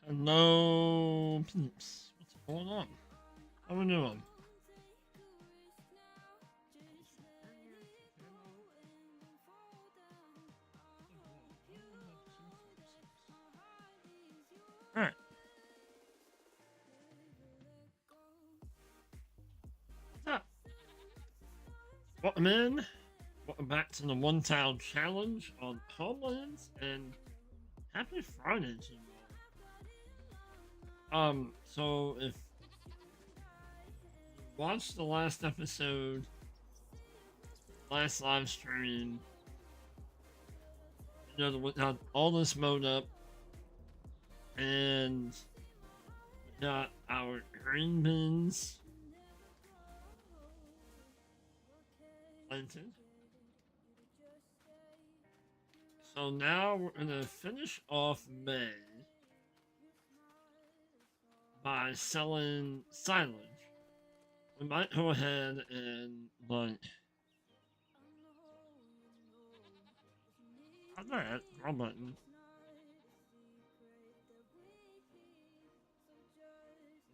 Hello, peeps. What's going on? How we doing? Alright. What's up? Welcome in. Welcome back to the One Town Challenge on Homelands, and happy Friday to you all. So if you watched the last episode, last live stream, you know, we got all this mode up, and we got our green bins planted. So now we're gonna finish off May by selling silage. We might go ahead and like how's that? Wrong button.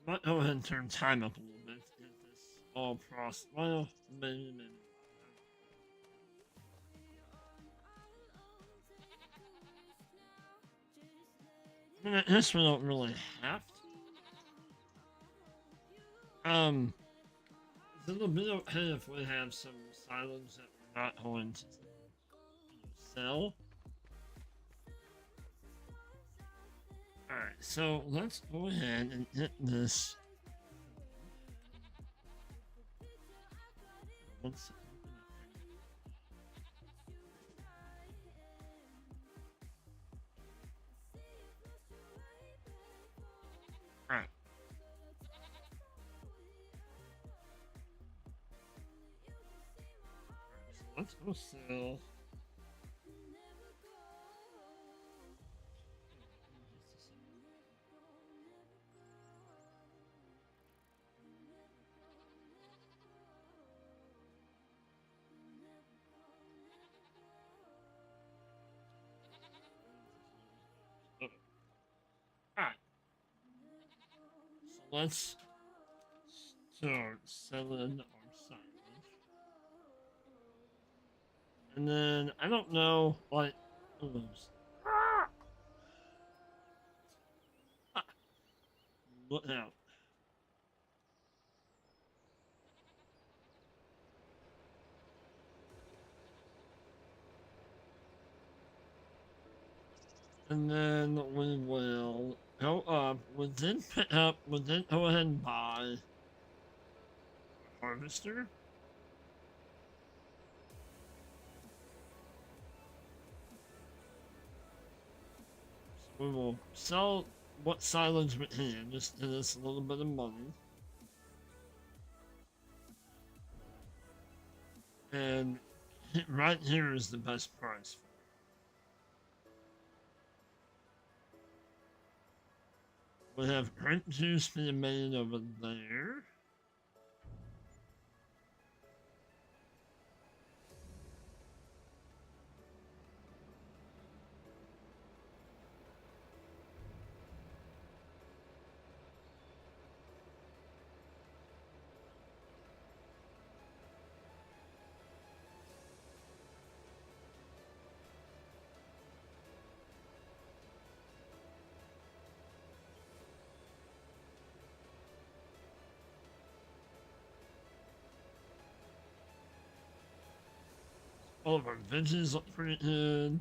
We might go ahead and turn time up a little bit to get this all processed. Well, maybe. I mean, I guess we don't really have to. It'll be okay if we have some silage that we're not going to sell. Alright, so let's go ahead and hit this. One second. Alright. So let's go sell. Alright. So let's start selling our silage. And then, I don't know, like, oops. Look out. And then we will go up. We did pick up, we did go ahead and buy a harvester. So we will sell what silage we can, just to get us a little bit of money. And right here is the best price. We have grape juice being made over there. All of our veggies look pretty good.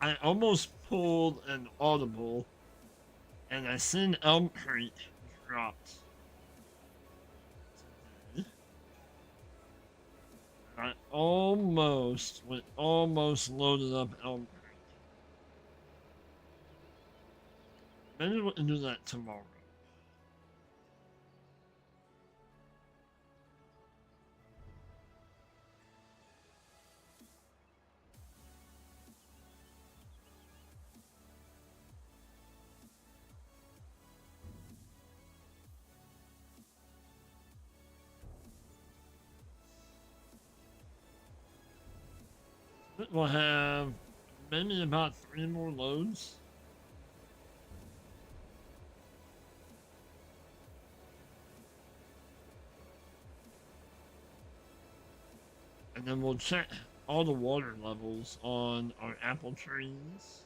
I almost pulled an audible, and I seen Elm Creek dropped today. I almost loaded up Elm Creek. Maybe we can do that tomorrow. We'll have maybe about 3 more loads. And then we'll check all the water levels on our apple trees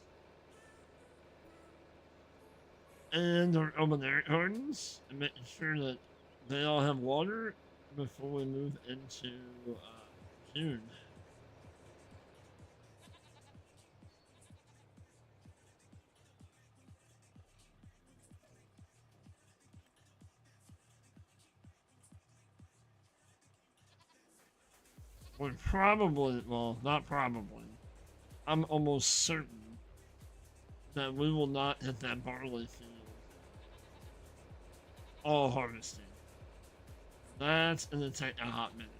and our almanac gardens and making sure that they all have water before we move into June. We probably, well, not probably, I'm almost certain that we will not hit that barley field all harvesting. That's gonna take a hot minute.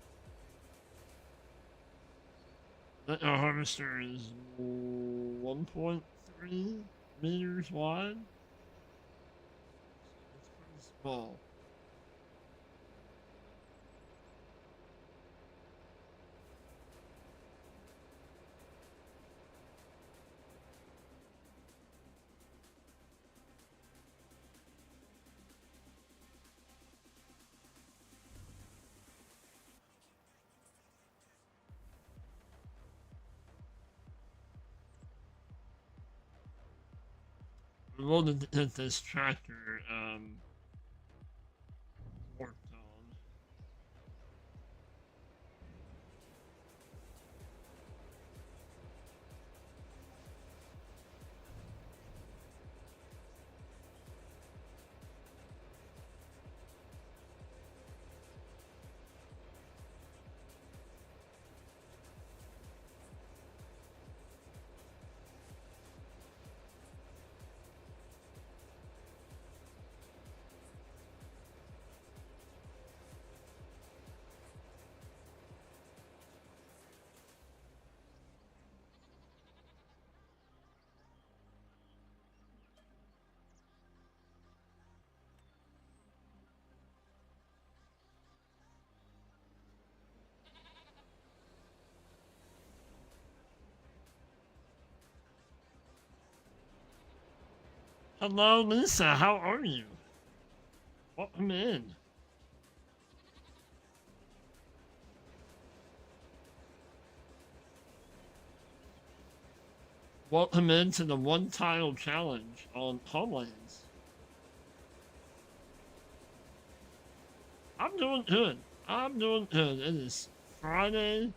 That harvester is 1.3 meters wide. It's pretty small. We will get this tractor worked on. Hello, Lisa. How are you? Welcome in. Welcome into the one tile challenge on Homelands. I'm doing good. I'm doing good. It is Friday,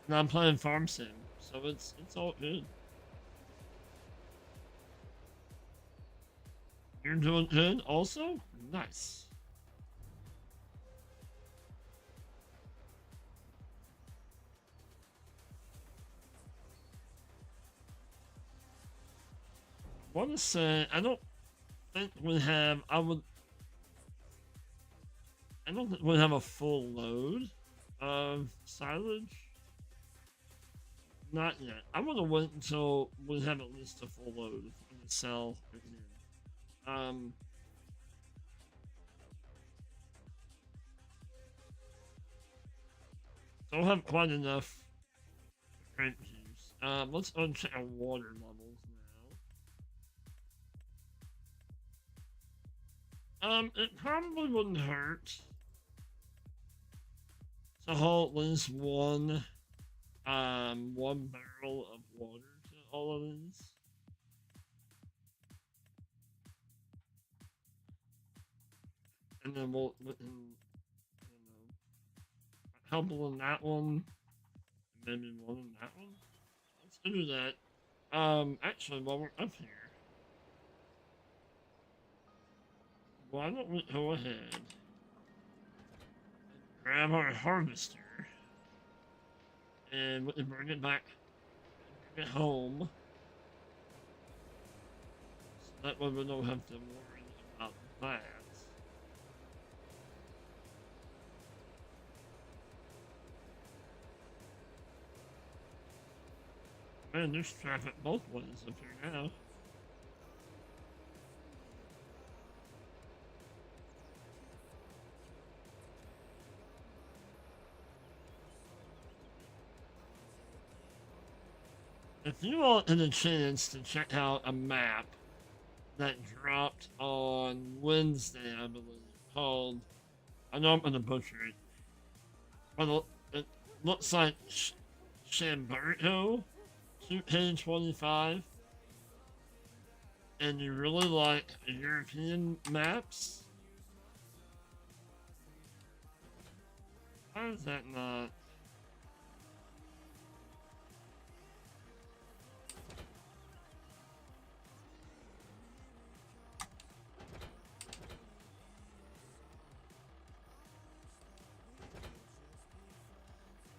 and I'm playing Farm Sim, so it's all good. You're doing good also? Nice. Want to say I don't think we have. I don't think we have a full load of silage. Not yet. I'm gonna wait until we have at least a full load to sell again. Um, don't have quite enough grape juice. Let's uncheck our water levels now. It probably wouldn't hurt to hold at least one barrel of water to all of these. And then we can, couple in that one, and maybe one in that one. Let's do that. Actually, while we're up here, why don't we go ahead and grab our harvester and we can bring it back, bring it home, so that way we don't have to worry about that. Man, there's traffic both ways up here now. If you wanted a chance to check out a map that dropped on Wednesday, I believe, called, I know I'm gonna butcher it, but it looks like Chamberto, 2K25, and you really like European maps, why is that not?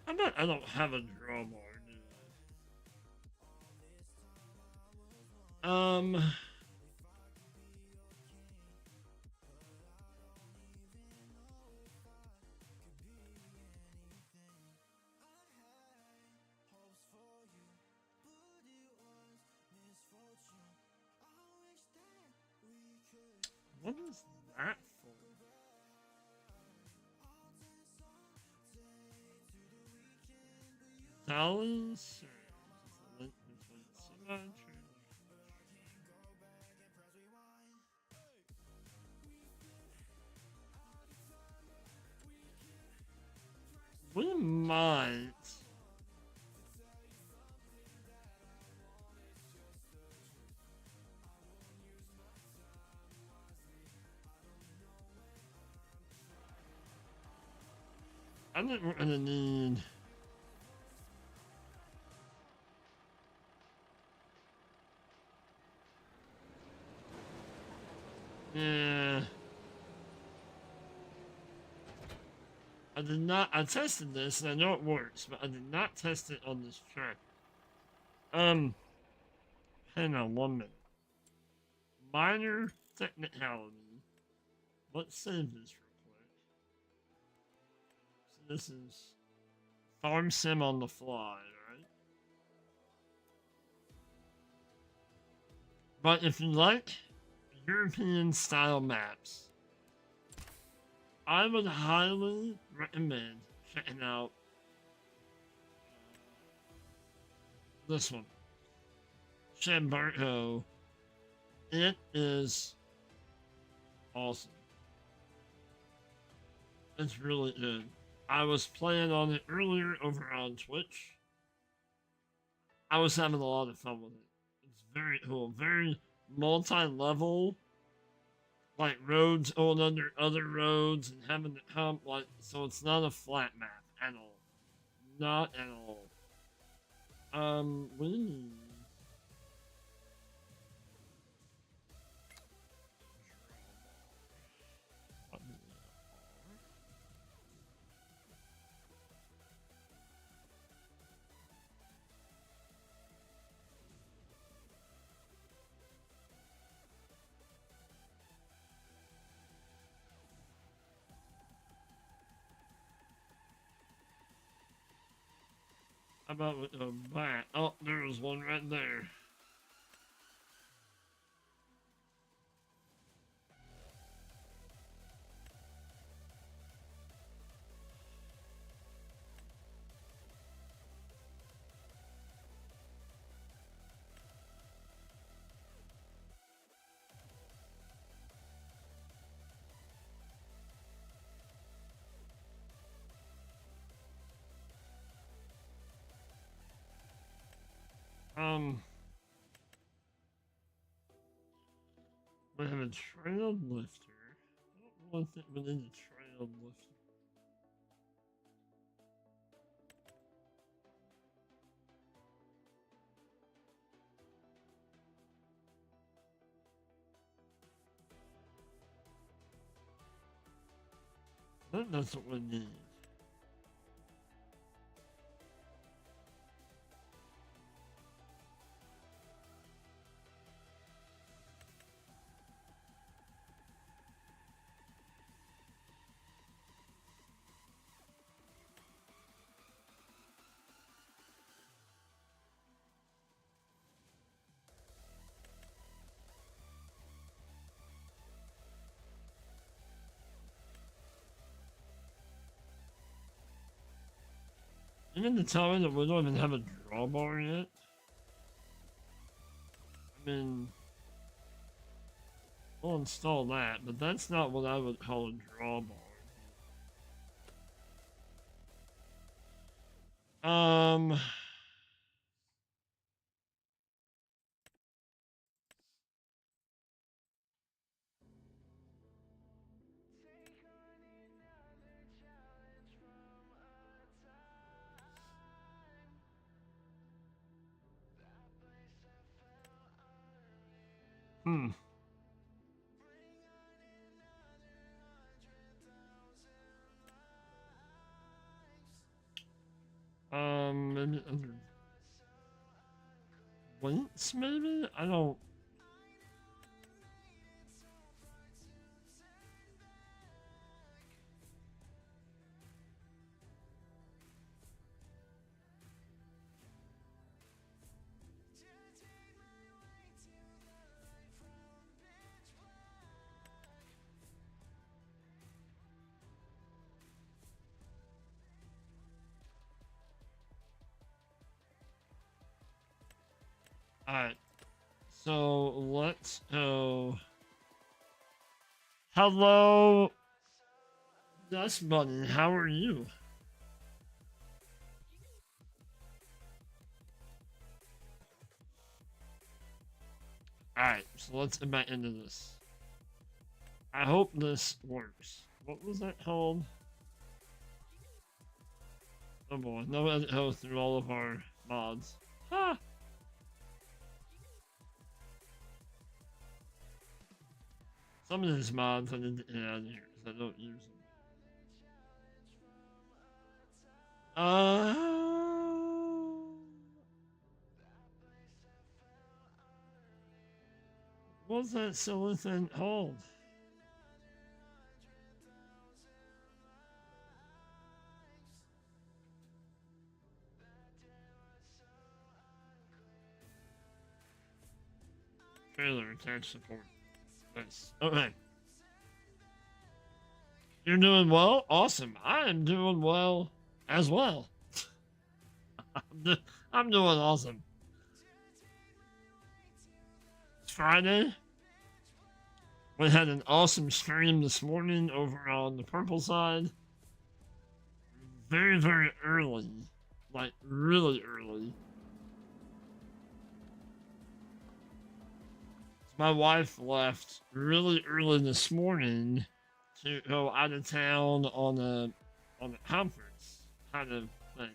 I bet I don't have a drawbar, do I? What is that for? Dollars? We might. I think we're gonna need. Yeah. I did not. I tested this and I know it works, but I did not test it on this track. Hang on 1 minute. Minor technicality. Let's save this real quick. So this is Farm Sim on the fly, right? But if you like European style maps, I would highly recommend checking out this one. Chamberto. It is awesome. It's really good. I was playing on it earlier over on Twitch. I was having a lot of fun with it. It's very cool. Very multi-level. Like roads going under other roads and having to come like so it's not a flat map at all. Not at all. We How about with a bat? Oh, there was one right there. We have a trail lifter. I don't know if we need a trail lifter. I think that's what we need. You mean to tell me that we don't even have a drawbar yet? I mean, we'll install that, but that's not what I would call a drawbar. Um, hmm. Maybe other links, maybe? I don't. Alright, so let's go. Hello, Dust Button, how are you? Alright, so let's get back into this. I hope this works. What was that called? Oh boy, no edit go through all of our mods. Ha! Some of these mods I need to get out of here because I don't use them. What's that silly thing called? Trailer attached support. Nice. Okay. You're doing well? Awesome. I am doing well as well. I'm doing awesome. It's Friday. We had an awesome stream this morning over on the purple side. Very, very early. Like, really early. My wife left really early this morning to go out of town on a conference kind of thing.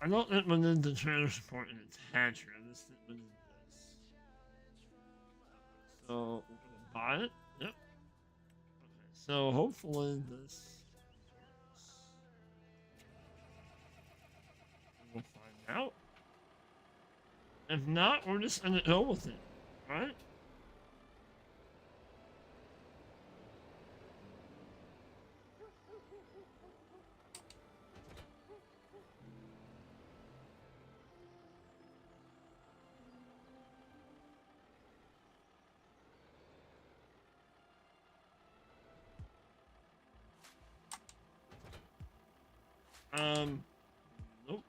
I don't think we need the trailer support in its hatcher. I just think we need this. So we're gonna buy it. Yep. Okay. So hopefully this works. We'll find out. If not, we're just gonna go with it, right? Nope.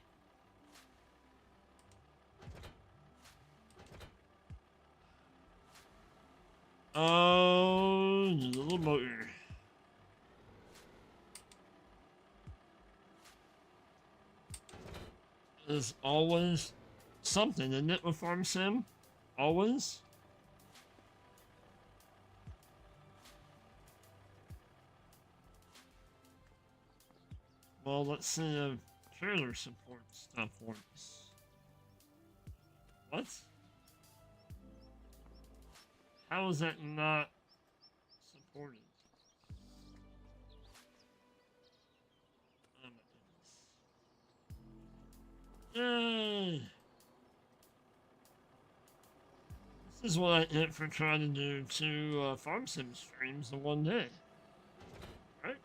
Oh, the little motor. There's always something, isn't it, with Farm Sim? Always? Well, let's see if trailer support stuff works. What? How is that not supported? Oh my goodness. Yay! This is what I get for trying to do two Farm Sim streams in one day. Right?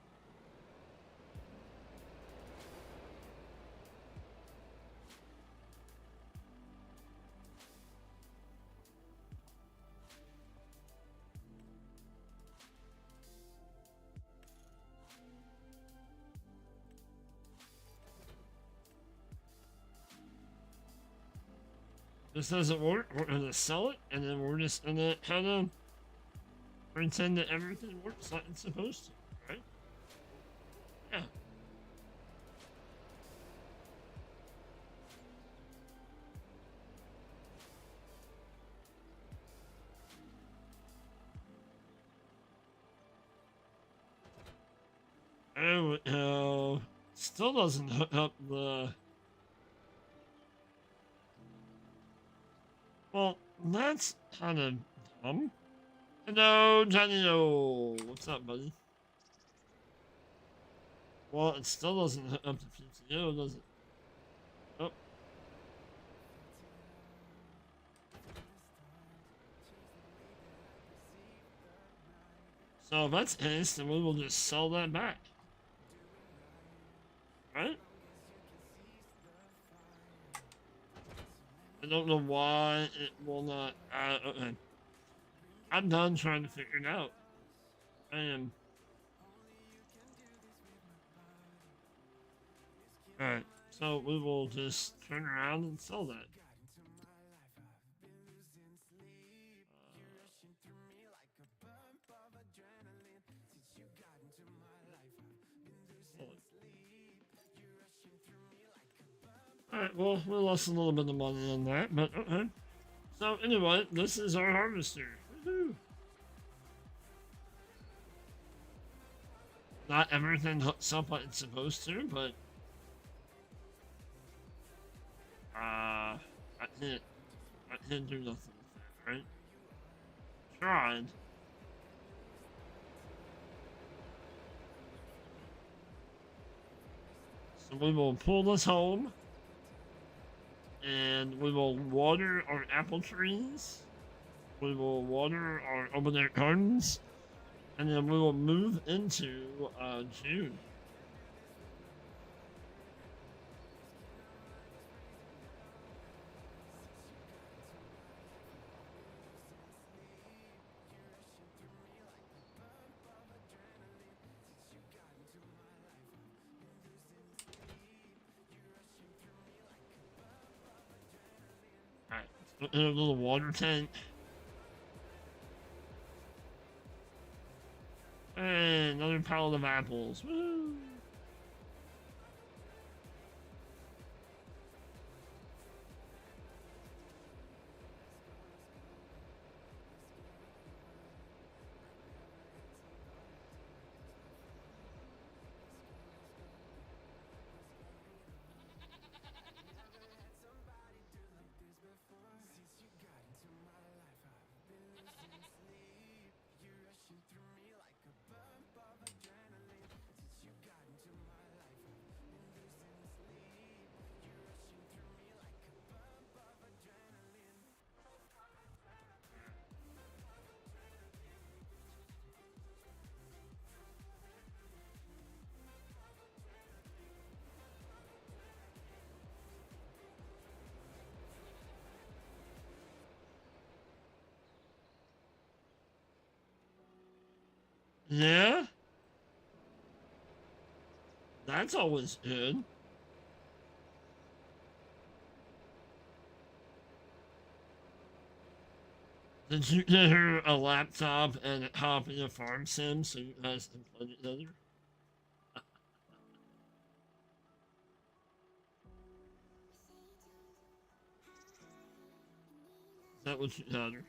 this doesn't work, we're gonna sell it, and then we're just gonna kind of pretend that everything works like it's supposed to, right? Yeah. Oh, no. Still doesn't hook up the... Well, that's kind of dumb. Hello, Johnny. No. What's up, buddy? Well, it still doesn't hook up to PTO, does it? Oh. So if that's ace, then we will just sell that back. Right? I don't know why it will not. Okay. I'm done trying to figure it out. I am. Alright, so we will just turn around and sell that. Alright, well, we lost a little bit of money on that, but okay. So, anyway, this is our harvester. Woohoo! Not everything hooks up like it's supposed to, but I can't do nothing with that, right? Tried. So we will pull this home, and we will water our apple trees. We will water our open air gardens, and then we will move into June. Alright, let's put in a little water tank. And another pallet of apples. Woo! Yeah? That's always good. Did you get her a laptop and a copy of Farm Sim so you guys can play together? Is that what you got her?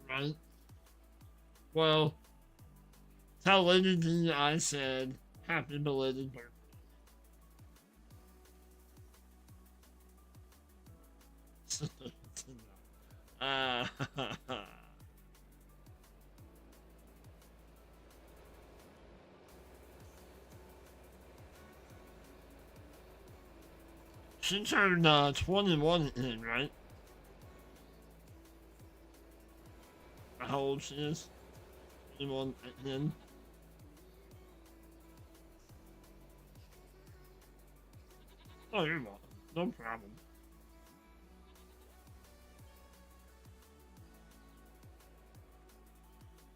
Right? Well, tell Lady D I said happy belated birthday. uh, she turned 21 in, right? How old she is? 21 in. Oh, you're welcome. No problem.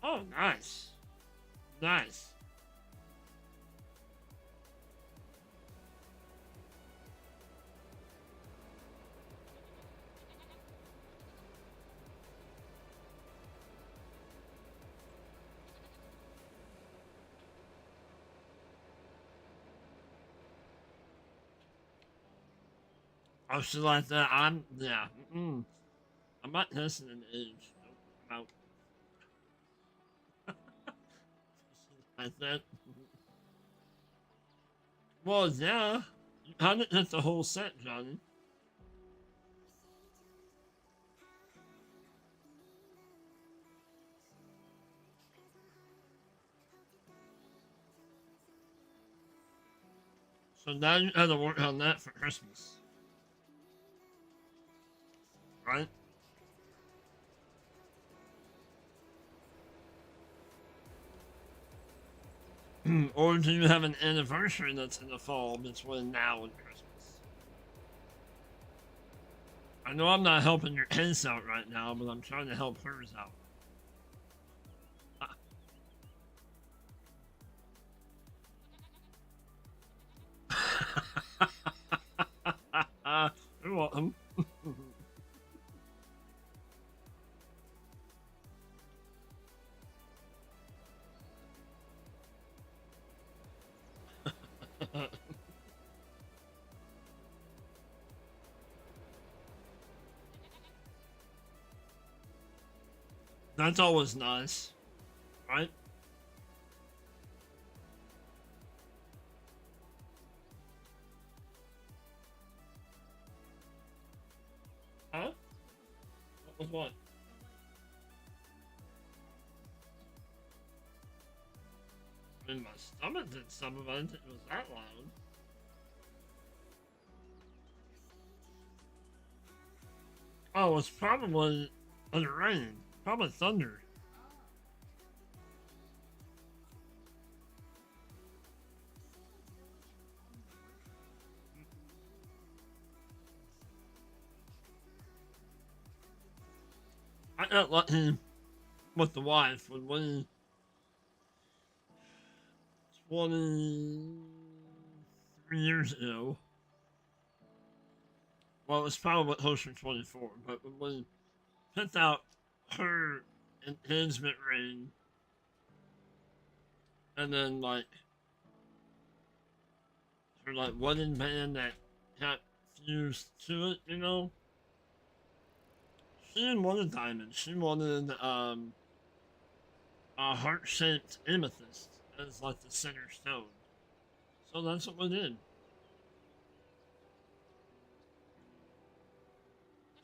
Oh, nice. Nice. Oh, shit like that. Yeah. I'm not testing an age. Nope. I'm out. Like that. Well, yeah. You kind of hit the whole set, Johnny. So now you have to work on that for Christmas, right? Or do you have an anniversary that's in the fall between now and Christmas? I know I'm not helping your case out right now, but I'm trying to help hers out. You're welcome. That's always nice, right? Huh? What was what? I mean, my stomach did some of it. I didn't think it was that loud. Oh, it's probably the rain. Probably thunder. I got lucky with the wife when we 23 years ago. Well, it was probably closer to 24, but when we picked out her engagement ring and then like her like wedding band that got fused to it, she didn't want a diamond. She wanted a heart-shaped amethyst as like the center stone. So that's what we did.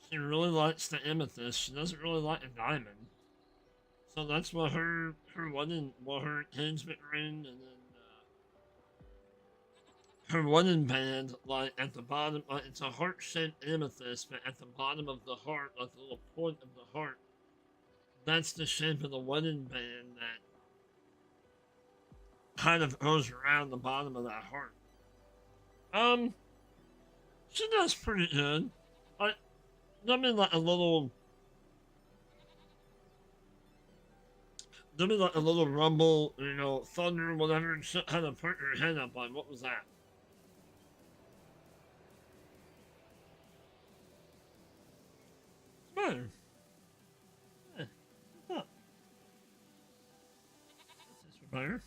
She really likes the amethyst. She doesn't really like a diamond. So that's what her wedding, well, her engagement ring, and then her wedding band, like at the bottom, like it's a heart-shaped amethyst, but at the bottom of the heart, like the little point of the heart, that's the shape of the wedding band that kind of goes around the bottom of that heart. Um, she does pretty good. Like, I mean, like a little, I mean, like a little rumble, thunder, whatever, and she kind of put her head up. Like, what was that? Better. Yeah, what's up? This is for better.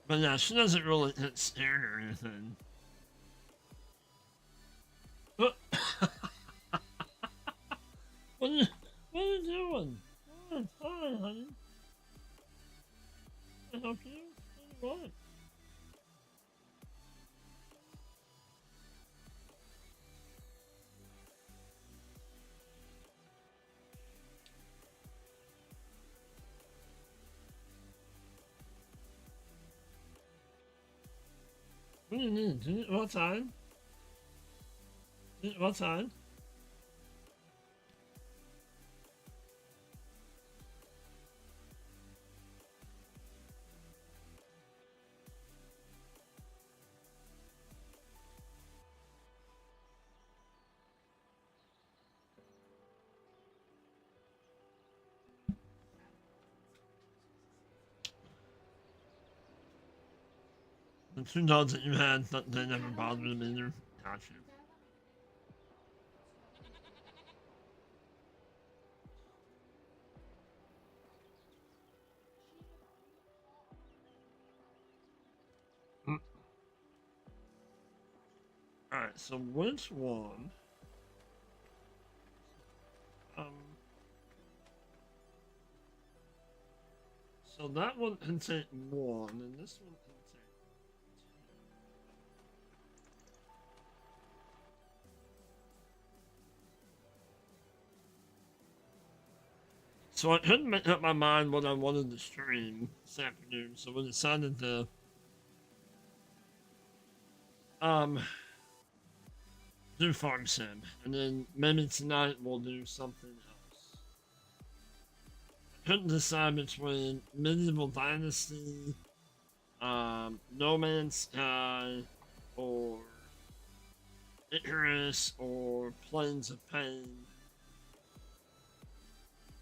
But yeah, she doesn't really get scared or anything. What? What are you, what are you doing? Hi, honey. Can I help you? What do you want? What do you need? Do you need more time? Do you need more time? The two dogs that you had, they never bothered him either. Got you. Alright, so which one? Um, so that one can take one, and this one can take two. So I couldn't make up my mind what I wanted to stream this afternoon, so we decided to do Farm Sim, and then maybe tonight we'll do something else. I couldn't decide between Medieval Dynasty, No Man's Sky, or Icarus, or Plains of Pain.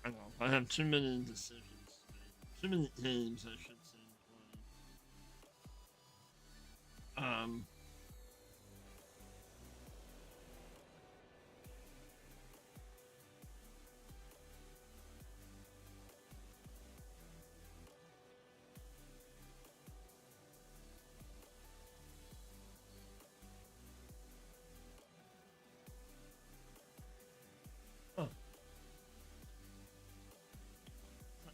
I know, I have too many decisions to make. Too many games, I should say, to play. Oh,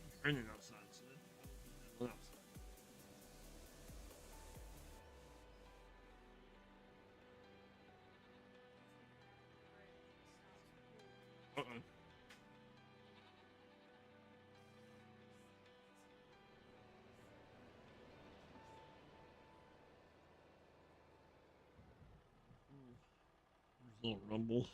it's raining outside, so I don't think I went outside. Uh-oh. There's a little rumble.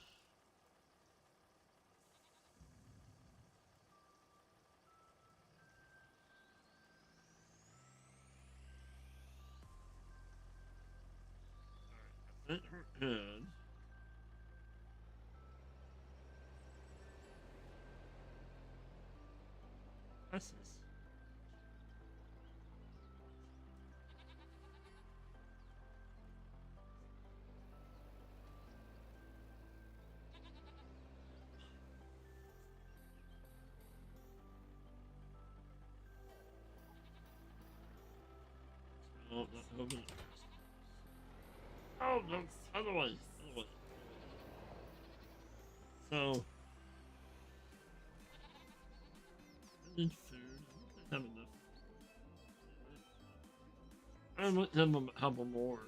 I think her head. That's this. Oh, no, no, no. Oh, no, other way. Other way. So, I need food. I don't have enough. I might have a couple more.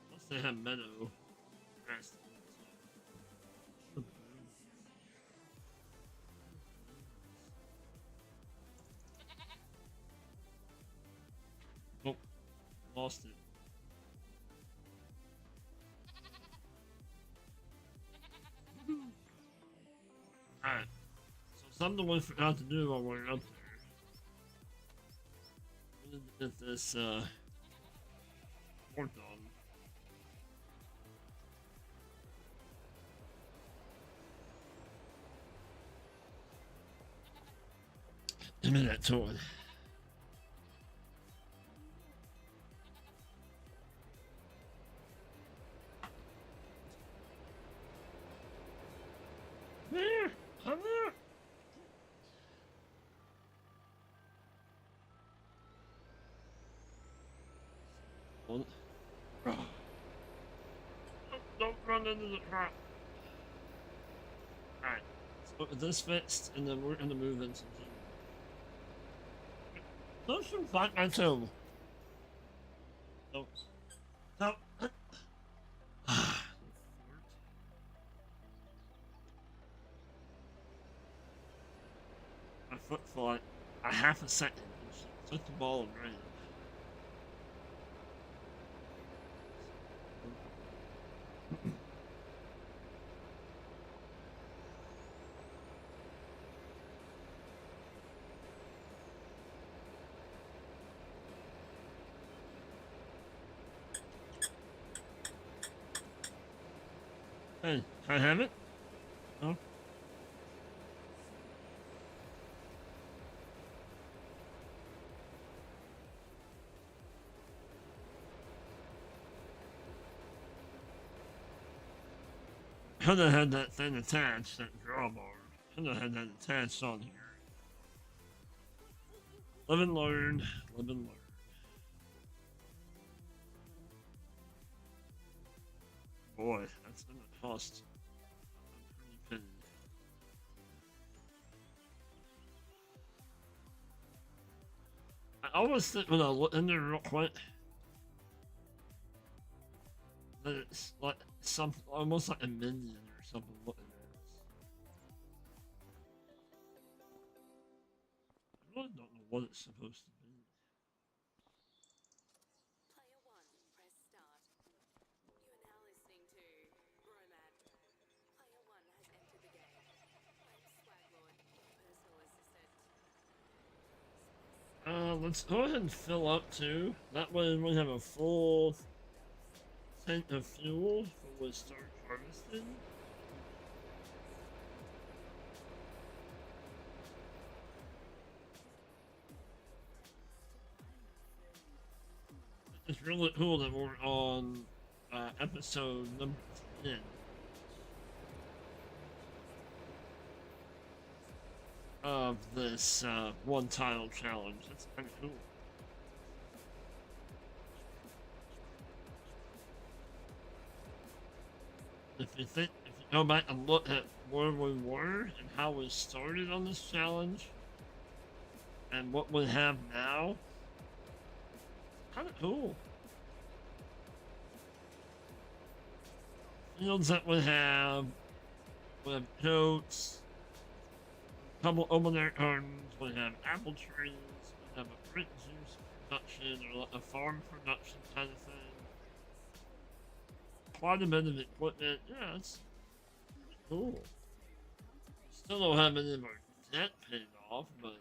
Unless they have meadow grass. Oh, lost it. Alright. So something we forgot to do while we were up there. We need to get this, worked on. Give me that toy. There! I'm there! Hold it. Oh, don't run into the trap. Alright. So get this fixed, and then we're gonna move into the those should fight my too. No. No. My foot for like a half a second. Took the ball and ran. Hey, can I have it? Oh. Could have had that thing attached, that drawbar. Could have had that attached on here. Live and learn. Live and learn. Boy, that's gonna cost a pretty penny. I always think when I look in there real quick that it's like something almost like a minion or something looking at us. I really don't know what it's supposed to be. Player 1, press start. You are now listening to Bromad. Player 1 has entered the game. I'm Swaglord, your personal assistant. Let's go ahead and fill up too. That way we have a full tank of fuel before we start harvesting. It's really cool that we're on episode number 10 of this one tile challenge. That's kind of cool. If you go back and look at where we were and how we started on this challenge and what we have now, kind of cool. Fields that we have goats, a couple open air gardens, we have apple trees, we have a fruit juice production or like a farm production kind of thing. Quite a bit of equipment. Yeah, it's pretty cool. Still don't have any of our debt paid off, but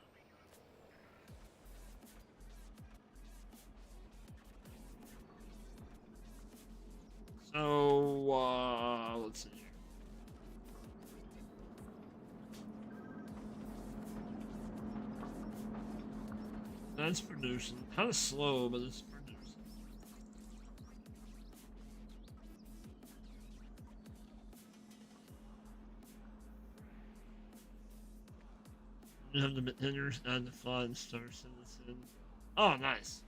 so let's see here. That's producing. Kind of slow, but it's producing. You have the beginners and the flying star citizen. Oh, nice.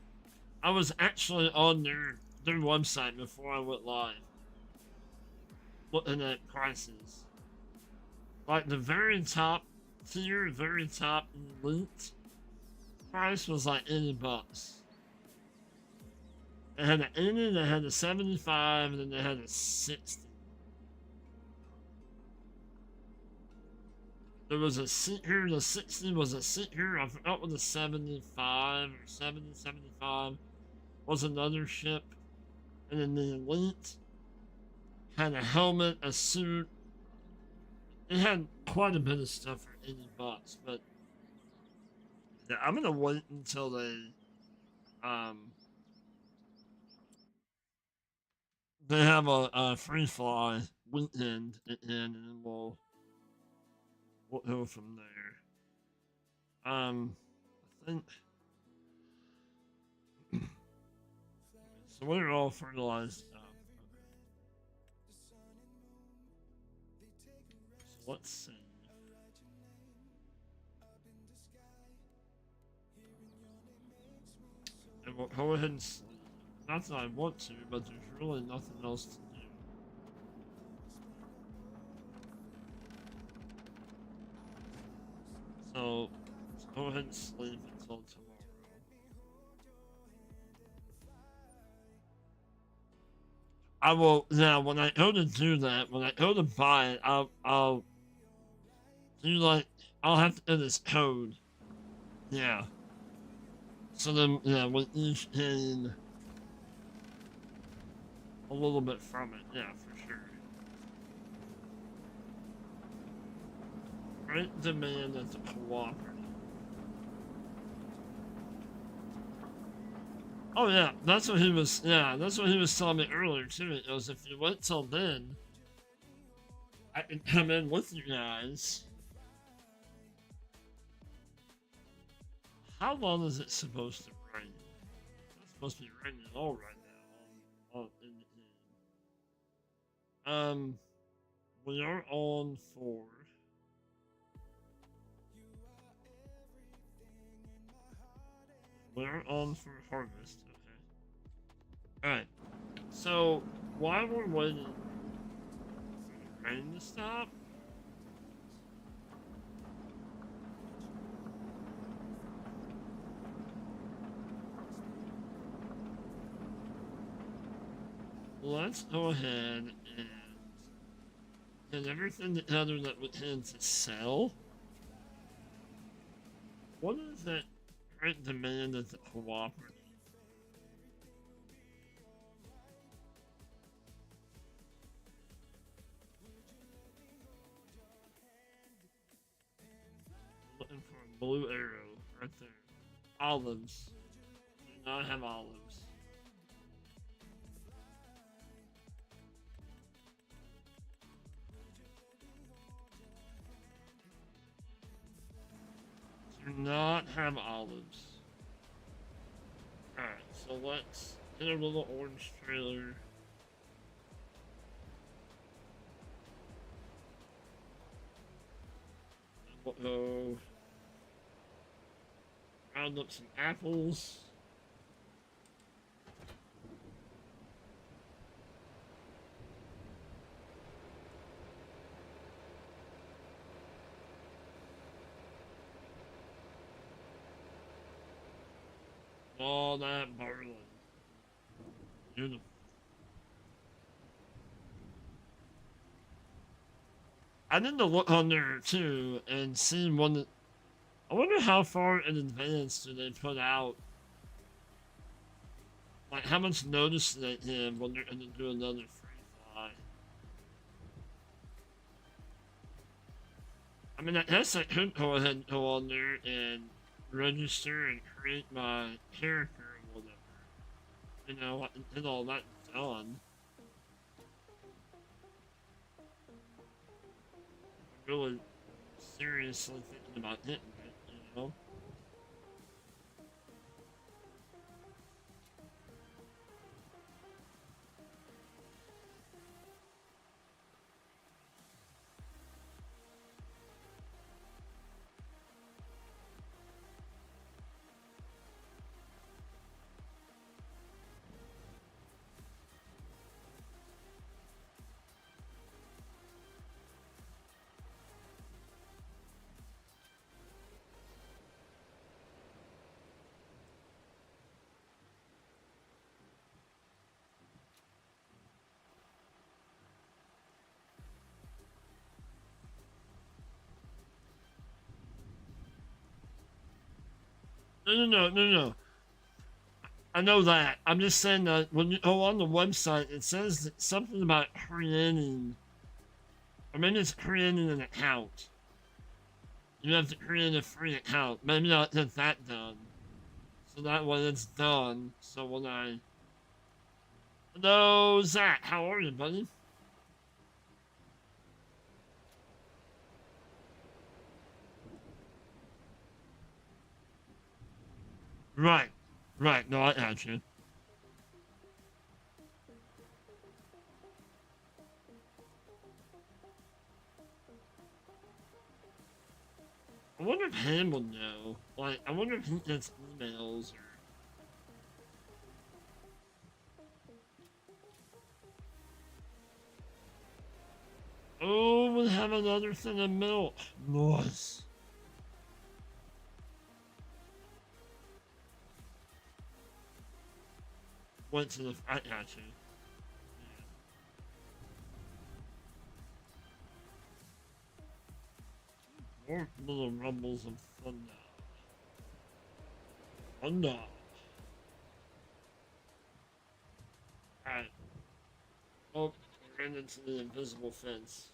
I was actually on their website before I went live, looking at prices. Like the very top tier, very top elite price was like $80. They had an 80, they had a 75, and then they had a 60. There was a seat here, the 60 was a seat here, I forgot what the 75 or 70, 75 was another ship. And then the elite had a helmet, a suit. It had quite a bit of stuff for $80, but yeah, I'm gonna wait until they have a free fly weekend and then we'll go from there. I think so. We're all fertilized up. So let's see. And we'll go ahead and sleep. Not that I want to, but there's really nothing else to do. So let's go ahead and sleep until tomorrow. I will now when I go to do that, when I go to buy it, I'll do like I'll have to do this code. Yeah. So then yeah, we each gain a little bit from it, yeah, for sure. Great demand at the cooperative. Oh yeah, that's what he was. Yeah, that's what he was telling me earlier too. It was if you wait till then, I can come in with you guys. How long is it supposed to rain? It's supposed to be raining all right now. In the game. We are on for. We're on for harvest. Okay. Alright. So, while we're waiting for the rain to stop, let's go ahead and get everything together that we can to sell. What is that current demand at the cooperative? Looking for a blue arrow right there. Olives. Do not have olives. Do not have olives. Alright, so let's get a little orange trailer. We'll go round up some apples. All that barley. Beautiful. I need to look on there too and see when. I wonder how far in advance do they put out. Like how much notice do they give when they're gonna do another free fly. I mean, I guess I could go ahead and go on there and register and create my character or whatever. You know, and all that done. I'm really seriously thinking about hitting it, you know? No. I know that. I'm just saying that when you go on the website, it says that something about creating. I mean, it's creating an account. You have to create a free account. Maybe I'll get that done. So that way it's done. So when I. Hello, Zach. How are you, buddy? Right. Right. No, I got you. I wonder if Han will know. Like, I wonder if he gets emails or. Oh, we have another thing of milk. Nice. Went to the. I got you. More little rumbles of thunder. Thunder. Alright. Oh, we ran into the invisible fence.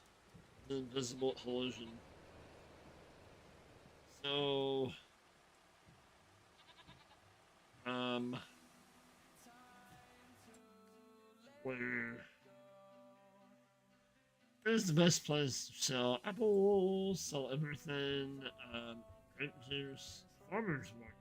The invisible collision. So. Where. Where's the best place to sell apples, sell everything, grape juice, farmer's market.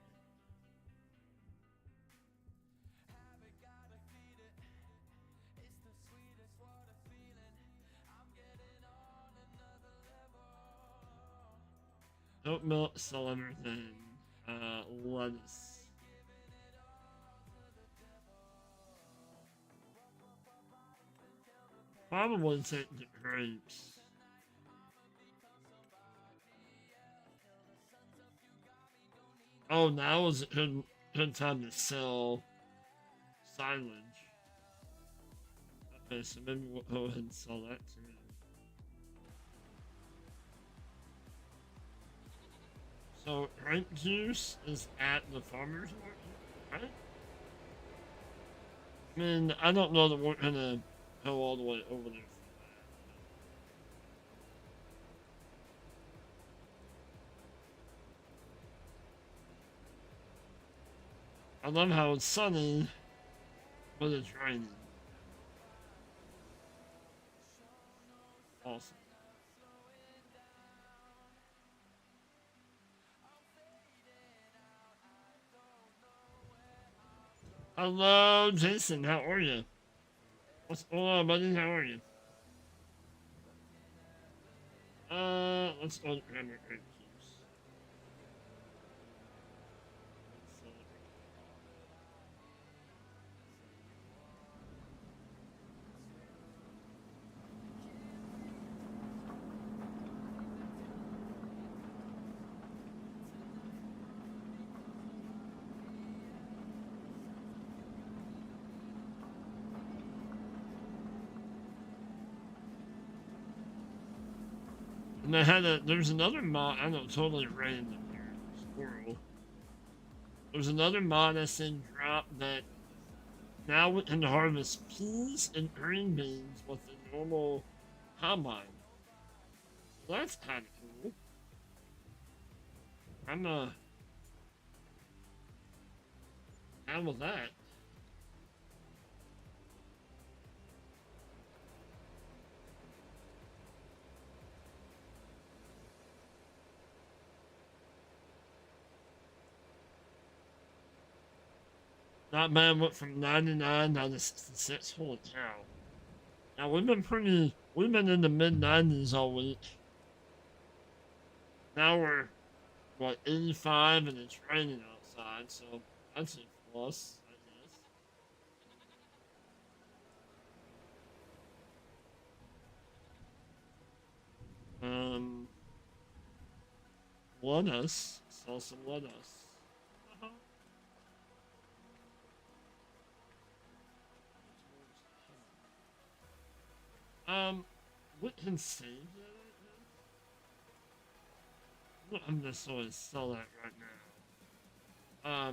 Oat milk, sell everything. Lettuce. Probably take the grapes. Oh, now is a good time to sell silage. Okay, so maybe we'll go ahead and sell that too. So grape juice is at the farmer's market, right? I mean, I don't know that we're gonna go all the way over there for that. I love how it's sunny, but it's raining. Awesome. Hello, Jason. How are you? What's going on, buddy? How are you? Let's go grab your grape juice. And there's another mod, I know, totally random here, squirrel. There's another mod I seen drop that now we can harvest peas and green beans with the normal combine. Well, that's kind of cool. I'm down with that. Not bad, went from 99 down to 66. Holy cow. Now we've been in the mid 90s all week. Now we're, what, 85 and it's raining outside, so that's a plus, I guess. Lettuce. Sell some lettuce. We can save that right now. I'm just going to sell that right now.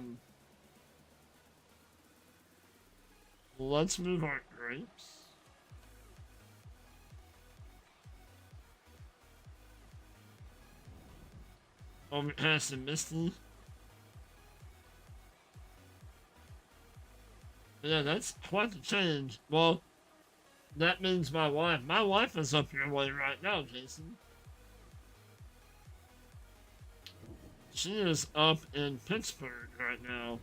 Let's move our grapes. Over past the Misty. Yeah, that's quite the change. Well, that means my wife. My wife is up your way right now, Jason. She is up in Pittsburgh right now.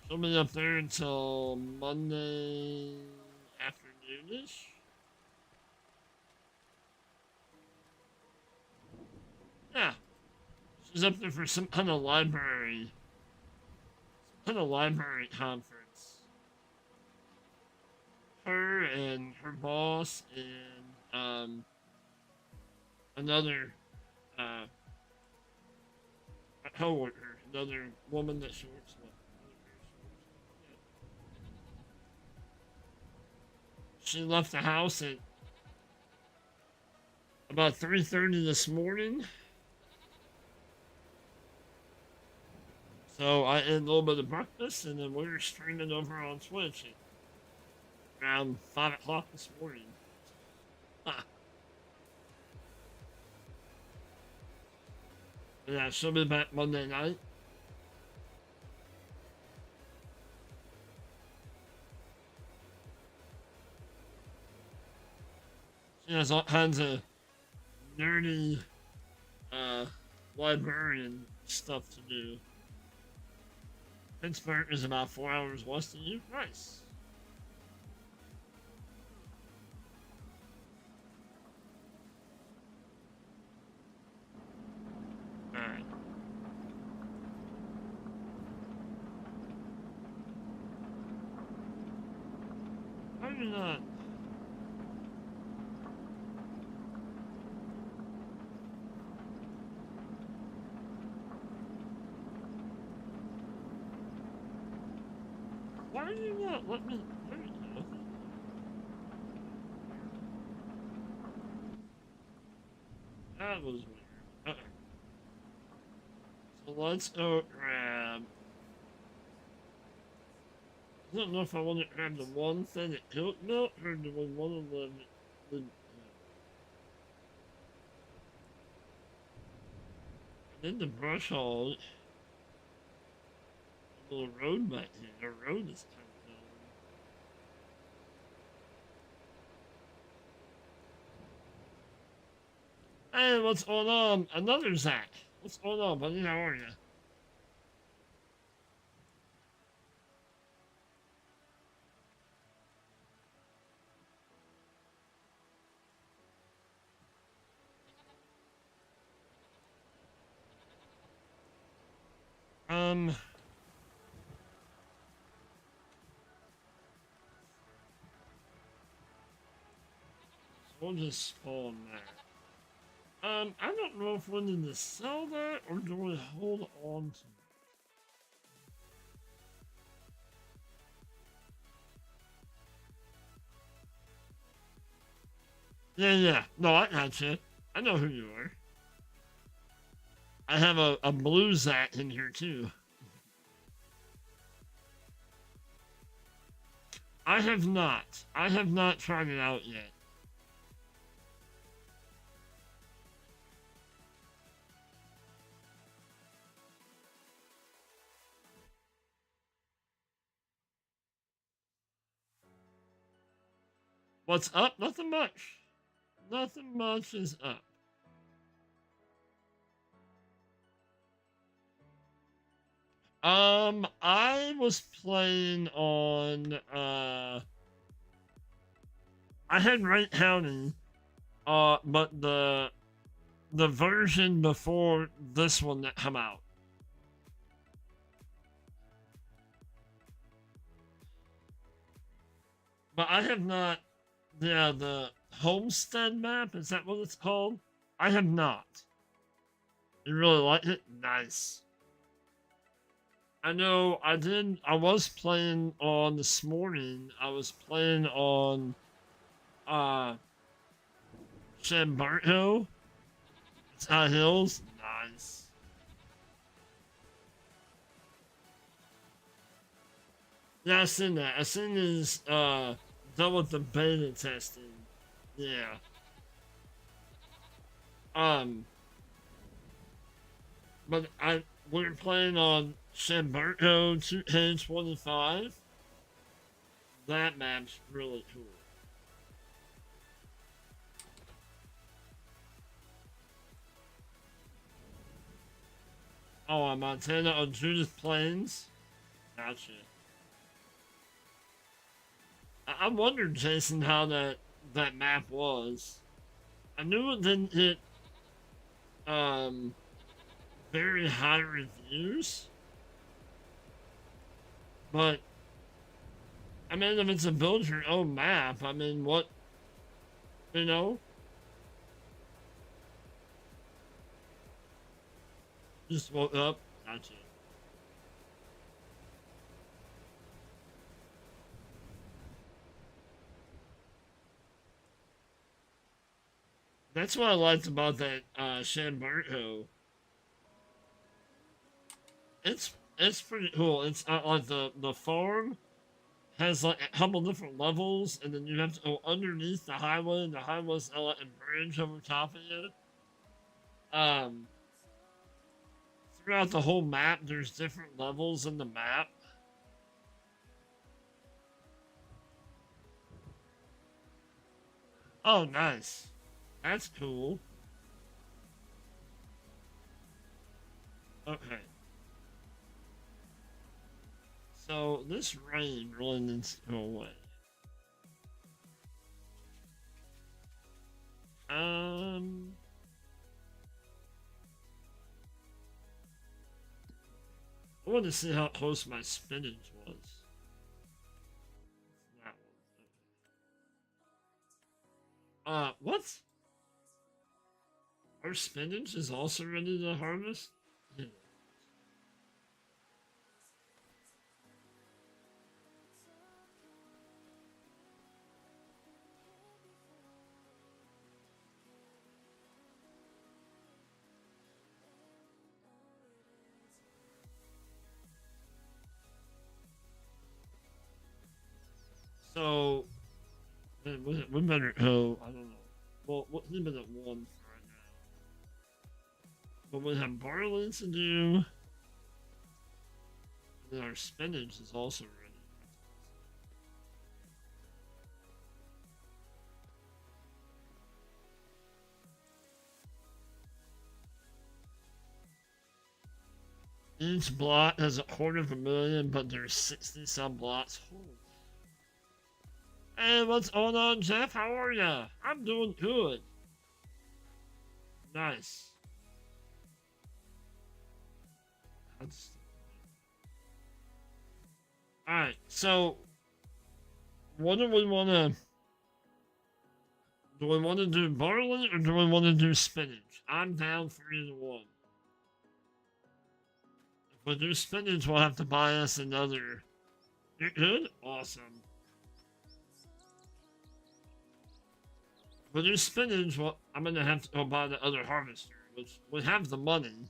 She'll be up there until Monday afternoonish. Yeah. She's up there for some kind of library conference. Her and her boss and another coworker, another woman that she works with. She left the house at about 3:30 this morning. So I ate a little bit of breakfast and then we were streaming over on Twitch at around 5 o'clock this morning. Yeah, she'll be back Monday night. She has all kinds of nerdy librarian stuff to do. Pittsburgh is about 4 hours west of you. Nice. are you not? Why are you not? Let me. There you go. That was weird. Okay. So let's go grab. I don't know if I want to grab the one thing that killed milk or do we want to live the. Then the brush hog. A little road back here. The road is kind of going. Hey, what's going on? Another Zach. What's going on, buddy? How are you? Um, we'll just spawn that. I don't know if we need to sell that or do we hold on to it. Yeah, yeah. No, I got you. I know who you are. I have a blue Zach in here too. I have not. I have not tried it out yet. What's up? Nothing much. Nothing much is up. I was playing on I had Wright County, but the version before this one that come out. But I have not. Yeah, the Homestead map, is that what it's called? I have not. You really like it? Nice. I know I did. I was playing on this morning. I was playing on uh Shambarto. It's High Hills. Nice. Yeah, I seen that. I seen his done with the beta testing. Yeah. Um, but we were playing on Shambarto 2K25. That map's really cool. Oh, on Montana on Judith Plains. Gotcha. I wondered, Jason, how that map was. I knew it didn't hit um very high reviews, but I mean, if it's a build your own map, I mean, what you know, just woke up. Gotcha. That's what I liked about that Shambarto. It's pretty cool. It's like the farm has like a couple different levels, and then you have to go underneath the highway, and the highway's like a bridge over top of it. Um, Throughout the whole map, there's different levels in the map. Oh, nice. That's cool. Okay. So this rain really needs to go away. Um, I wanted to see how close my spinach was. It's that one. Okay. What? Our spinach is also ready to harvest? Yeah. So, we better go, I don't know. Well, we've been at one for right now. But we have barley to do, and then our spinach is also ready. Each block has 250,000, but there's 60 some blocks. Holy. Hey, what's going on, Jeff? How are ya? I'm doing good. Nice. Alright, so what do we want to... Do we want to do barley or do we want to do spinach? I'm down for either one. If we do spinach, we'll have to buy us another. You're good? Awesome. If we do spinach, well, I'm going to have to go buy the other harvester, which we have the money.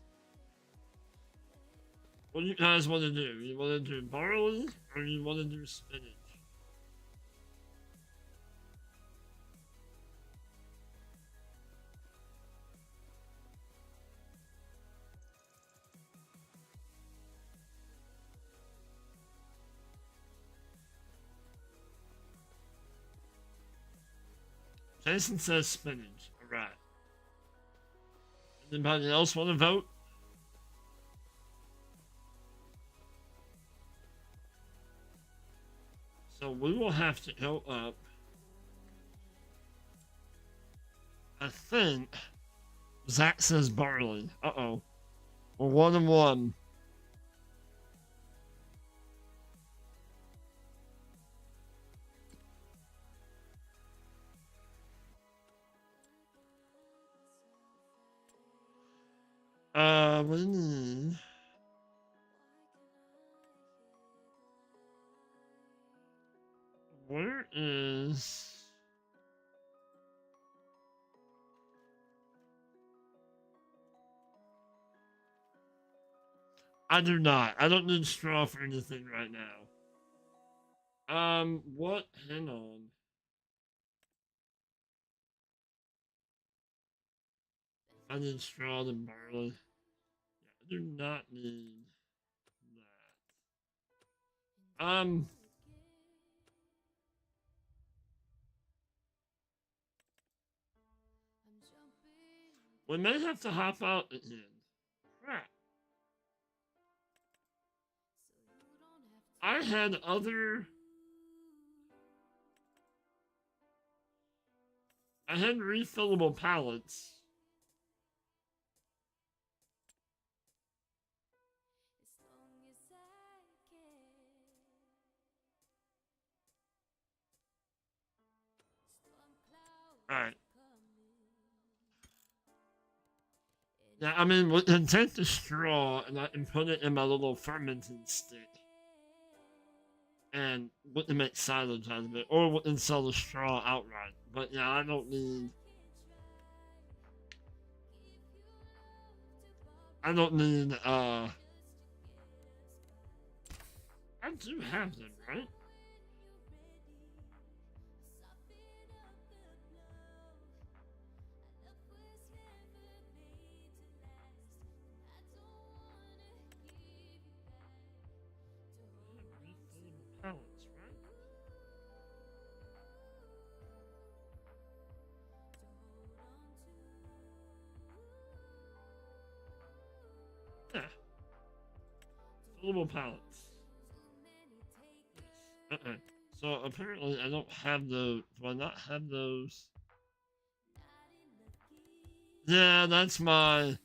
What do you guys want to do? You want to do barley or you want to do spinach? Jason says spinach. Alright. Anybody else want to vote? So we will have to go up. I think Zach says barley. Uh-oh. We're 1-1. We need... Where is... I do not. I don't need straw for anything right now. What? Hang on. I need straw and barley. Yeah, I do not need that. We may have to hop out again. Crap. I had other... I had refillable pallets. Alright. Yeah, I mean, we can take the straw and I can put it in my little fermenting stick. And we can make silage out of it. Or we can sell the straw outright. But yeah, I don't need... I don't need, I do have them, right? Pallets, right? Yeah. Fillable pallets. Yes. Okay. So apparently I don't have those. Do I not have those? Yeah, that's my...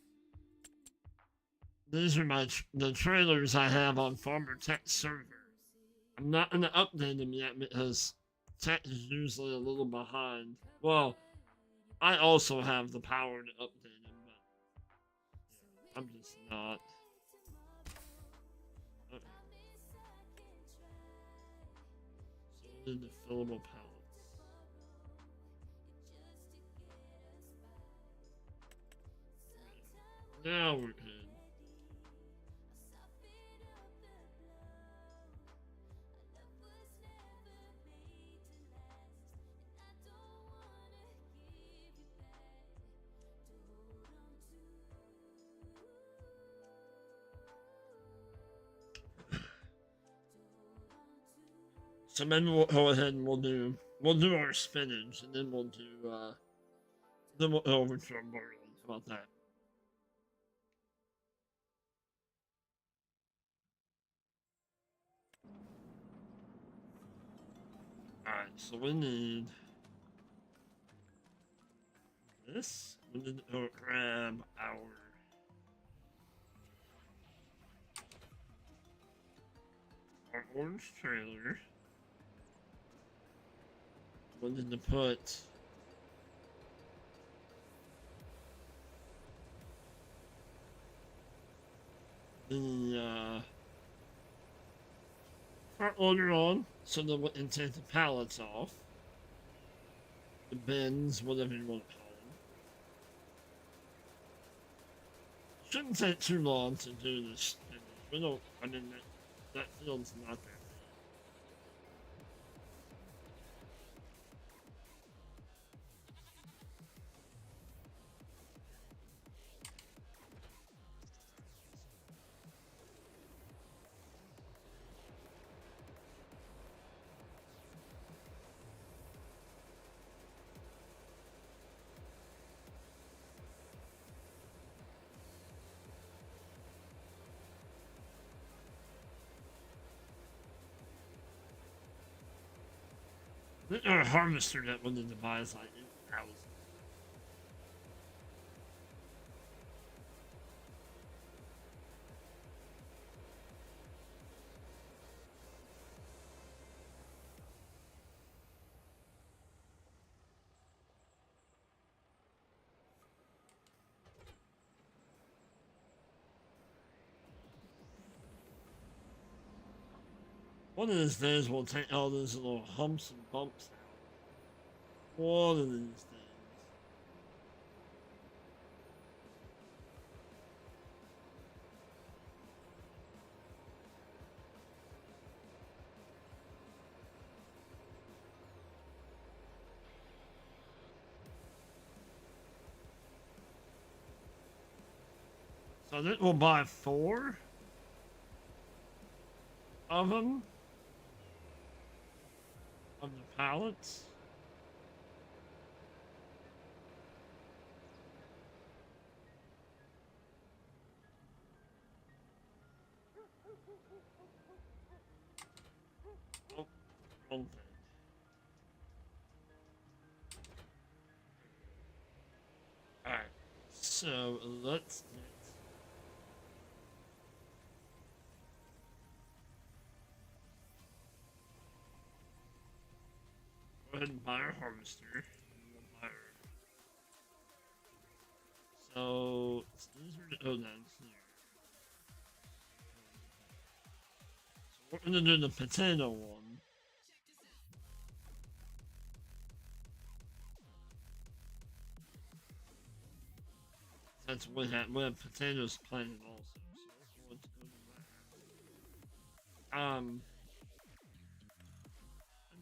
These are the trailers I have on Farmer Tech server. I'm not going to update them yet because Tech is usually a little behind. Well, I also have the power to update him, but yeah, I'm just not. Okay. So we did the fillable pallets. Now we're good. So maybe we'll go ahead and we'll do our spinach and then we'll go over to our barley. How about that? Alright, so we need this. We need to go grab our orange trailer. We need to put the front loader on so that we can take the pallets off. The bins, whatever you want to call them. Shouldn't take too long to do this. We don't, I mean, that field's not there. Our harvester that we need to buy is like 8,000. One of these days we'll take all these little humps and bumps out. One of these days. So I think we'll buy 4 of them. Of the pallets. Oh, wrong thing. Alright. So let's get go ahead and buy our harvester. And we'll buy our... So it's easier to go down here. So we're gonna do the potato one. Since we have potatoes planted also. So let's go to that.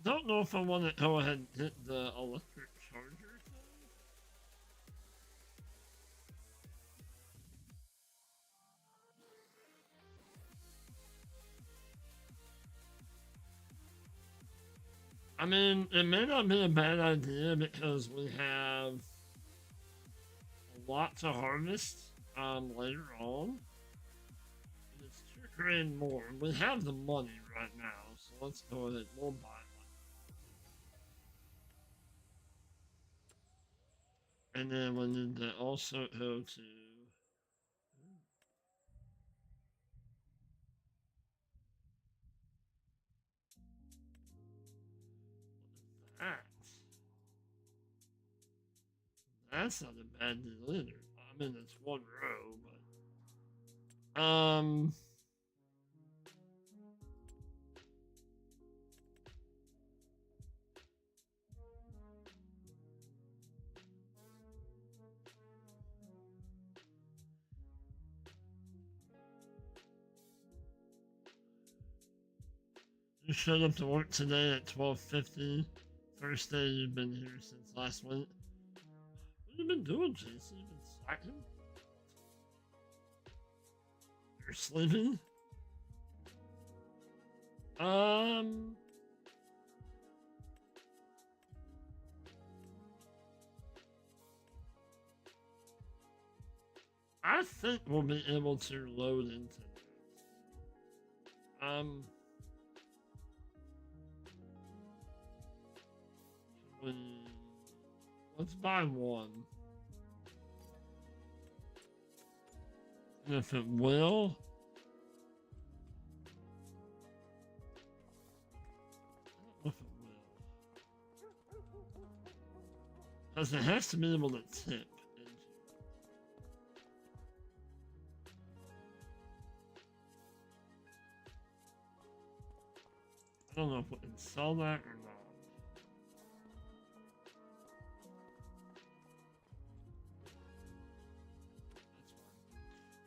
I don't know if I want to go ahead and hit the electric charger thing. I mean, it may not be a bad idea because we have a lot to harvest later on. And it's 2 grand more. We have the money right now, so let's go ahead. We'll buy one. And then we need to also go to that. That's not a bad deal either. I mean, it's one row, but you showed up to work today at 12:50. First day you've been here since last week. What have you been doing, Jason? You been slacking? You're sleeping? I think we'll be able to load into that. Let's buy one. And if it will, I don't know if it will. Because it has to be able to tip into. I don't know if we can sell that or not.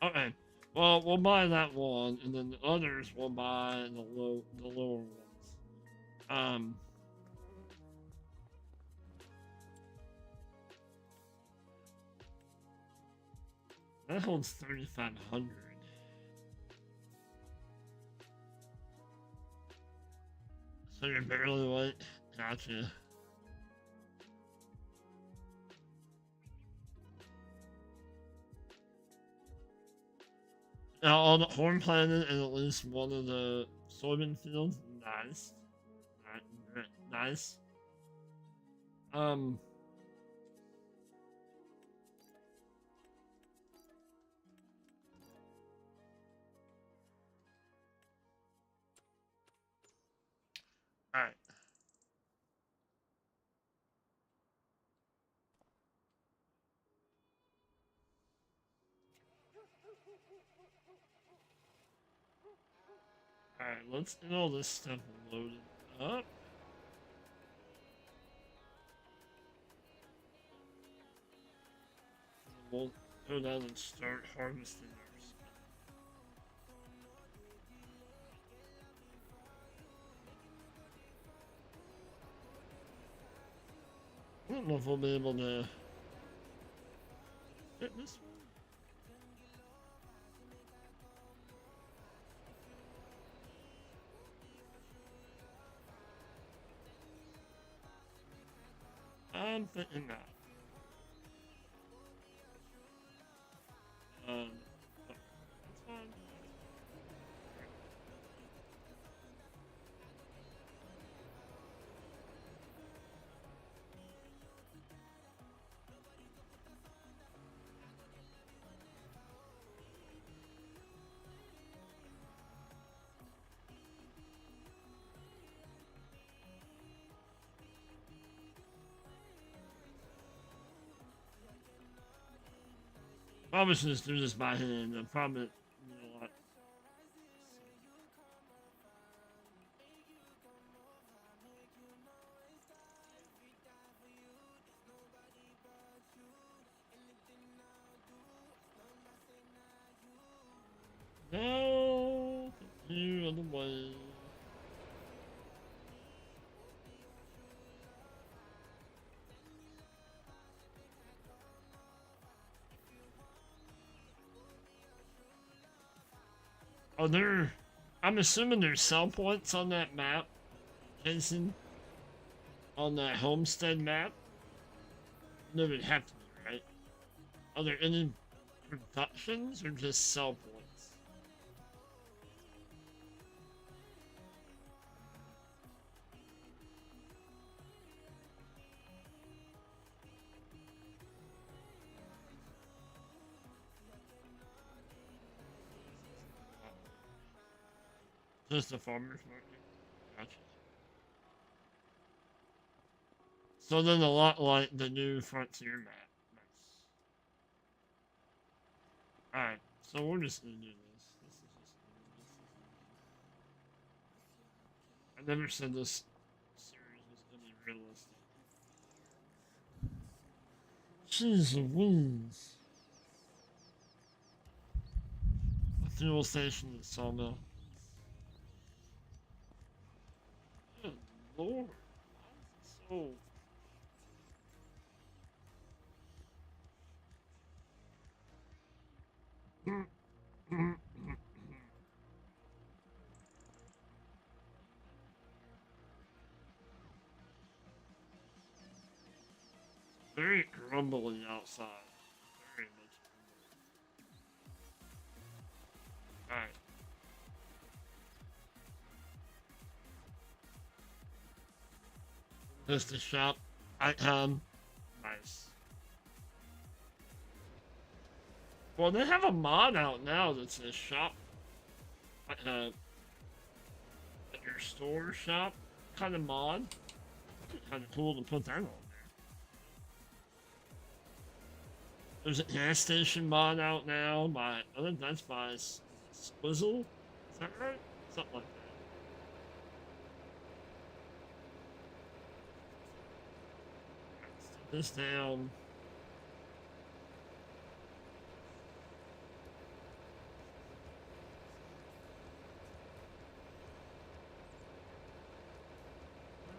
That's fine. Okay. Well, we'll buy that one, and then the others we'll buy the lower ones. That holds 3,500. So you're barely late? Gotcha. Now, all the corn planted in at least one of the soybean fields. Nice. Nice. Alright. Alright, let's get all this stuff loaded up. We'll go down and start harvesting our stuff. I don't know if we'll be able to hit this one. I'm thinking not. That's fine. Probably should just do this by hand. I probably, you know what? No, you other way. Oh, I'm assuming there's sell points on that map, Jason. On that homestead map. There would have to be, right? Are there any productions or just sell points? Just a farmer's market. Gotcha. So then a lot like the new Frontier map, Alright, so we're just gonna do this. This is just I never said this series was gonna be realistic. Jeez Louise. A fuel station at Sawmill. Good lord. Why is it so very grumbly outside. Very much grumbly. Alright. There's the shop. Nice. Well, they have a mod out now that says shop. At your store shop kind of mod. Kind of cool to put that on there. There's a gas station mod out now by, I think that's by Squizzle. Is that right? Something like that. Let's take this down.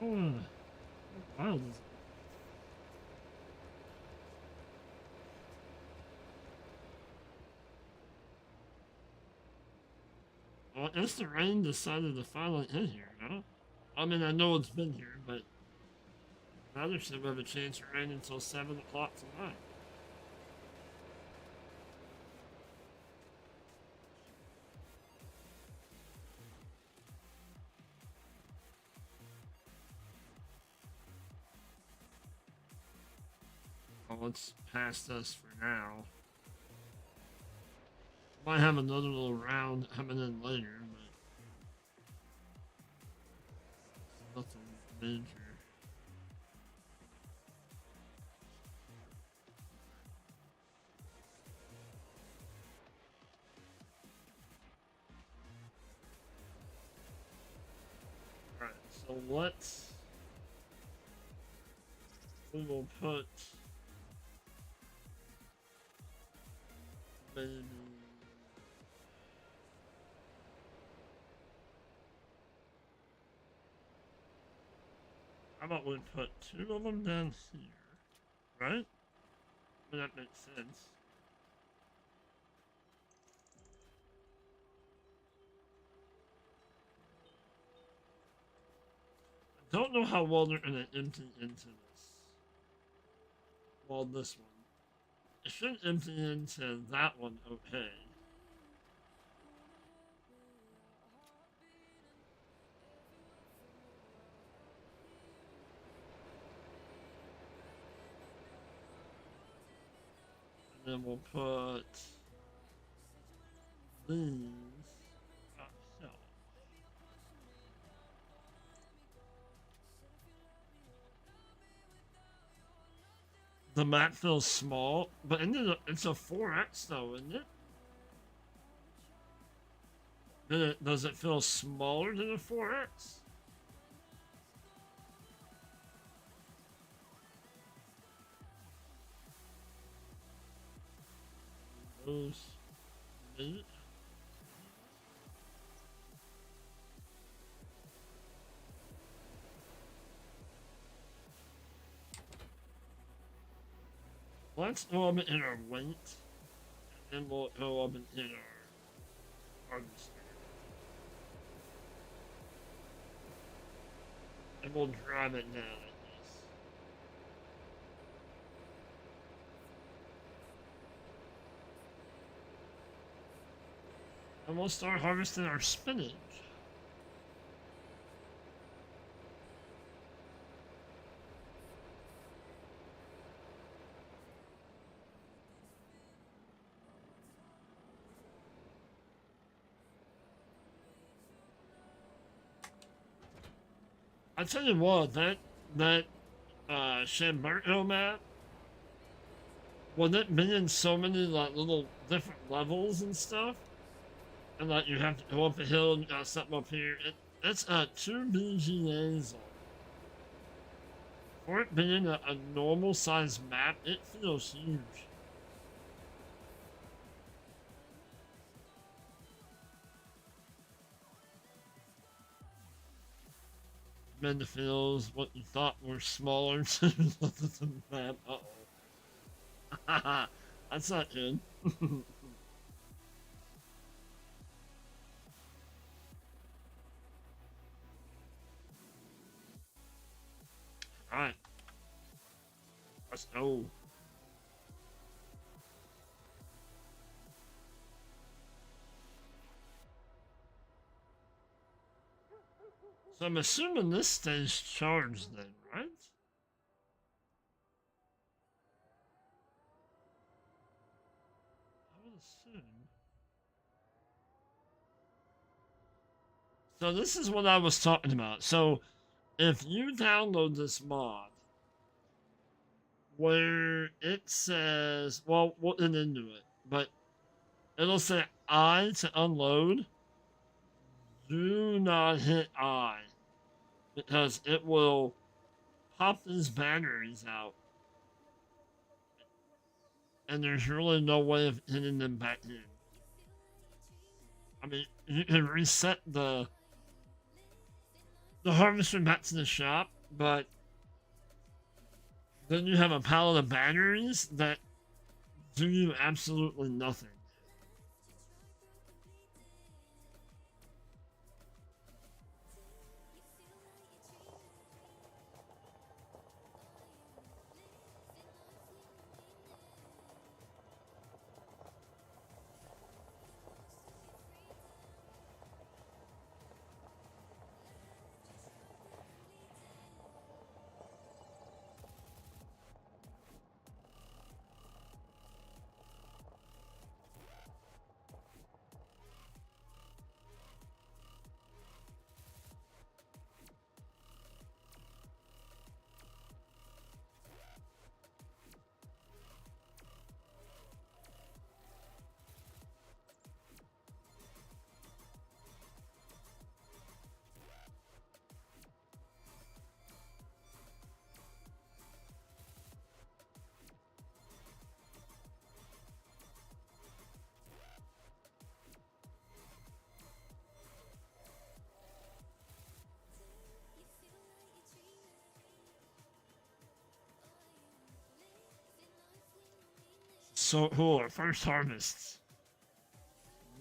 Oh, how wild is it? Well, it's the rain decided to finally hit here, huh? I mean, I know it's been here, but now there's some of a chance of rain until 7 o'clock tonight. Well, it's past us for now. Might have another little round coming in later, but nothing major. Alright, so we will put maybe how about we put 2 of them down here, right? I mean, that makes sense. I don't know how well they're gonna empty into this. Well, this one. It should empty into that one okay. And then we'll put these outside. The map feels small, but it's a 4x though, isn't it? Does it feel smaller than a 4x? Those. Let's go up in our weight, and then we'll go up and hit our harvester. And we'll drive it down, I guess. And we'll start harvesting our spinach. I tell you what, that Shamberto map, with it being so many like little different levels and stuff, and like you have to go up a hill and you got something up here. It's 2 BGAs on it. For it being a normal sized map, it feels huge. Meant to feels what you thought were smaller to the map. Uh-oh. That's not good. Alright, let's go. So I'm assuming this stays charged then, right? I would assume. So this is what I was talking about. So if you download this mod where it says, well, we'll get into it, but it'll say I to unload, do not hit I because it will pop these batteries out and there's really no way of hitting them back in. I mean, you can reset the harvester back to the shop, but then you have a pallet of batteries that do you absolutely nothing. So cool, our first harvest.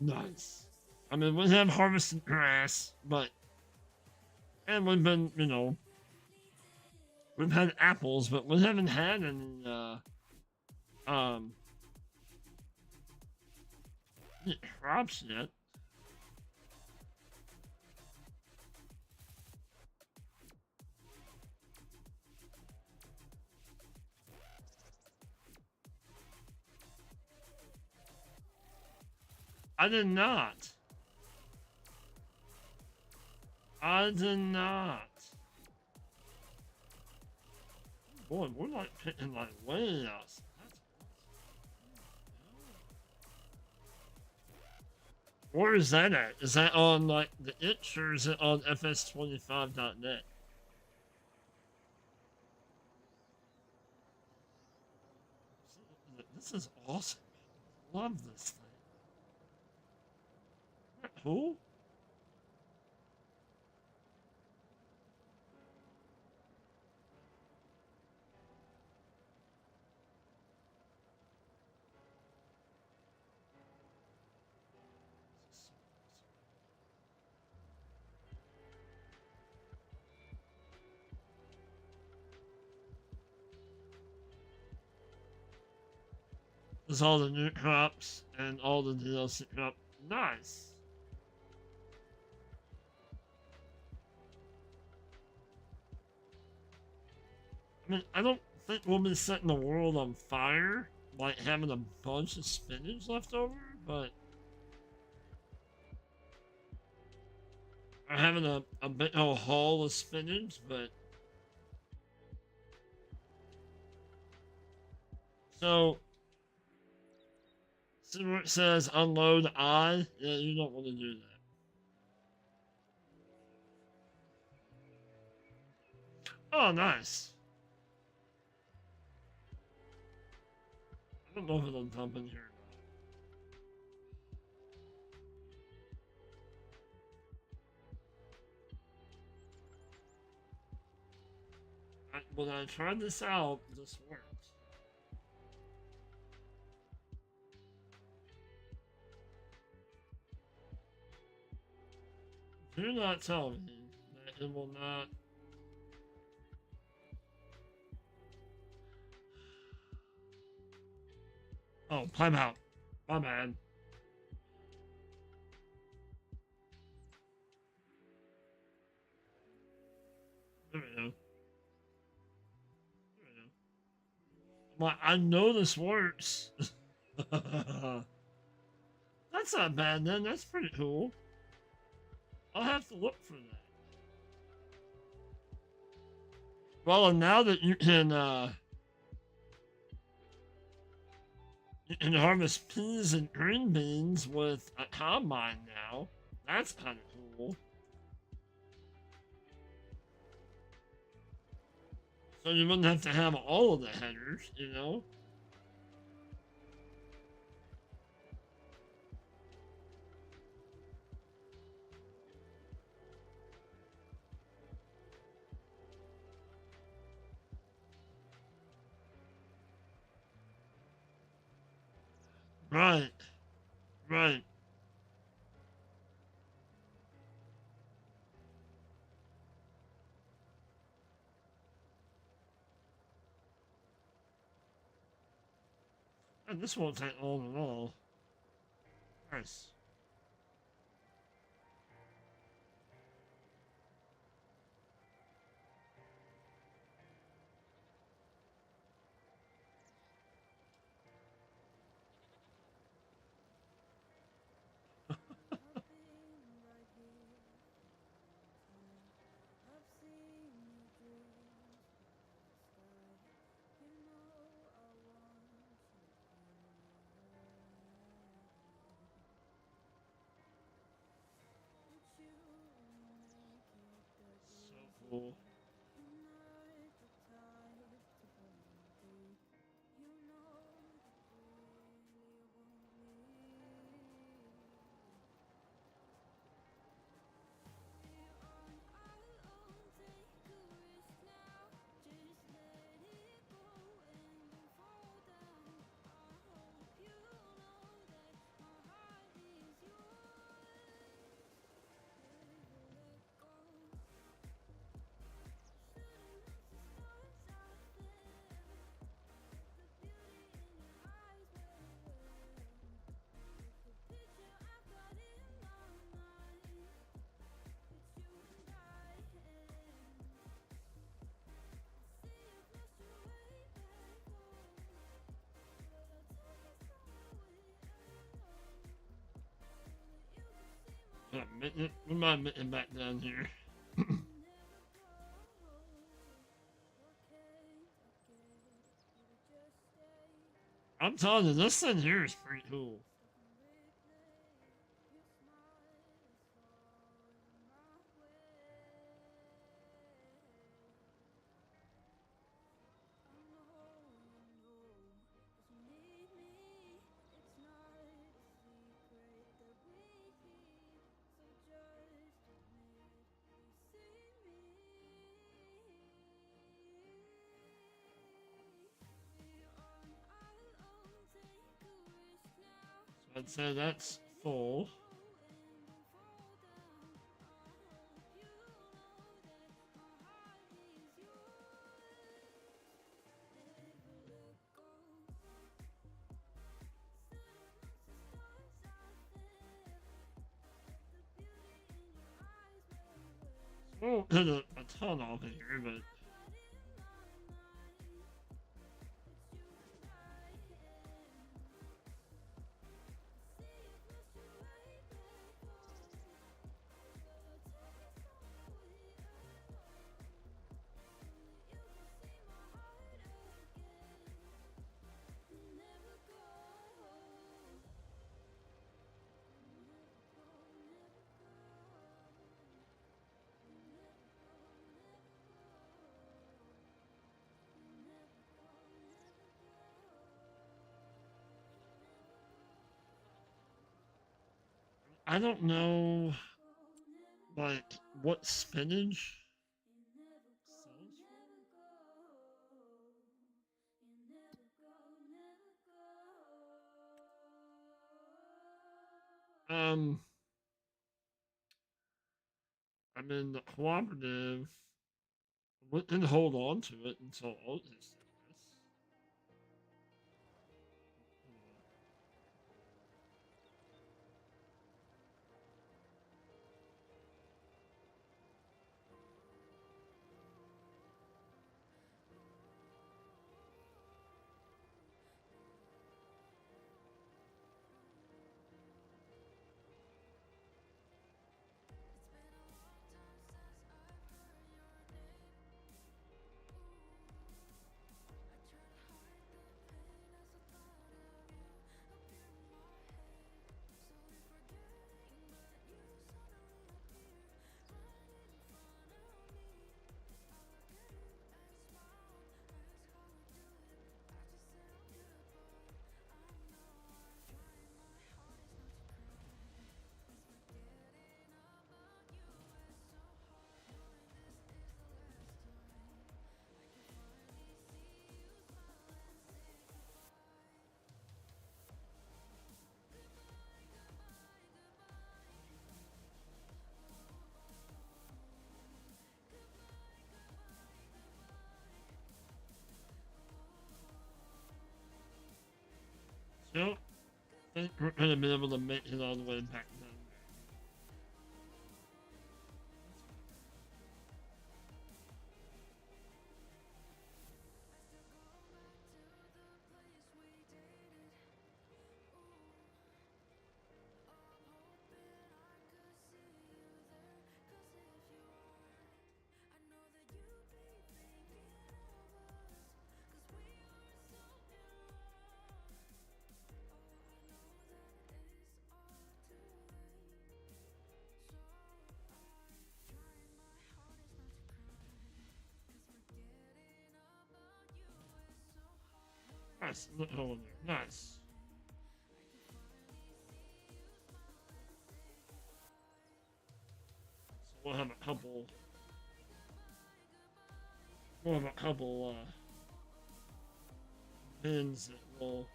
Nice. I mean, we have harvested grass, but and we've been, we've had apples, but we haven't had any um crops yet. I did not. I did not. Boy, we're like picking like way out. That's awesome. Where is that at? Is that on like the itch or is it on fs25.net? This is awesome. Love this thing. Isn't that cool? There's all the new crops and all the DLC crop. Nice. I mean, I don't think we'll be setting the world on fire, like having a bunch of spinach left over, but or having a big old haul of spinach, but so See where it says unload I? Yeah, you don't want to do that. Oh, nice. I don't know if it'll dump in here or not. When I tried this out, this worked. Do not tell me that it will not. Oh, time out. My bad. There we go. There we go. I know this works. That's not bad then. That's pretty cool. I'll have to look for that. Well, and now that you can harvest peas and green beans with a combine now, that's kind of cool. So you wouldn't have to have all of the headers, you know? Right, right. And this won't take long at all. Nice. So cool. We might make it back down here. I'm telling you, this thing here is pretty cool. So I'd say that's full. Oh, hit a ton off of here, but I don't know, like, what spinach sells for. I'm in the cooperative. Wouldn't hold on to it until August, I guess. So, I think we're gonna be able to make it all the way back then. Nice, look over there. Nice. So we'll have a couple. We'll have a couple bins that will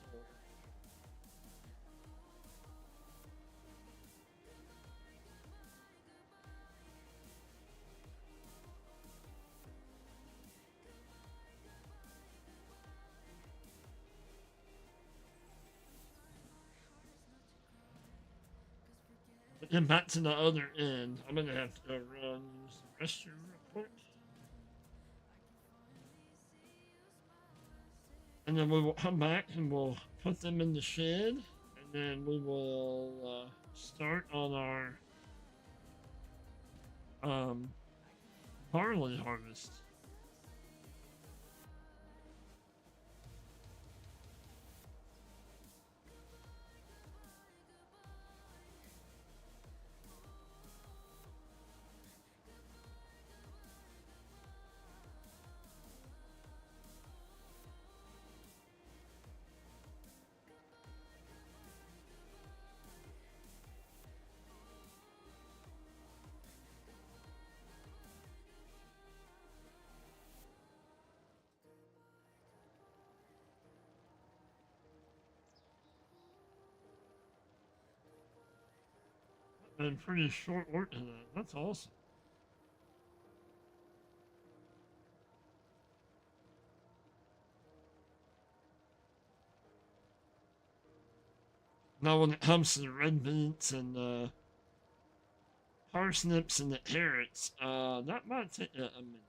store. But then back to the other end. I'm gonna have to go run use the restroom real quick. And then we will come back and we'll put them in the shed. And then we will start on our um, barley harvest. And pretty short work to that. That's awesome. Now, when it comes to the red beets and parsnips and the carrots, that might take a minute.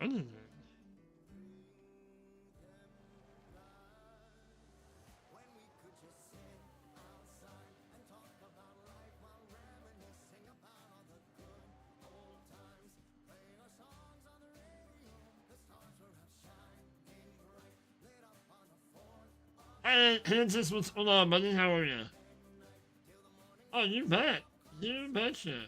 Other than hey, Kansas, what's going on, buddy? How are you? Oh, you bet. You betcha.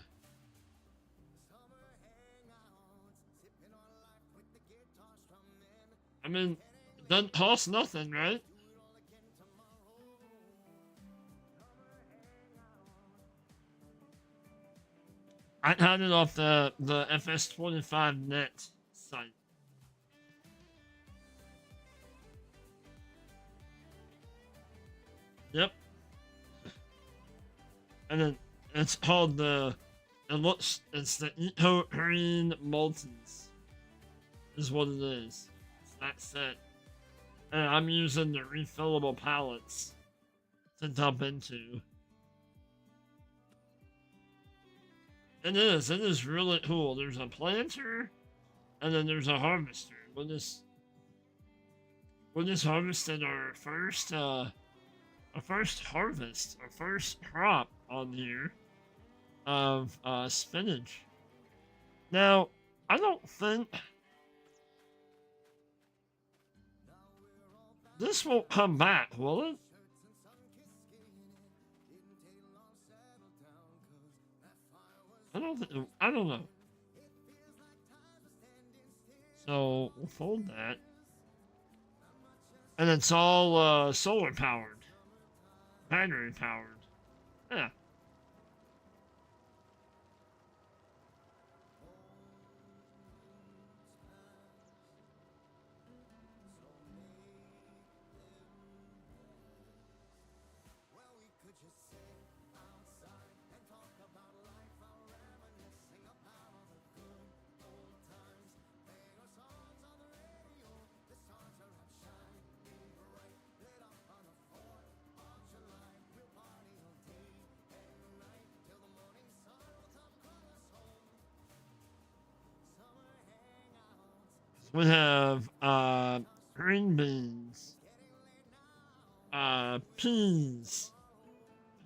I mean, it doesn't cost nothing, right? I had it off the FS25 net site. Yep. And then it's called it's the Eco Green Multis, is what it is. It's that set. And I'm using the refillable pallets to dump into. It is really cool. There's a planter, and then there's a harvester. We just harvested our first harvest, our first crop on here of spinach. Now, I don't think this won't come back, will it? I don't know. So we'll fold that. And it's all solar powered. Battery powered. Yeah. We have green beans, peas,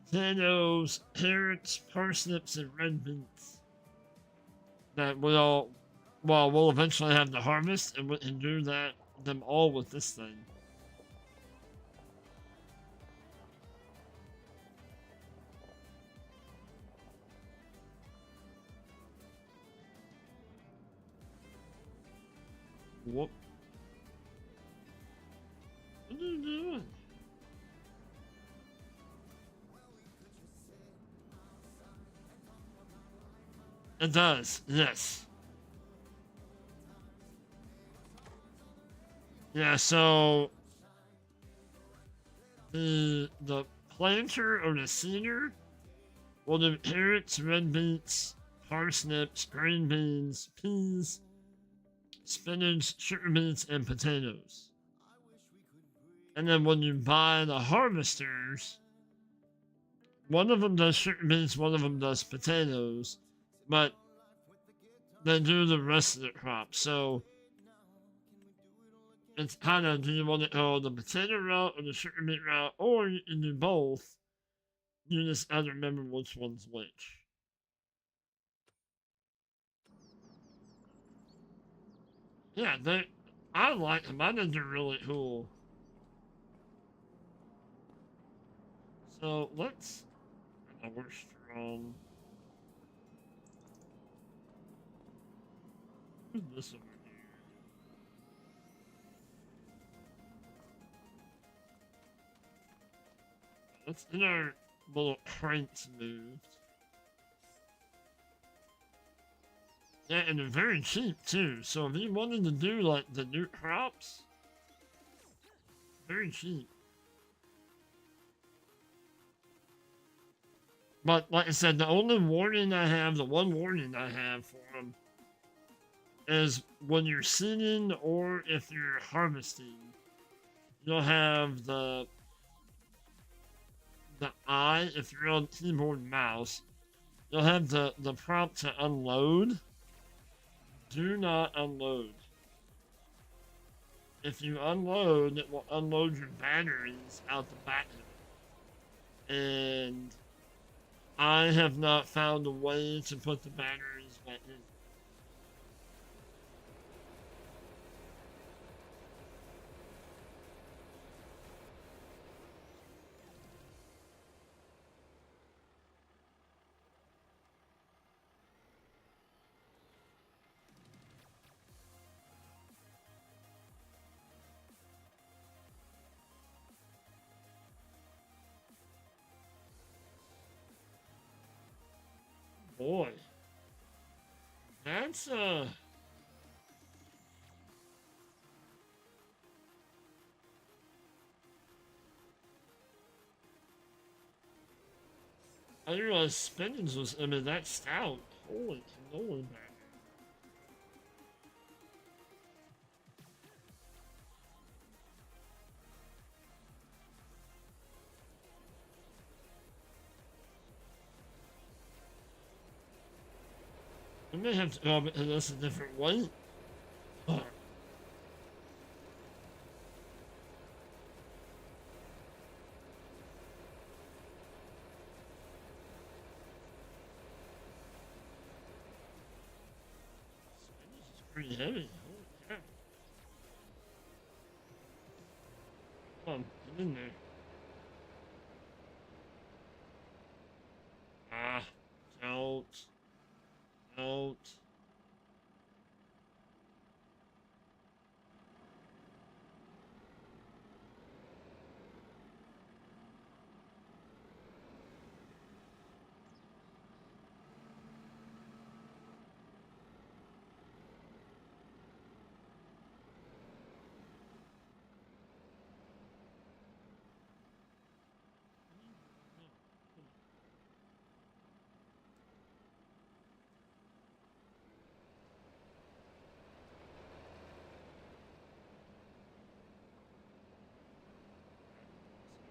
potatoes, carrots, parsnips, and red beets. That we'll eventually have to harvest, and we can do them all with this thing. Whoop. What are you doing? It does, yes. Yeah, so the planter or the seeder will do carrots, red beets, parsnips, green beans, peas, spinach, sugar beets, and potatoes. And then when you buy the harvesters, one of them does sugar beets, one of them does potatoes, but they do the rest of the crop. So it's kind of, do you want to go the potato route or the sugar beet route, or you can do both. You just have to remember which one's which. Yeah, I like them. I think they're really cool. So let's, we're strong. Who's this over here? Let's get our little crates moved. Yeah, and they're very cheap too. So if you wanted to do like the new crops, very cheap. But like I said, the one warning I have for them is when you're seeding or if you're harvesting, you'll have the eye, if you're on keyboard and mouse, you'll have the prompt to unload. Do not unload. if you unload, it will unload your batteries out the back of it. And I have not found a way to put the batteries back in. Boy, that's I didn't realize spinach was, I mean, that stout. Holy cannoli, man. We may have to go into this a different way. Oh, spinach is pretty heavy. Holy cow. Come on, get in there. Ah, don't. Don't.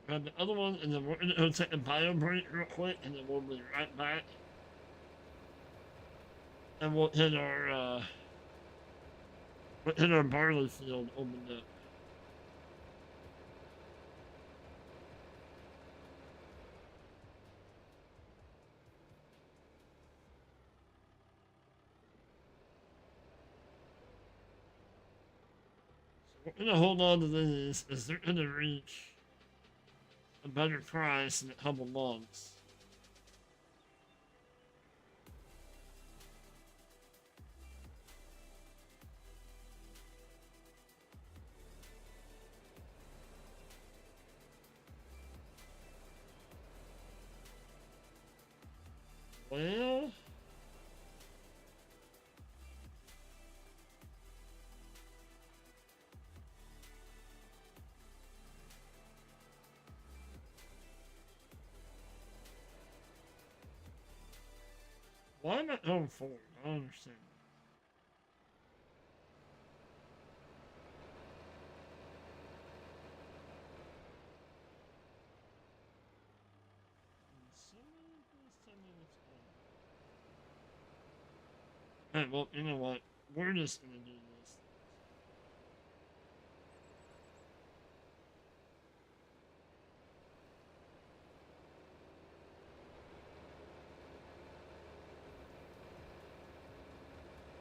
Grab the other one, and then we're gonna go take a bio break real quick, and then we'll be right back. And we'll hit our barley field opened up. So we're gonna hold on to these as they're gonna reach a better price in a couple months. Well, why am I going forward? I don't understand. Can somebody please tell me what's going on? Alright, well, you know what? We're just gonna do this.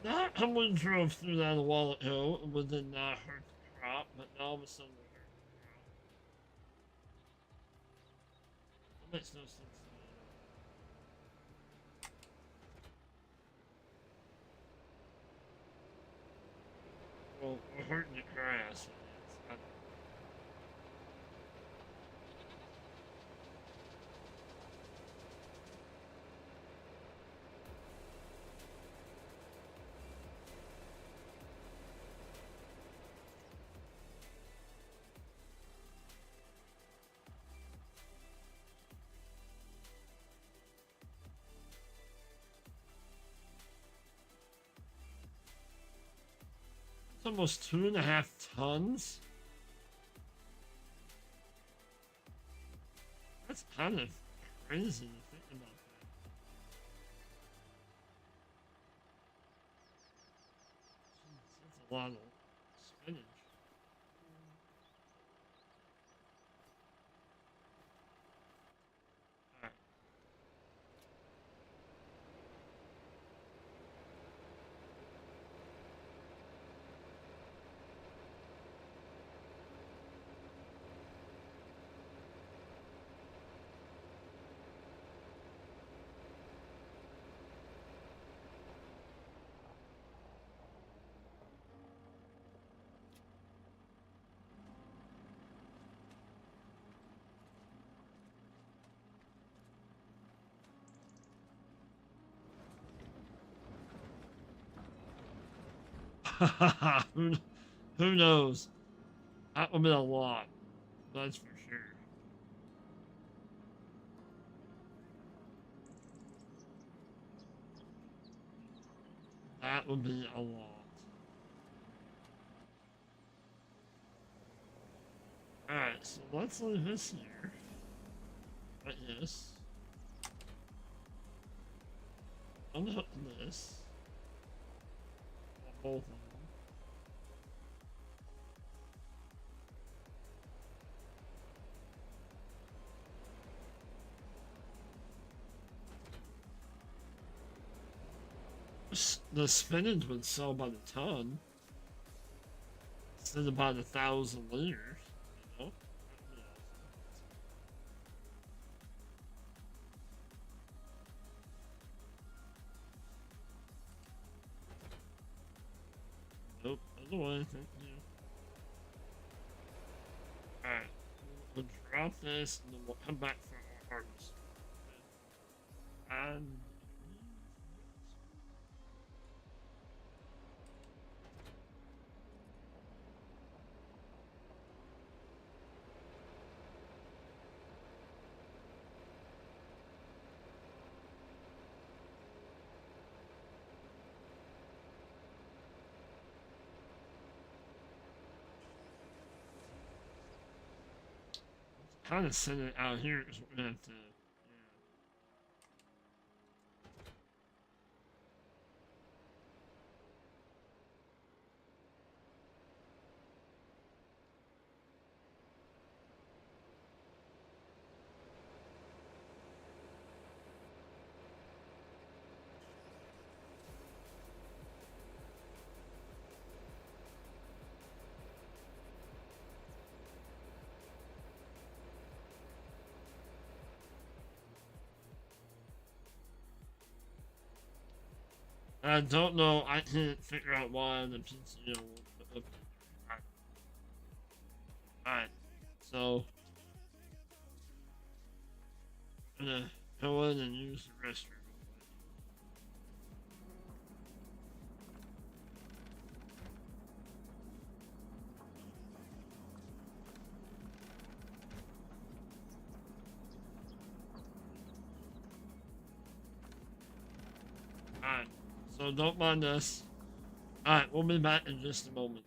Not how we drove through that a while ago, it did not hurt the crop, but now all of a sudden it hurt the crop. That makes no sense to me. Well, we're hurting the grass. It's almost 2.5 tons. That's kind of crazy to think about that. Jeez, that's a lot of spinach. who, who knows? That would be a lot. That's for sure. That would be a lot. Alright, so let's leave this here. Like this. Unhook this. Both of them. The spinach would sell by the ton instead of by the 1,000 liters, you know? That'd be awesome. Nope, other way, thank you. Alright, we'll drop this and then we'll come back for our harvest. And kind of send it out here is what we have to. Yeah. I don't know. I can't figure out why the PTO won't put up. Alright, so I'm gonna go in and use the restroom. Alright, so don't mind us. Alright, we'll be back in just a moment.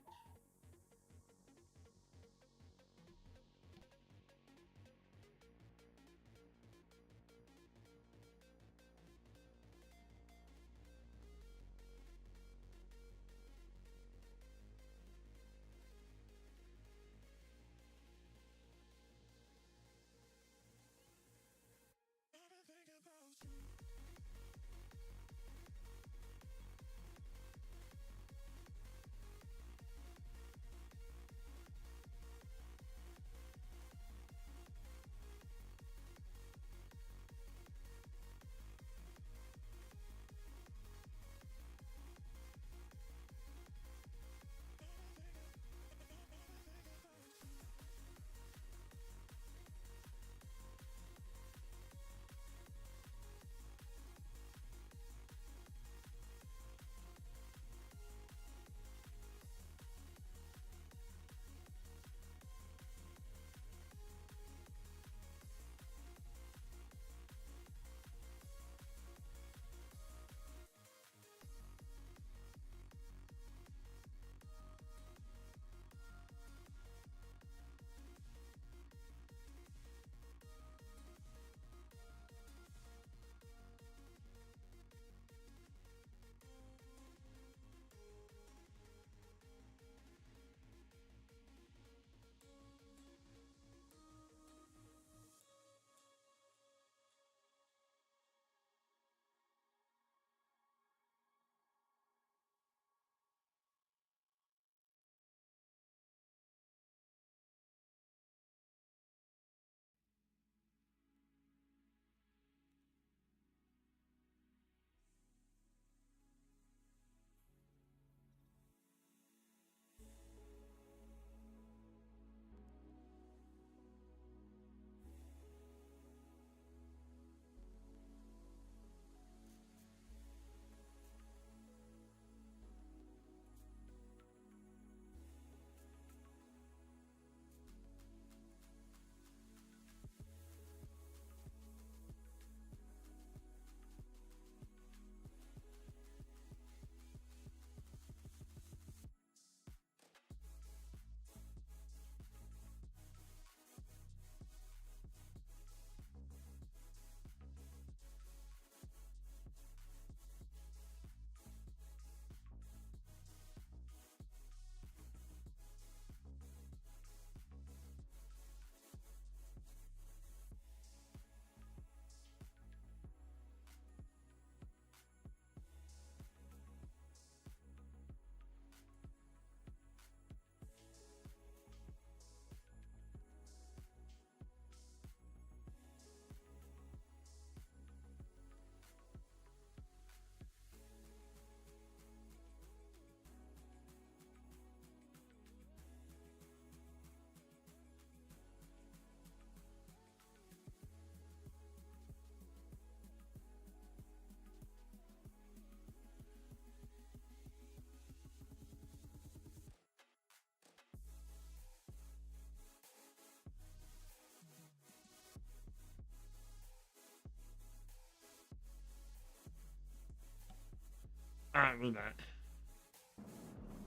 Alright, we're back.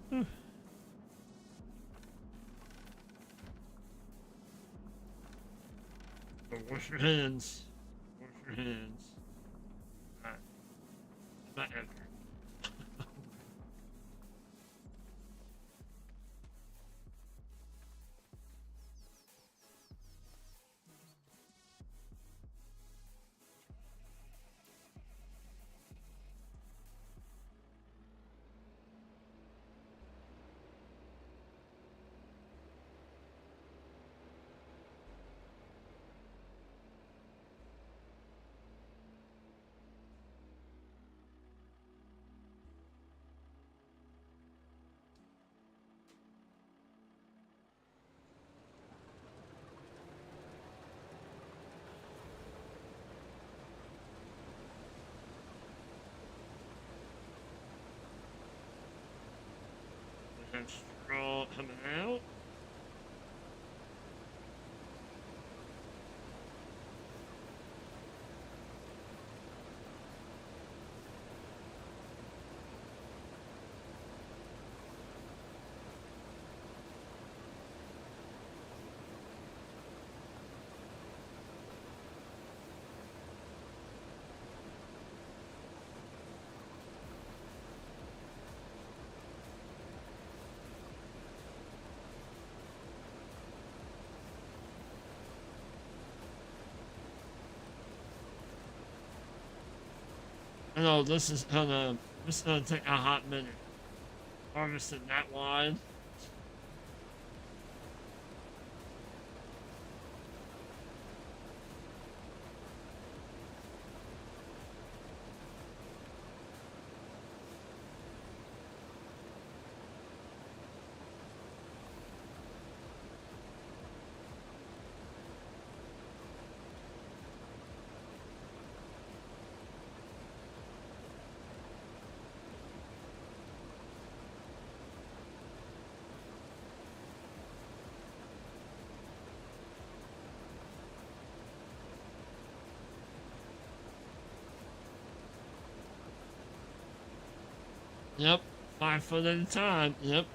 Whew. So wash your hands. Wash your hands. Alright. Not ever. We have straw coming out. I know this is gonna take a hot minute. Harvesting that wide. Yep. 5 foot at a time. Yep.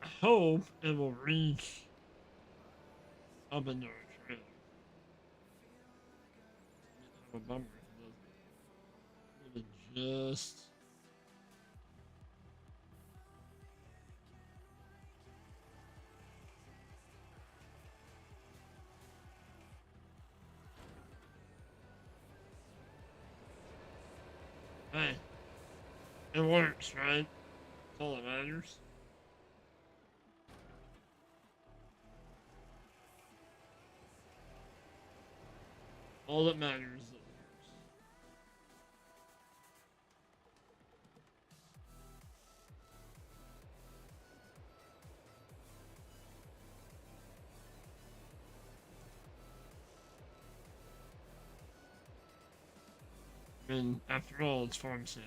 I hope it will reach up into our trailer. Have a bummer if it doesn't. It just. Hey, it works, right? That's all that matters. All that matters is it works. I mean, after all, it's farm sim.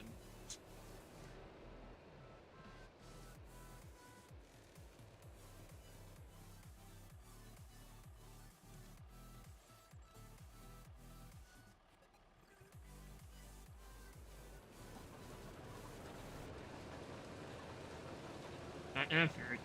accurate.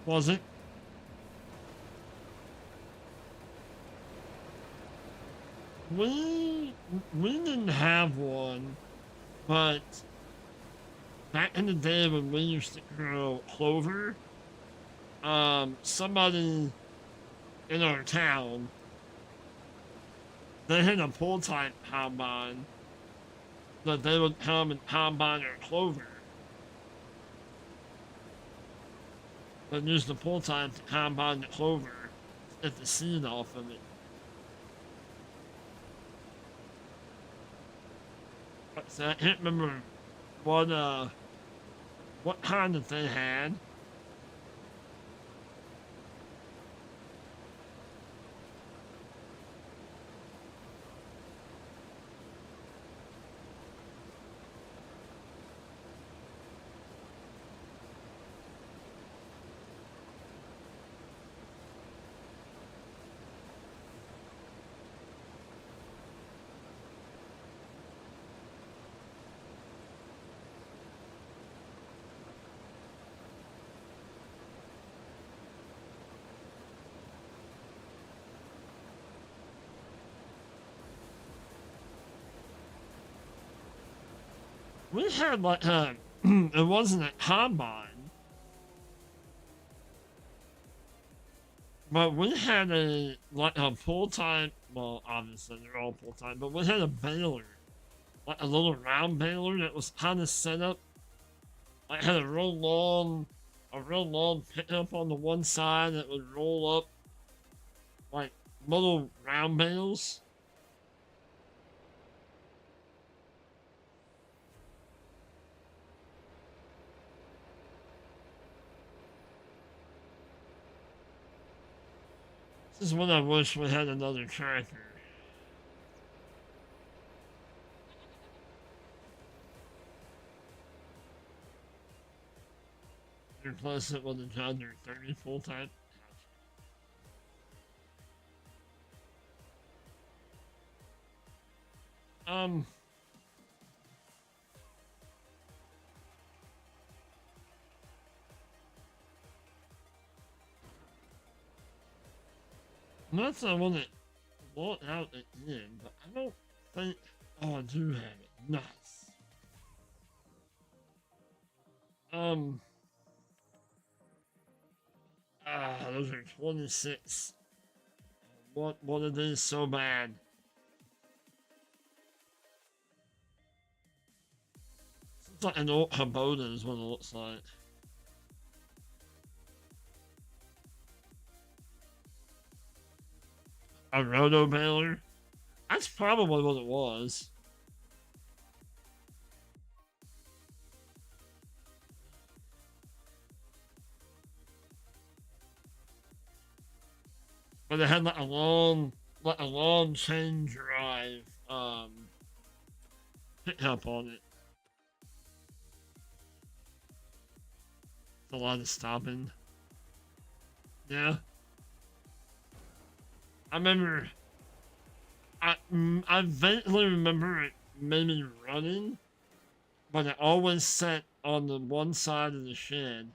Was it? We we didn't have one, but back in the day when we used to grow clover, somebody in our town, they had a pull type combine that they would come and combine our clover. But use the pull type to combine the clover, get the seed off of it. So I can't remember what kind that they had. We had like it wasn't a combine, but we had a full time. Well, obviously they're all full time, but we had a baler, like a little round baler that was kind of set up. Like had a real long pickup on the one side that would roll up like little round bales. This is when I wish we had another tractor. Replace it with a John Deere 30 full time. Um, not that I want to blow out again, but I don't think. Oh, I do have it. Nice. Um, those are 26. What it is so bad. It's like an old Kubota is what it looks like. A roto baler? That's probably what it was. But it had like a long chain drive, pickup on it. It's a lot of stopping. Yeah, I remember. I vaguely remember it maybe running, but it always sat on the one side of the shed,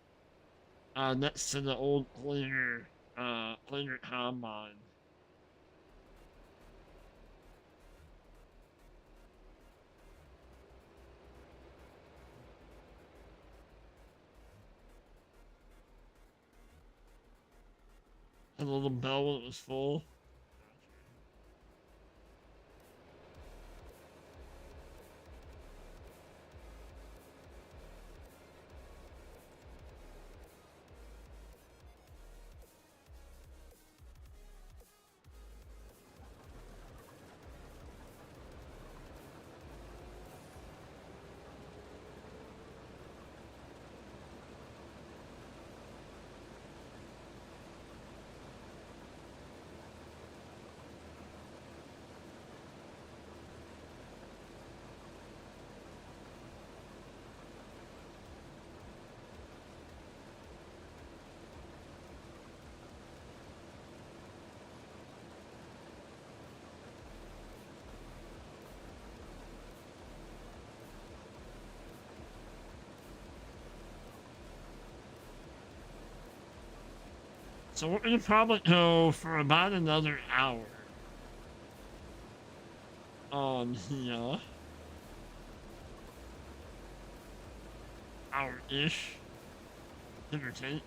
next to the old cleaner combine. Had a little bell when it was full. So we're gonna probably go for about another hour on here, hour-ish, give or take.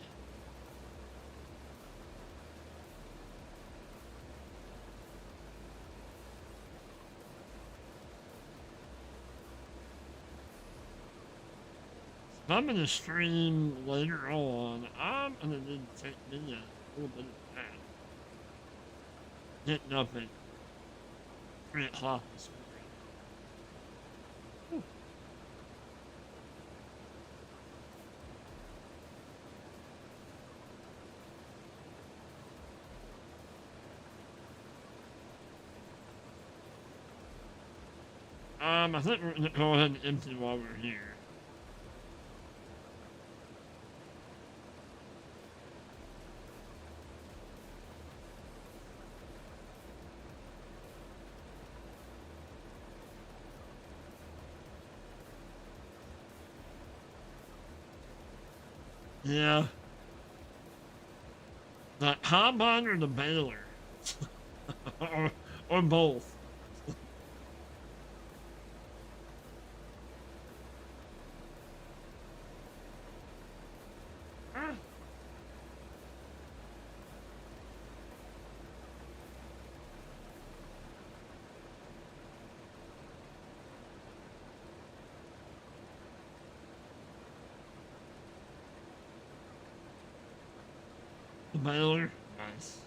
If I'm gonna stream later on, I'm gonna need to take me a little bit of that. Getting up at 3 o'clock this morning. I think we're gonna go ahead and empty while we're here. Yeah. The combine or the baler? or, or both. Ah, the baler? Nice.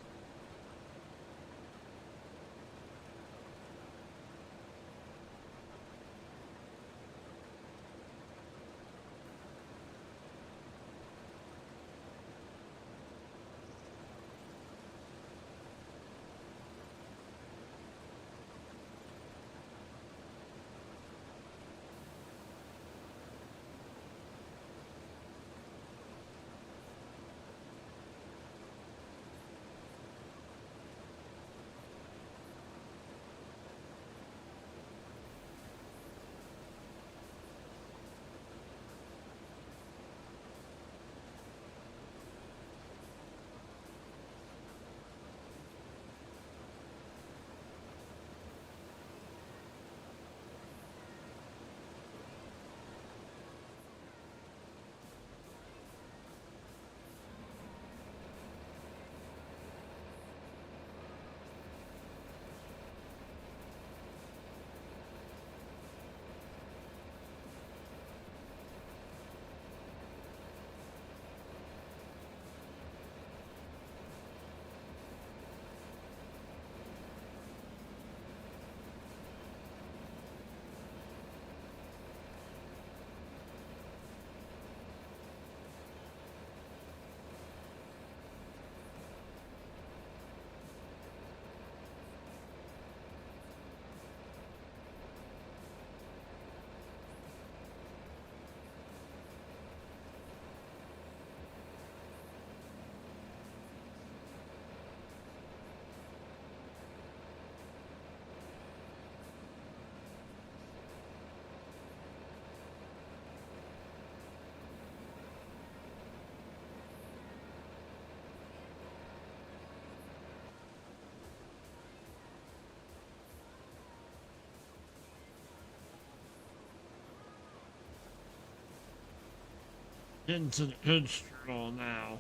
into the good straw now.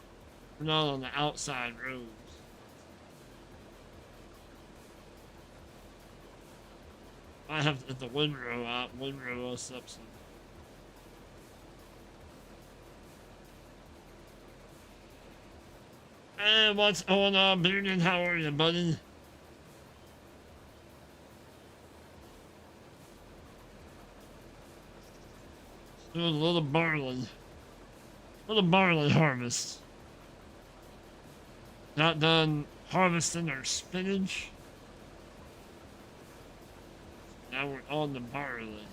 We're not on the outside roads. I have to get the windrow out, windrow us up some. Hey, what's going on, Bearden? How are you, buddy? Doing a little barley harvest. Not done harvesting our spinach. Now we're on the barley.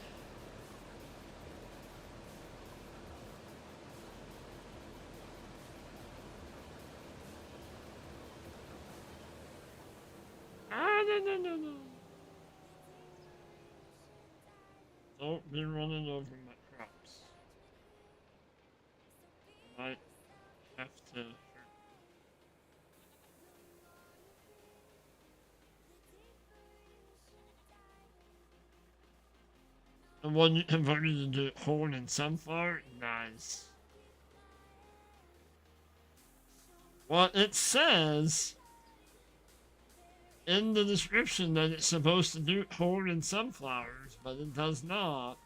Ah, no. Don't be running over my crops. Might have to. And one you converted into corn and sunflower? Nice. Well, it says in the description that it's supposed to do corn and sunflowers, but it does not.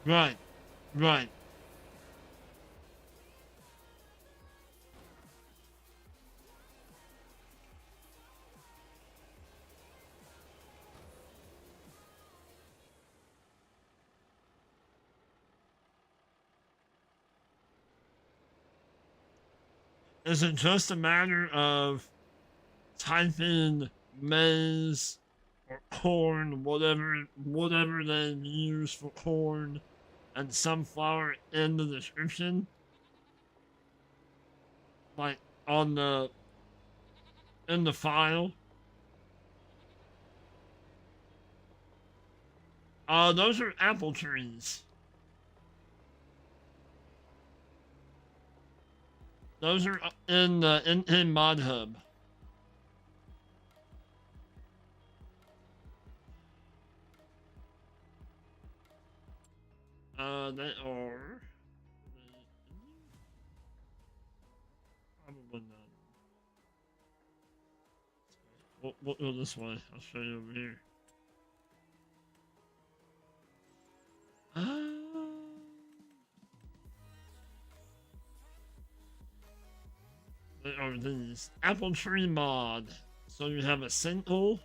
Right, right. Is it just a matter of typing maize or corn, whatever they use for corn, and sunflower in the description? Like on the in the file? Those are apple trees. Those are in Mod Hub. They are probably not. We'll go this way. I'll show you over here. They are these apple tree mod. So you have a single,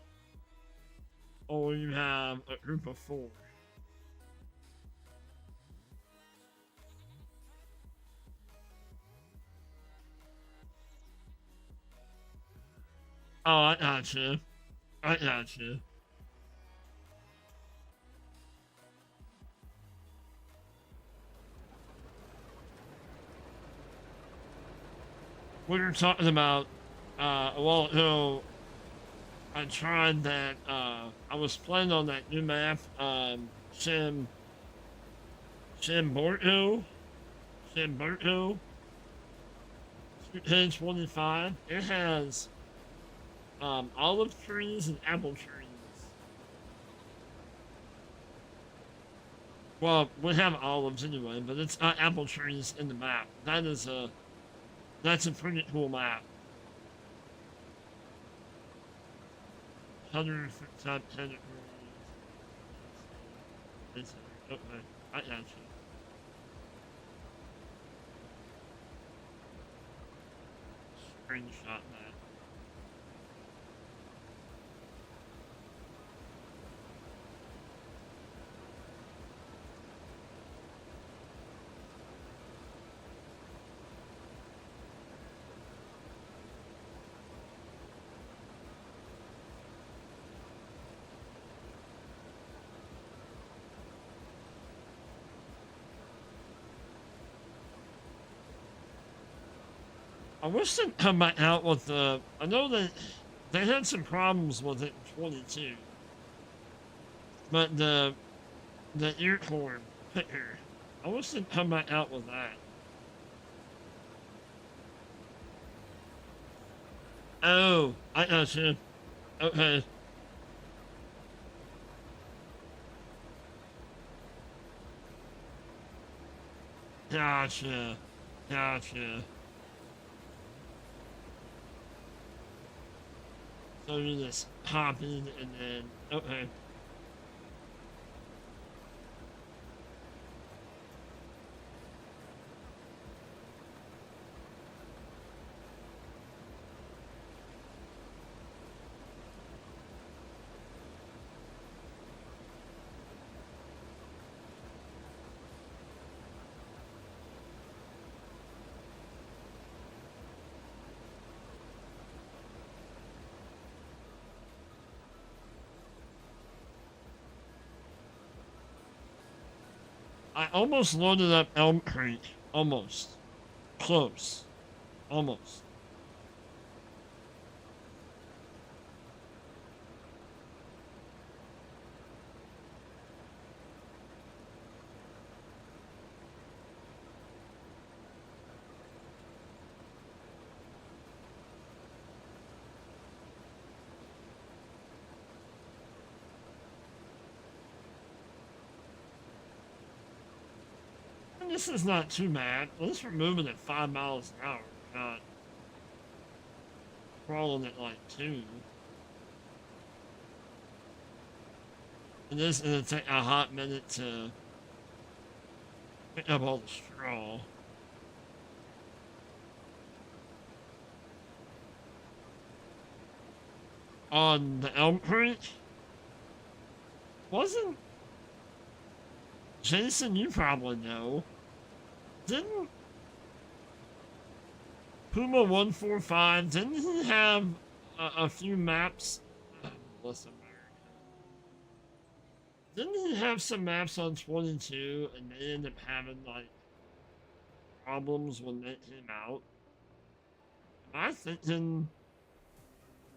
or you have a group of 4. Oh, I got you. I got you. We were talking about a while ago. I tried that. I was playing on that new map, Shamborto, Shamborto, page 25. It has olive trees and apple trees. Well, we have olives anyway, but it's apple trees in the map. That's a pretty cool map. 100 top 10 okay, I got you. Screenshot that. I wish they'd come back out with the. I know they had some problems with it in 22, but the ear horn picker I wish they'd come back out with that. Oh, I got you. Okay. Gotcha. Gotcha. So you just hop in and then, okay. I almost loaded up Elm Creek. Almost. Close. Almost. And this is not too bad. At least we're moving at 5 miles an hour. We're not crawling at like 2. It is going to take a hot minute to pick up all the straw. On the Elm Creek, wasn't Jason? You probably know. Didn't Puma 145? Didn't he have a few maps? Bless America. Didn't he have some maps on 22, and they ended up having like problems when they came out? Am I thinking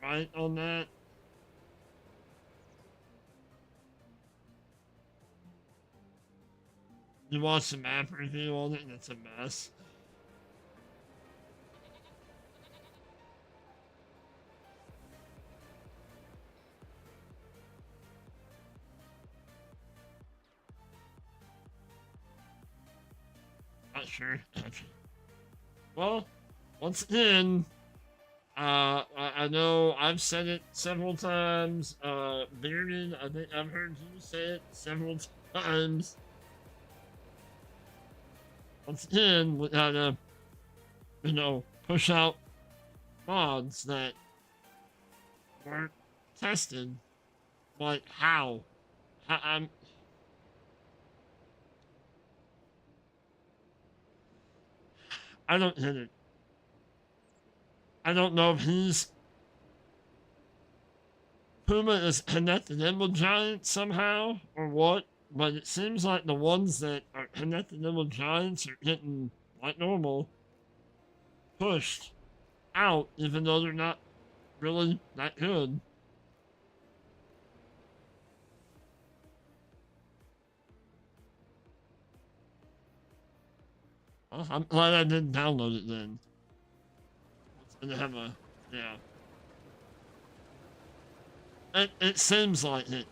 right on that? You watch the map review on it and it's a mess. Not sure. Well, once again, I know I've said it several times. Bearded, I think I've heard you say it several times. Once again, we gotta, push out mods that weren't tested. Like, how? I'm. I don't get it. I don't know if he's Puma is connected in with Giants somehow or what, but it seems like the ones that are connected in with Giants are getting, like normal, pushed out, even though they're not really that good. Well, I'm glad I didn't download it then. It's gonna have a, yeah. It seems like it.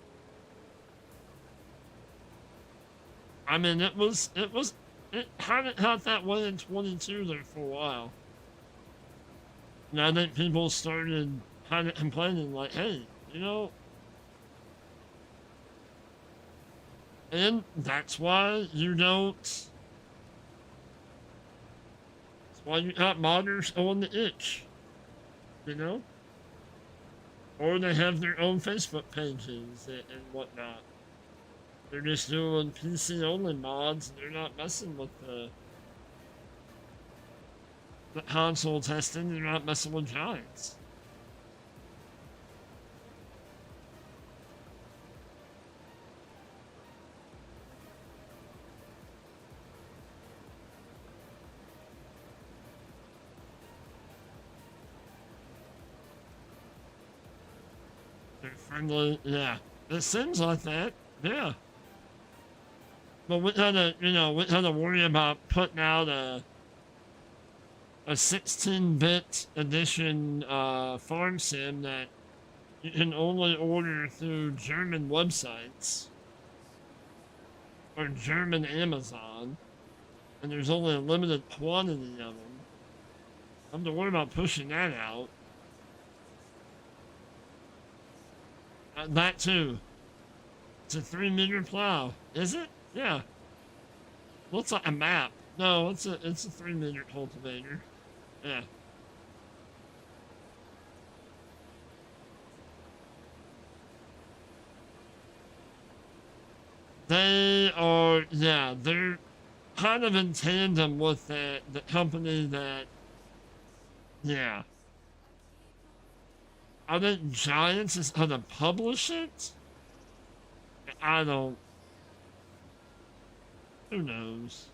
I mean, it hadn't had that way in 22 there for a while. And I think people started kind of complaining, like, hey, and that's why you don't, that's why you got modders on the itch, Or they have their own Facebook pages and whatnot. They're just doing PC only mods and they're not messing with the console testing, they're not messing with Giants. They're friendly, yeah. It seems like that, yeah. but we had to, we had to worry about putting out a 16-bit edition farm sim that you can only order through German websites or German Amazon, and there's only a limited quantity of them. I'm to worry about pushing that out. That too. It's a 3-meter plow. Is it? Yeah. Looks like a map. No, it's a 3-meter cultivator. Yeah. They are, yeah, they're kind of in tandem with the company that, yeah. I think Giants is going to publish it. I don't. Who knows?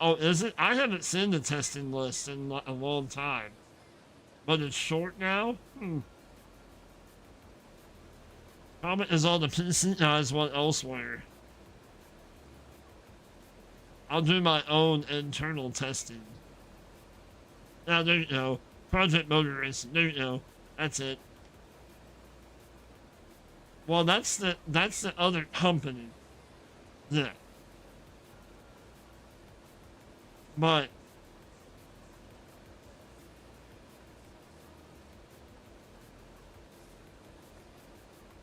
Oh, is it? I haven't seen the testing list in a long time. But it's short now? Comment is on the PC as well elsewhere. I'll do my own internal testing. Now, there you go. Project Motor Racing. There you go. That's it. Well, that's the other company. Yeah. But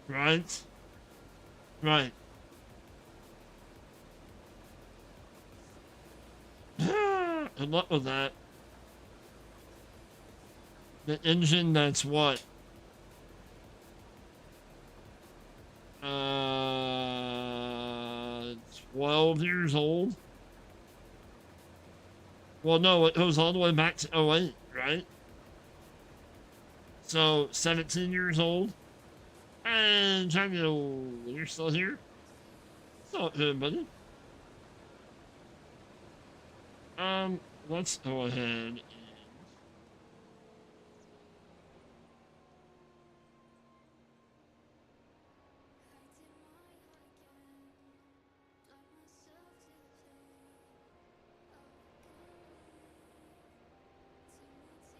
right? Right. Good luck with that. The engine that's what? 12 years old? Well, no, it goes all the way back to '08, right? So, 17 years old? And Daniel, you're still here? It's all good, buddy. Let's go ahead and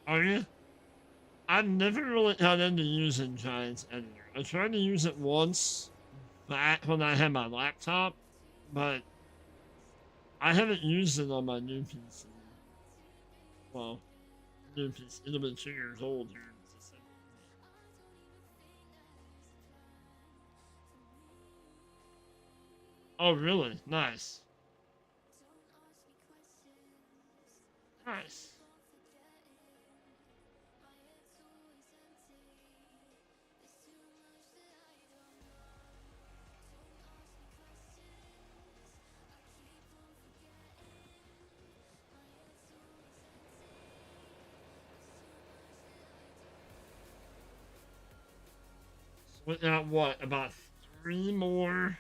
are you? I've never really got into using Giants Editor. I tried to use it once back when I had my laptop, but I haven't used it on my new PC. Well, new PC. It'll be 2 years old here in December. Oh, really? Nice. Nice. So we got what? About three more,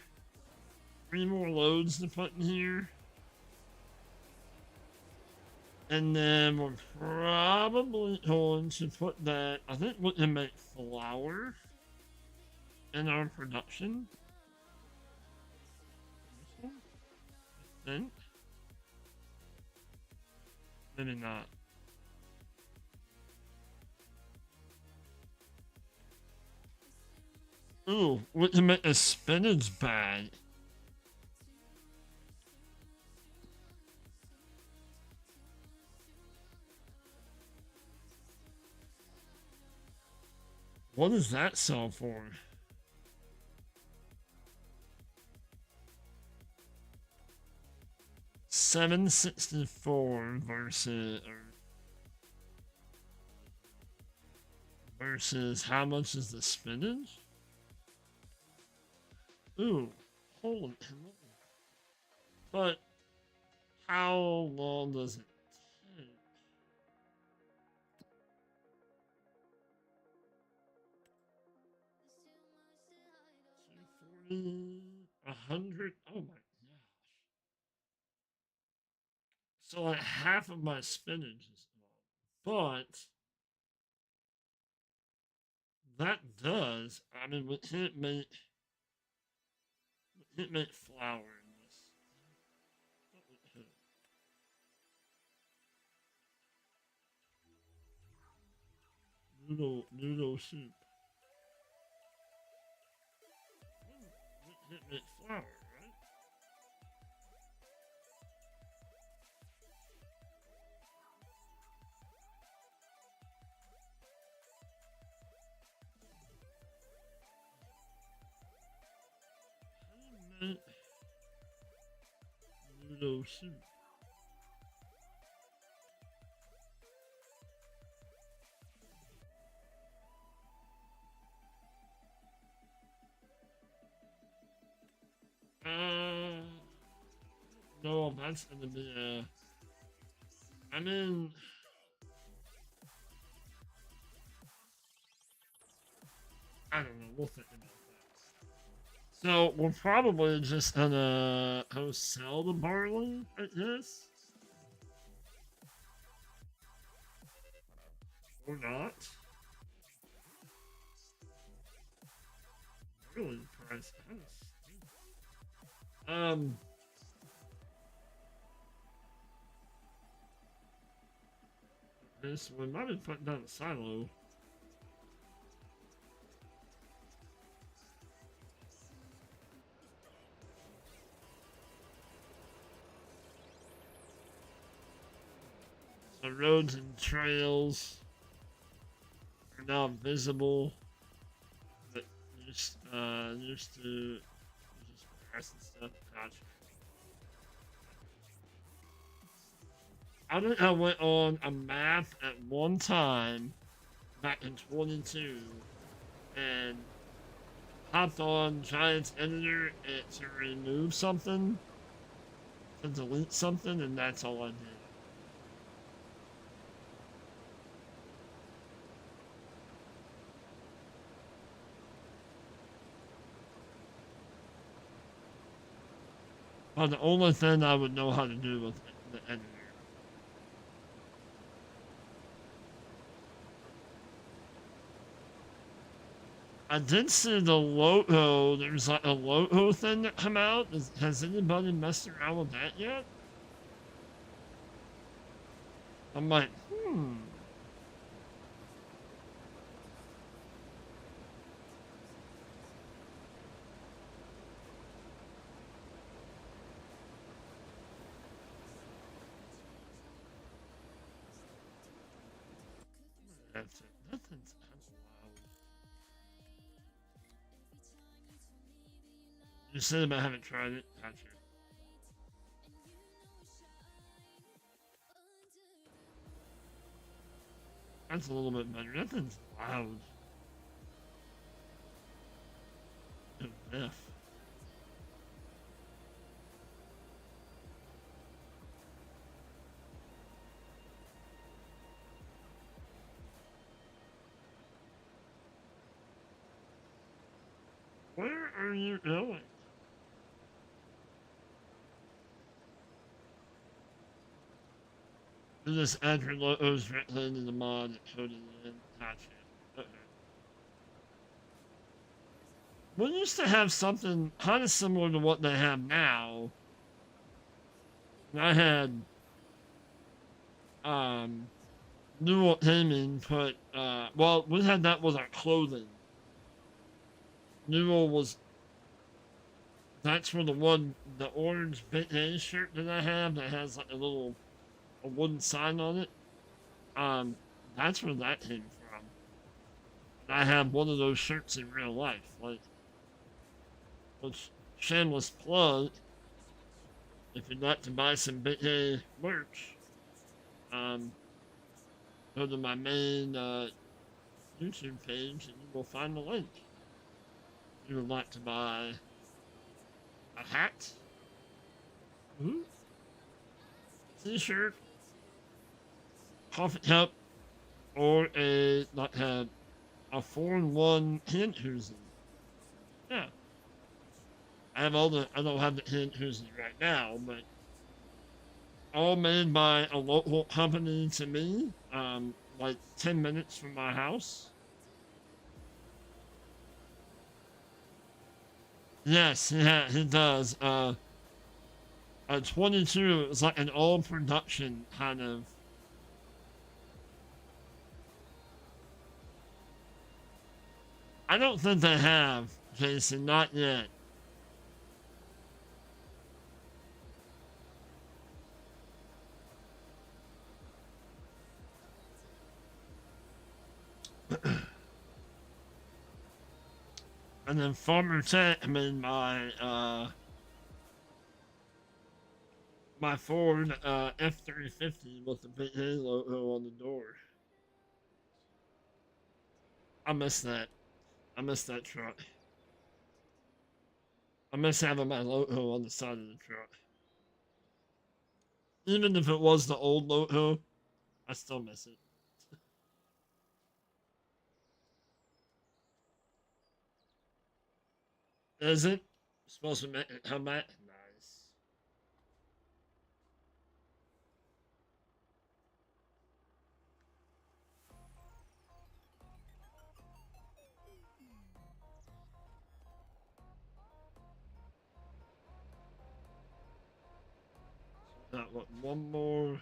three more loads to put in here. And then we're probably going to put that. I think we can make flour in our production. I think. Maybe not. Ooh, we can make a spinach bag. What does that sell for? $764 versus how much is the spinach? Ooh, holy hell. But how long does it take? 240, 100. Oh my gosh. So like half of my spinach is gone. But that does because I mean we can't make flour in this. Thought we could. Noodle soup. We can't make flour, right? How do you make noodle soup? Uh, no, that's gonna be I mean, I don't know. We'll think about that. So we're probably just gonna sell the barley, I guess, or not. Really, the price has. Um, this we might be putting down a silo. The roads and trails are now visible, but used to just grass and stuff. Gotcha. I think I went on a map at one time back in 22 and hopped on Giant's editor to remove something, to delete something, and that's all I did. But the only thing I would know how to do with the editor. I did see the logo. There's like a logo thing that come out. Has anybody messed around with that yet? I'm like, That's it. Nothing's allowed. You said I haven't tried it. Gotcha. That's a little bit better. Nothing's loud. Oh, F. Where are you going? You just add your logos directly into the mod and code it in. Gotcha. Okay. We used to have something kind of similar to what they have now. I had Newell Heyman put well, we had that with our clothing. Newell was that's for the orange Big A shirt that I have that has like a wooden sign on it. Um, that's where that came from. I have one of those shirts in real life, like which shameless plug. If you'd like to buy some Big A merch, um, go to my main YouTube page and you will find the link. If you would like to buy a hat, t-shirt, coffee cup, or a like a 4-in-1 hand koozie. Yeah, I don't have the hand koozie right now, but all made by a local company to me, like 10 minutes from my house. Yes, yeah, it does. 22 is like an old production kind of. I don't think they have, Jason, not yet. And then Farmer Tech, I mean, my Ford F-350 with the big A logo on the door. I miss that. I miss that truck. I miss having my logo on the side of the truck. Even if it was the old logo, I still miss it. Is it? Supposed to make it come back? Nice. So got what, one more?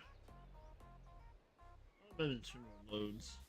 Maybe two more loads.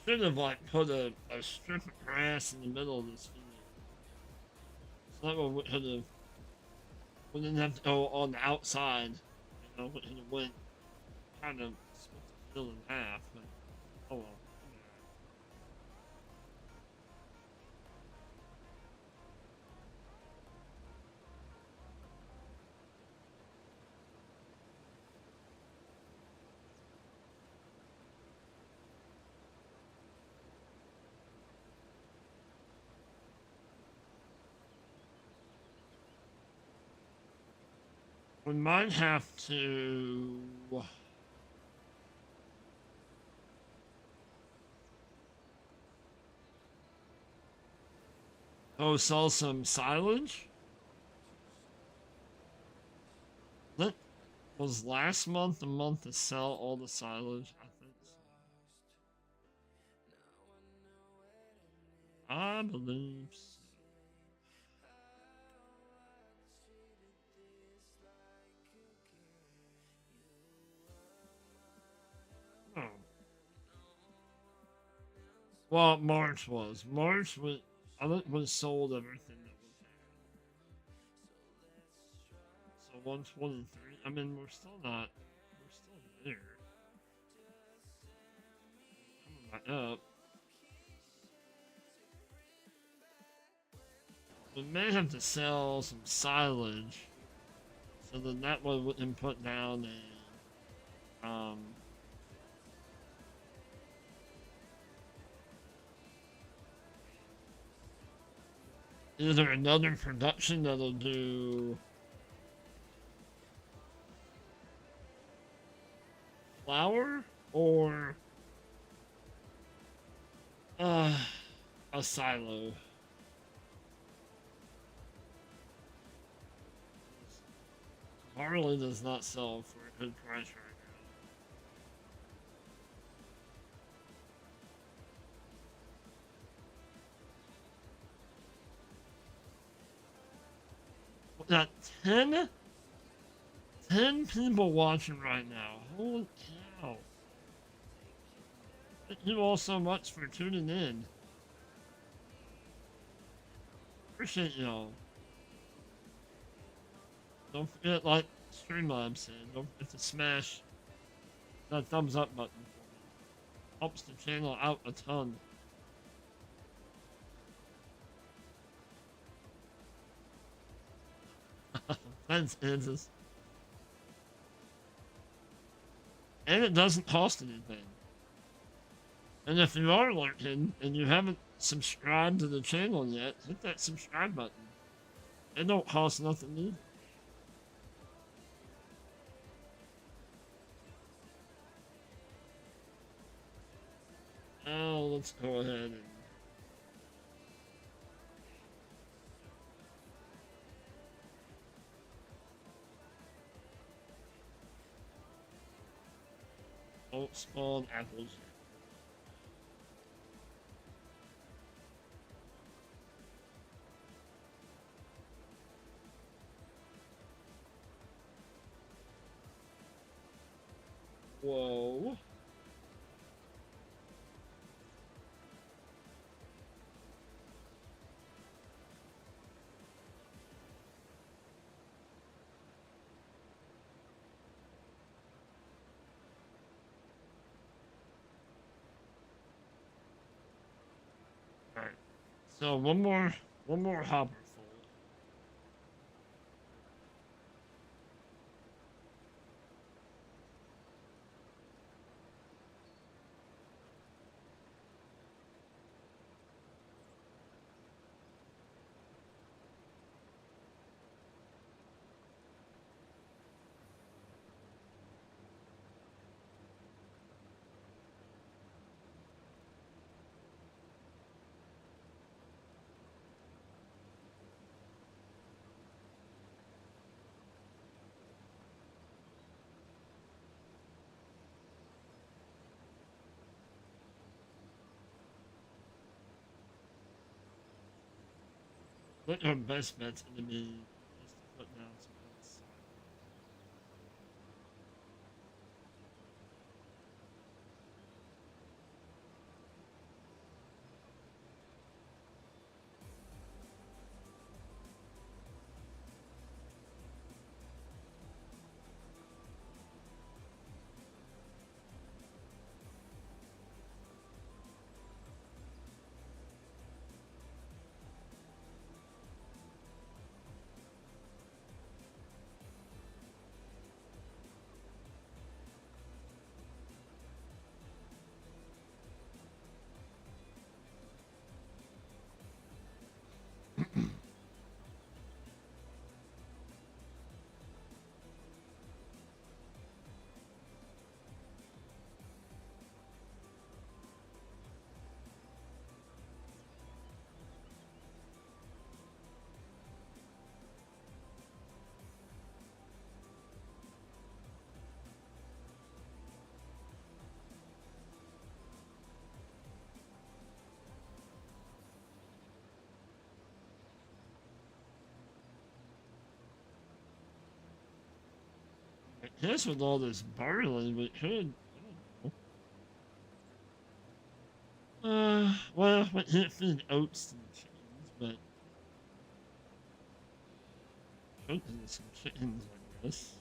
Should have like put a strip of grass in the middle of this field. So that one could have. We didn't have to go on the outside. You know, it could have went kind of split the field in half. But oh well. We might have to. Oh, sell some silage? That was last month the month to sell all the silage? I think so. I believe so. Oh. Well, March was. March was. I think we sold everything that we had. So 123. I mean, we're still not. We're still there. Coming back up. We may have to sell some silage. So then that way we can put down a. Either another production that'll do flour or uh, a silo. Barley does not sell for a good price right now. We got 10 people watching right now. Holy cow. Thank you all so much for tuning in. Appreciate y'all. Don't forget, like Streamlab said, don't forget to smash that thumbs up button for me. Helps the channel out a ton. Thanks, Kansas. And it doesn't cost anything. And if you are lurking and you haven't subscribed to the channel yet, hit that subscribe button. It don't cost nothing either. Now let's go ahead and don't spawn apples. Whoa. Alright. So one more hopper full. Put your best bets into me is to put down some outside. I guess with all this barley, we could. I don't know. Well, we can't feed oats to the chickens, but cooking some chickens, I guess.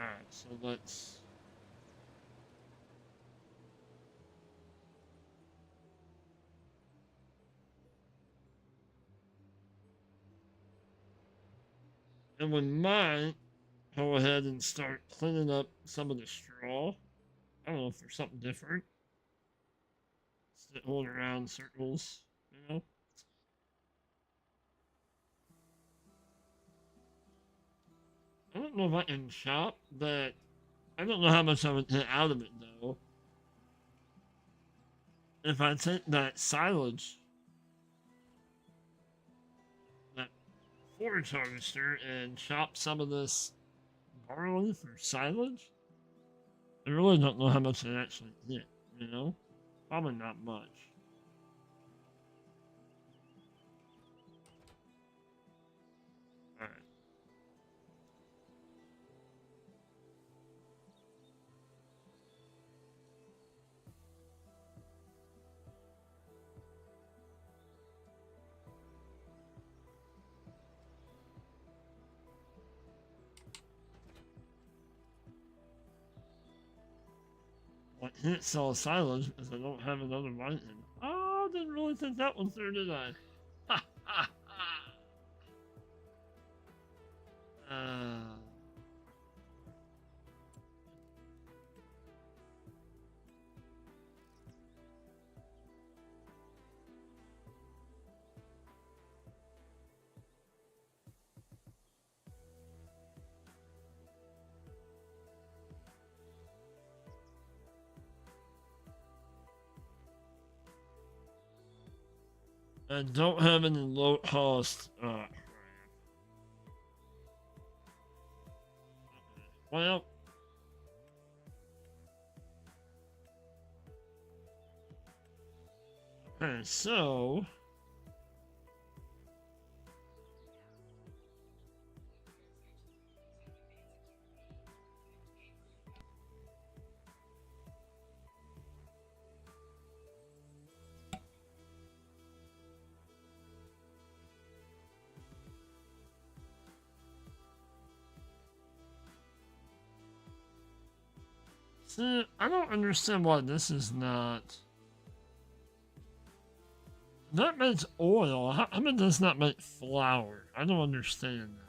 Alright, so let's. And we might go ahead and start cleaning up some of the straw. I don't know if there's something different. Instead of going around circles, you know? I don't know if I can shop, but I don't know how much I would get out of it though. If I take that silage, that forage harvester, and chop some of this barley for silage, I really don't know how much I actually get, you know? Probably not much. Alright. I can't sell silage because I don't have another item. Oh, I didn't really think that one through, did I? Ha ha ha! I don't have any low cost. Crap. Well, okay, so see, I don't understand why this is not. That makes oil. How come it does not make flour? I don't understand that.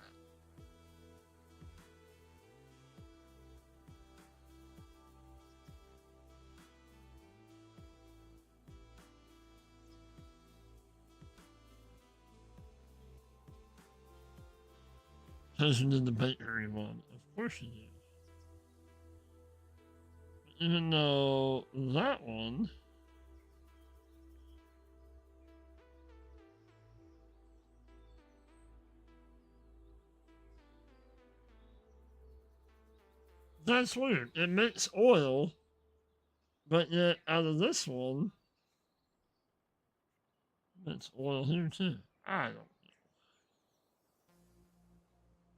Because you did the bakery one. Of course you did. Even though that one. That's weird. It makes oil, but yet out of this one, it's oil here too. I don't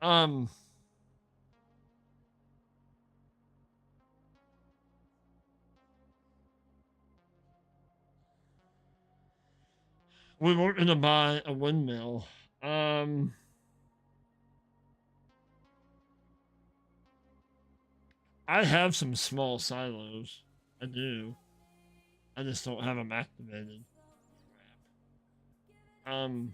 know. We weren't gonna buy a windmill. I have some small silos. I do. I just don't have them activated. Um,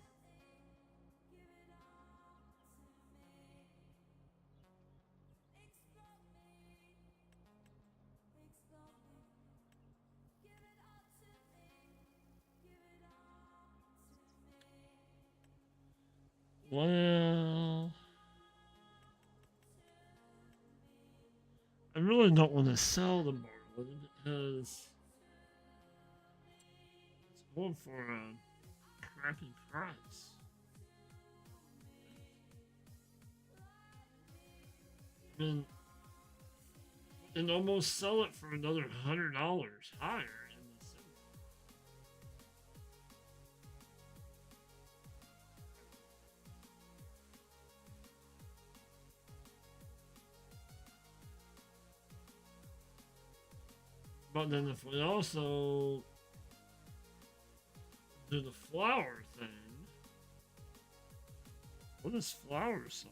well, I really don't want to sell the barley because it's going for a crappy price. I mean, and almost sell it for another $100 higher in the city. But then if we also do the flour thing, what does flour sell?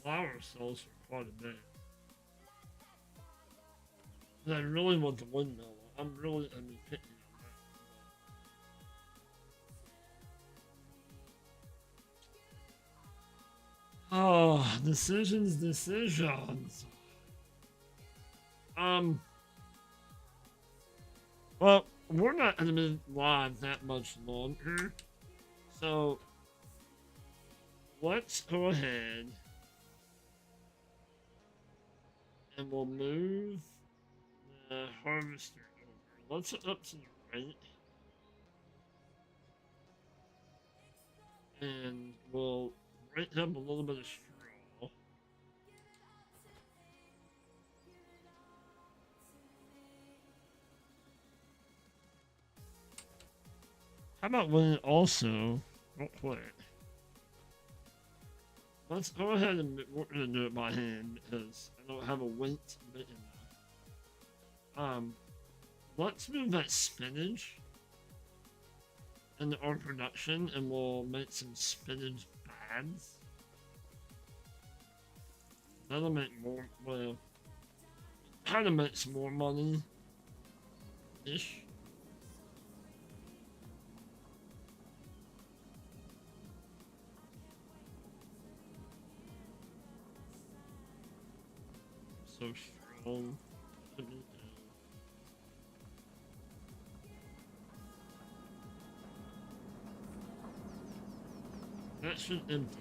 Flour sells for quite a bit. And I really want the windmill. I'm picky on that. Oh, decisions. Well, we're not going to be live that much longer. So, let's go ahead and we'll move the harvester over. Let's up to the right. And we'll rake up a little bit of straw. How about we also, real quick, let's go ahead and we're gonna do it by hand because I don't have a weight big enough. Let's move that spinach into our production and we'll make some spinach bags. That'll make more, well, kind of makes more money-ish. So strong. That should empty.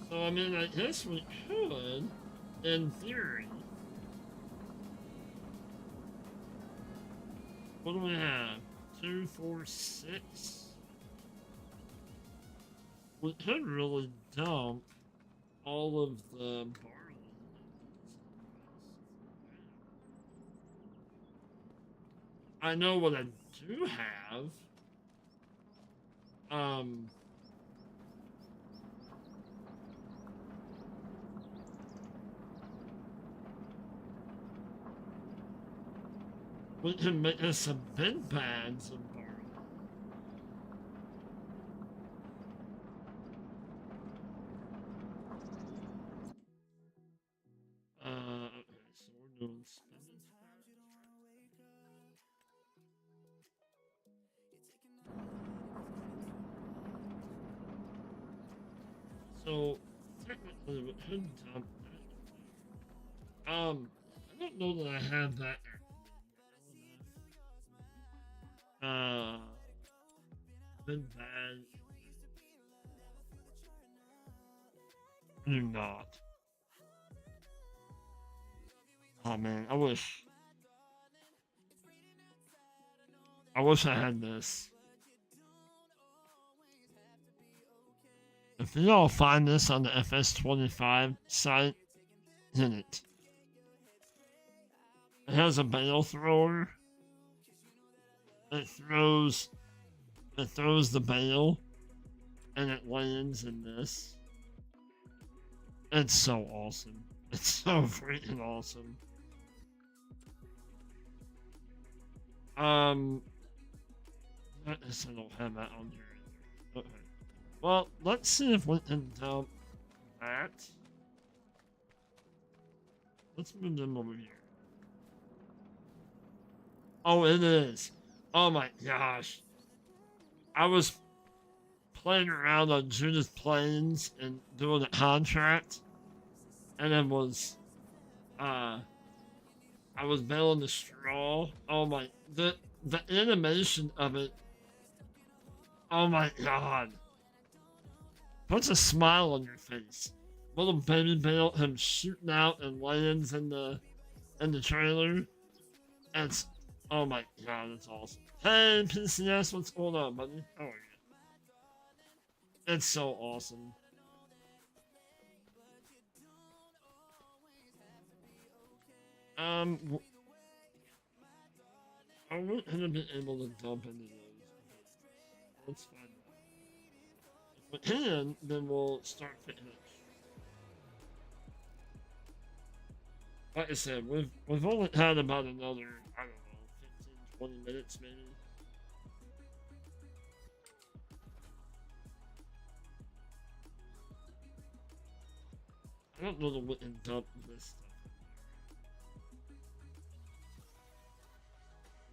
So I mean, I guess we could, in theory. What do we have? 2, 4, 6. We could really dump all of the barley. I know what I do have. We can make us some big bags of barley. Okay, so we're doing spinach bags. So, technically, we could dump that. I don't know that I have that. Big bag. Do not. Oh man, I wish I had this. If y'all find this on the FS25 site, hit it. It has a bale thrower. It throws the bale and it lands in this. It's so awesome. It's so freaking awesome. I guess I don't have that on here either. Okay. Well, let's see if we can dump that. Let's move them over here. Oh, it is. Oh my gosh. I was playing around on Judith Plains and doing a contract. And it was, I was baling the straw. Oh my, the animation of it. Oh my god. Puts a smile on your face. Little baby bale, him shooting out and lands in the trailer. It's, oh my god, that's awesome. Hey, PCS, what's going on, buddy? How are you? It's so awesome. Are we gonna be able to dump into those? Let's find out. If we can, then we'll start picking it. Like I said, we've only had about another, I don't know, 15, 20 minutes maybe. I don't know that we can dump this stuff.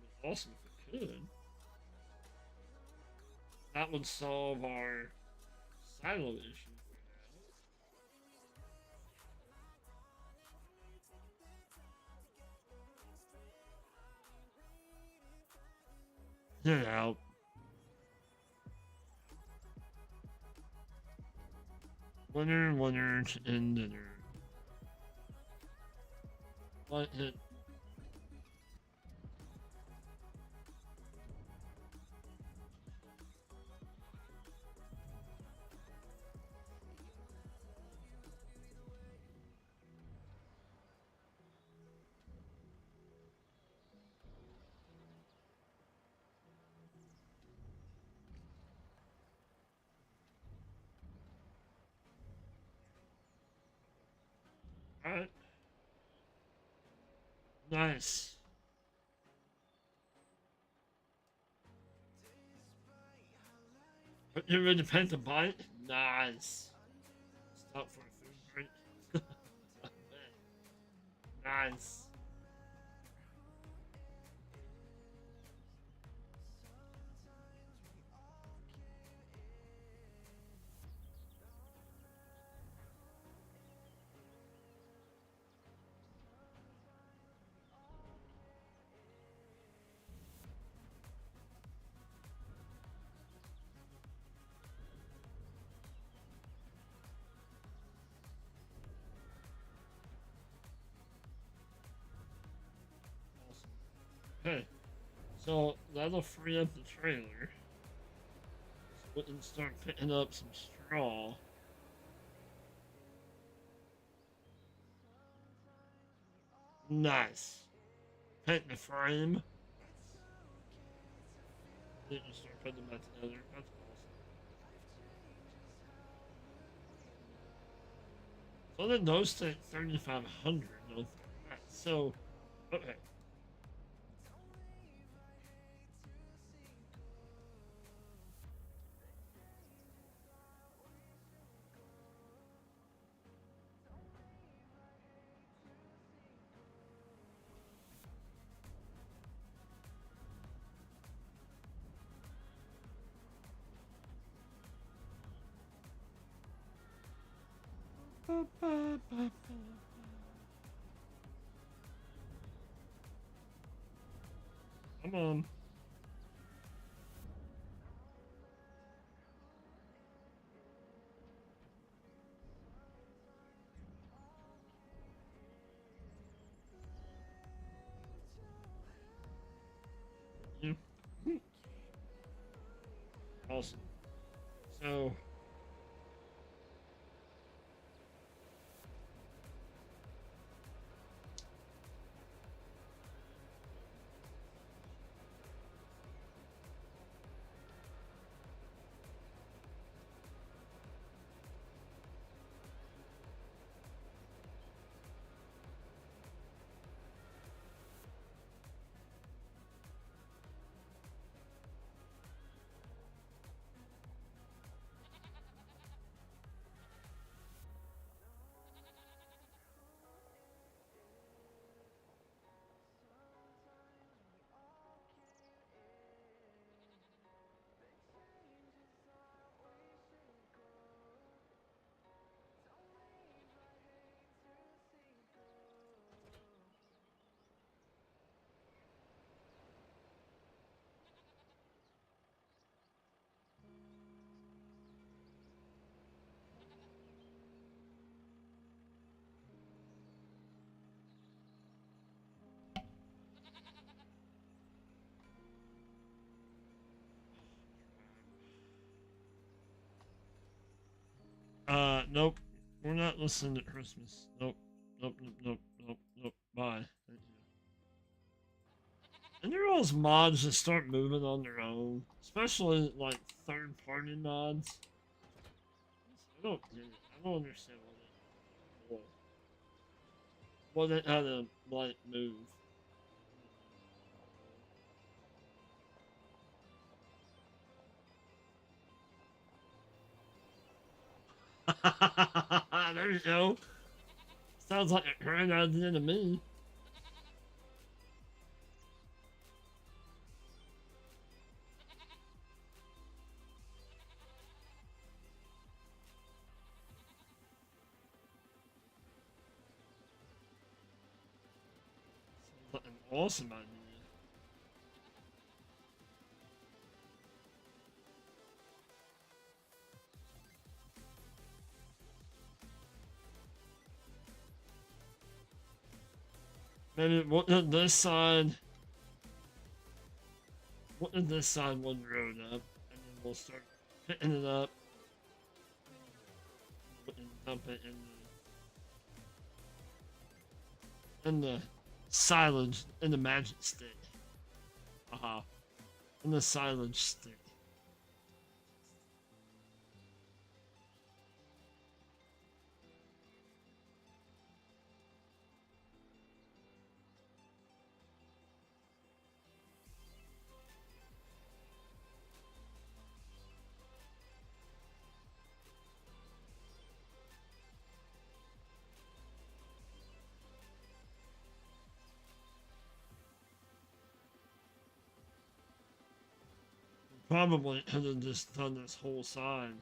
It'd be awesome if we could. That would solve our silo issue. Get out. Winner, winner, chicken dinner. What hit? Alright. Nice. You're ready to paint the bite? Nice. Stop for a food break. Nice. Awesome. Okay. So that'll free up the trailer. So we can start picking up some straw. Nice. Paint the frame. Then you start putting them back together. That's awesome. So then those take 3,500. So, okay. Come on. You. Awesome. So, nope. We're not listening to Christmas. Nope. Nope, nope, nope, nope, nope. Bye. Thank you. And there are those mods that start moving on their own, especially like third-party mods. I don't get it. I don't understand what it how to like move. There you go. Sounds like a great idea to me. Sounds like an awesome idea. Maybe what if this side? What if this side one road up, and then we'll start picking it up and dump it in the silage in the magic stick. In the silage stick. Probably could have just done this whole side.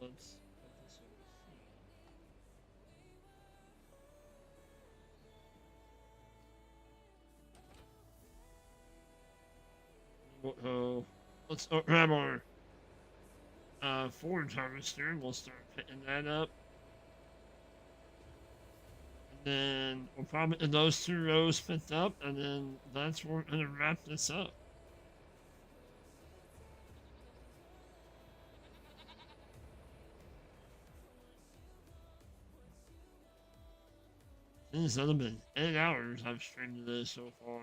Let's put this over here. Let's grab our forage harvester and we'll start picking that up. And then we'll probably get those 2 rows picked up, and then that's where we're gonna wrap this up. It's only been 8 hours I've streamed this so far.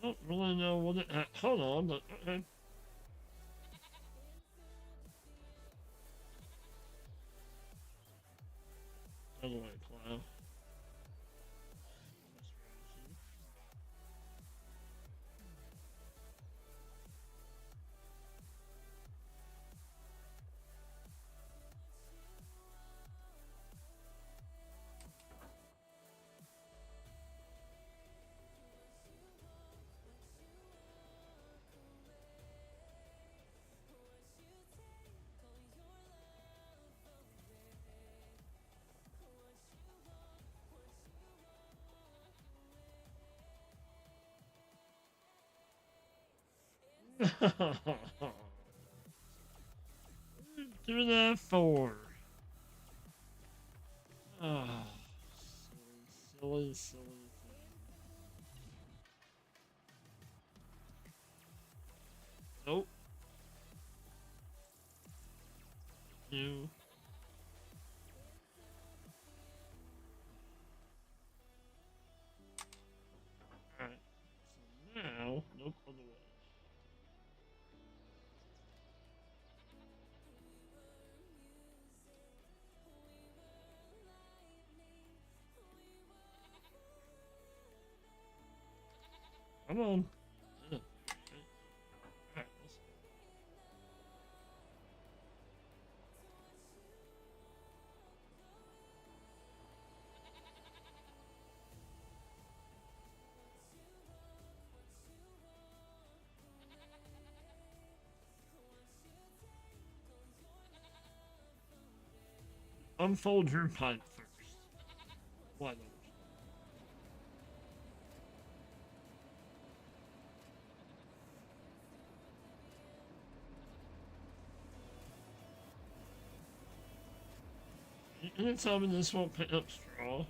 I don't really know what it. Hold on, but okay. How do I plow? Do that for. Oh, silly thing. Nope. You. Alright. So now, nope, other way. Come on. Yeah. Alright, let's unfold your pipe first. What? You gonna tell me this won't pick up straw?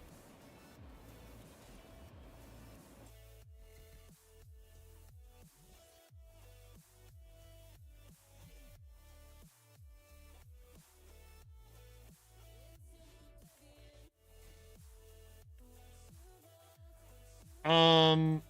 Um,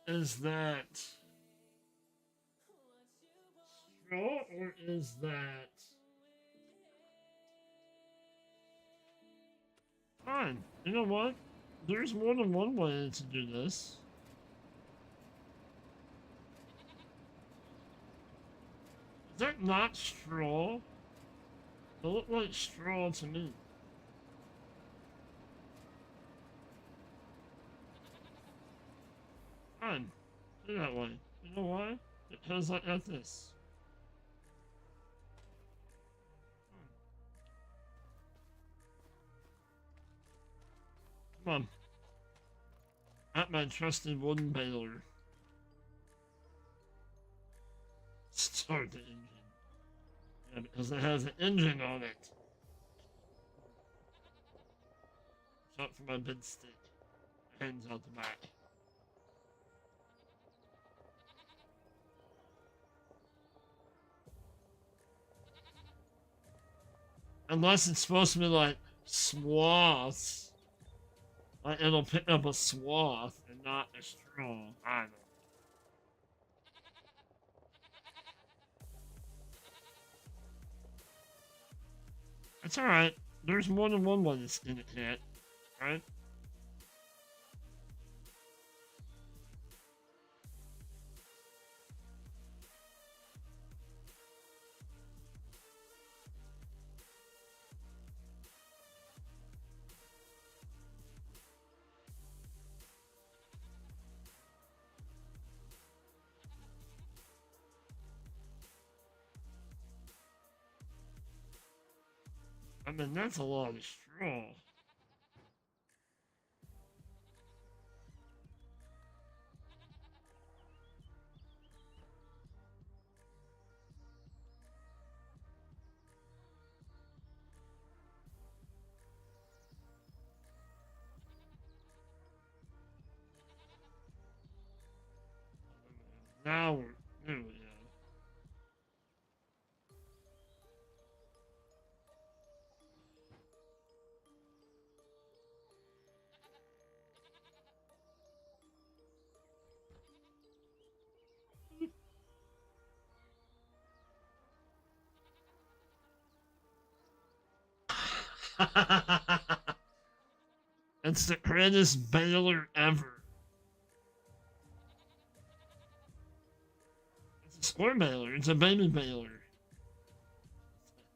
is that straw or is that fine? You know what? There's more than one way to do this. Is that not straw? It looked like straw to me. Fine. Do that way. You know why? Because I got this. Come on. At my trusted wooden baler. Start the engine. Yeah, because it has an engine on it. Shot for my big stick. Hands out the back. Unless it's supposed to be like swaths. Like it'll pick up a swath and not a straw. I don't know. It's alright. There's more than one way to skin a cat, right? I mean, that's a lot of straw. Now we're. There we go. It's the greatest baler ever. It's a square baler. It's a baby baler.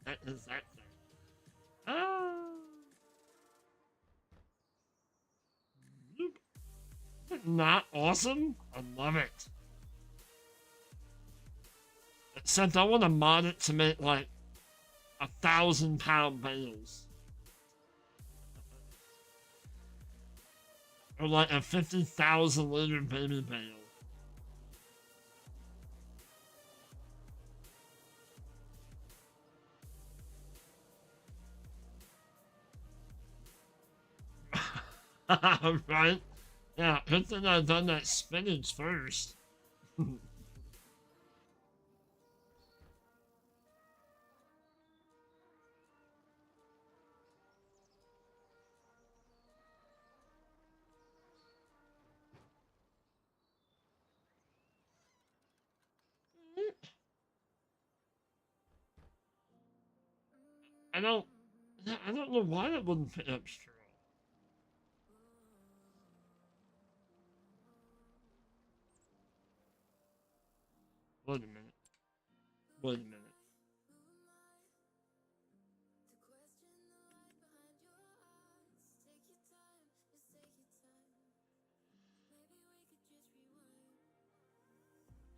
That is that thing. Ah. Not awesome? I love it. Except I want to mod it to make like 1,000-pound bales. Or like a 50,000-liter baby bale. Right? Yeah, good thing I've done that spinach first. I don't I don't know why that wouldn't pick up straw. Wait a minute. Wait a minute.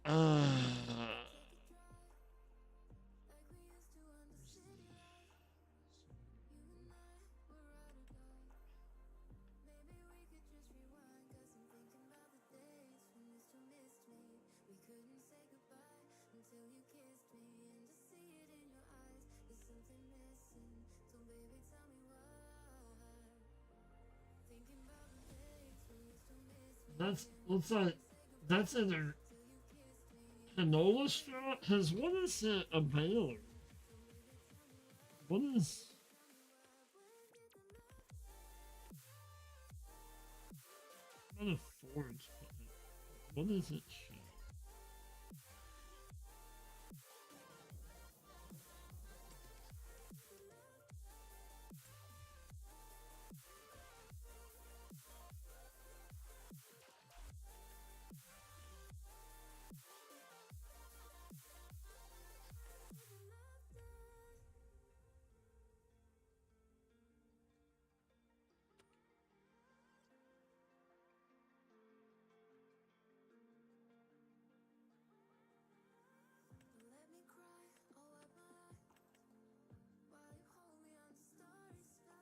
Uh, that's looks like that's either canola straw. Cause what is a baler? What is what a forage? What is it?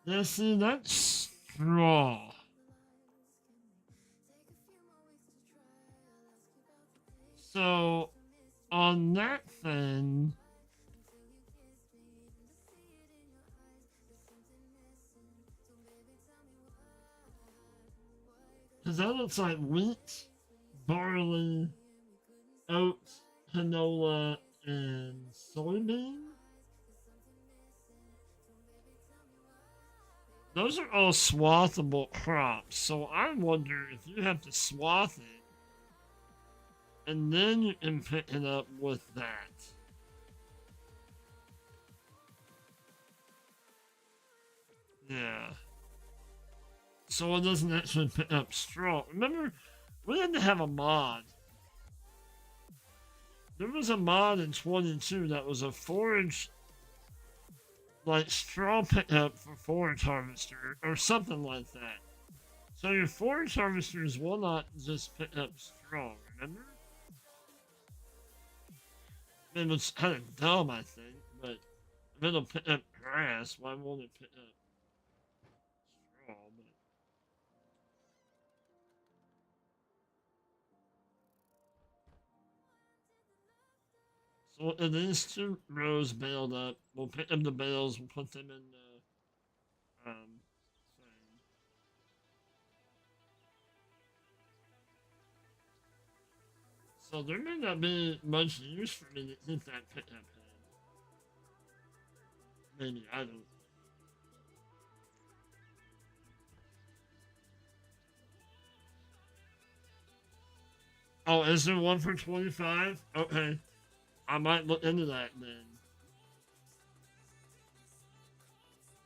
Yeah, see, that's straw. So, on that thing, because that looks like wheat, barley, oats, canola, and soybean. Those are all swathable crops, so I wonder if you have to swath it, and then you can pick it up with that. Yeah. So it doesn't actually pick up straw. Remember, we had to have a mod. There was a mod in 22 that was a forage, like straw pickup for forage harvester, or something like that. So your forage harvesters will not just pick up straw, remember? I mean, it's kind of dumb, I think, but if it'll pick up grass, why won't it pick up straw? But so it is 2 rows baled up. We'll pick up the bales, we'll put them in the thing. So there may not be much use for me to keep that pickup head. Maybe, I don't. Oh, is there one for 25? Okay. I might look into that then.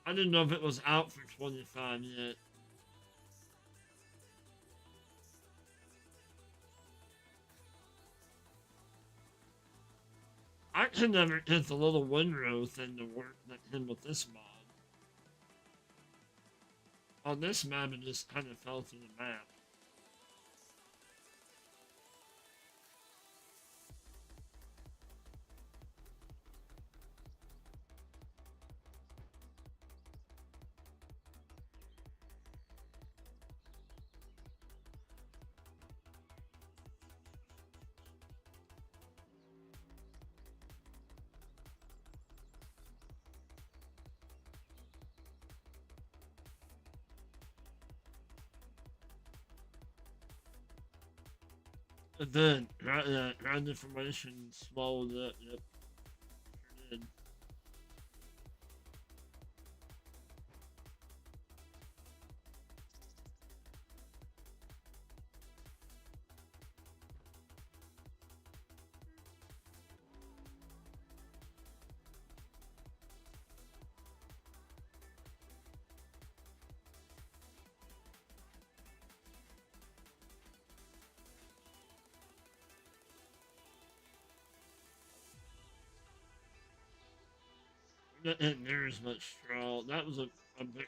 I didn't know if it was out for 25 yet. I can never get the little windrow thing to work that came with this mod. On this map, it just kind of fell through the map. It did. Yeah, ground information swallowed up. Yep. Sure did. Not hitting near as much straw. That was a bigger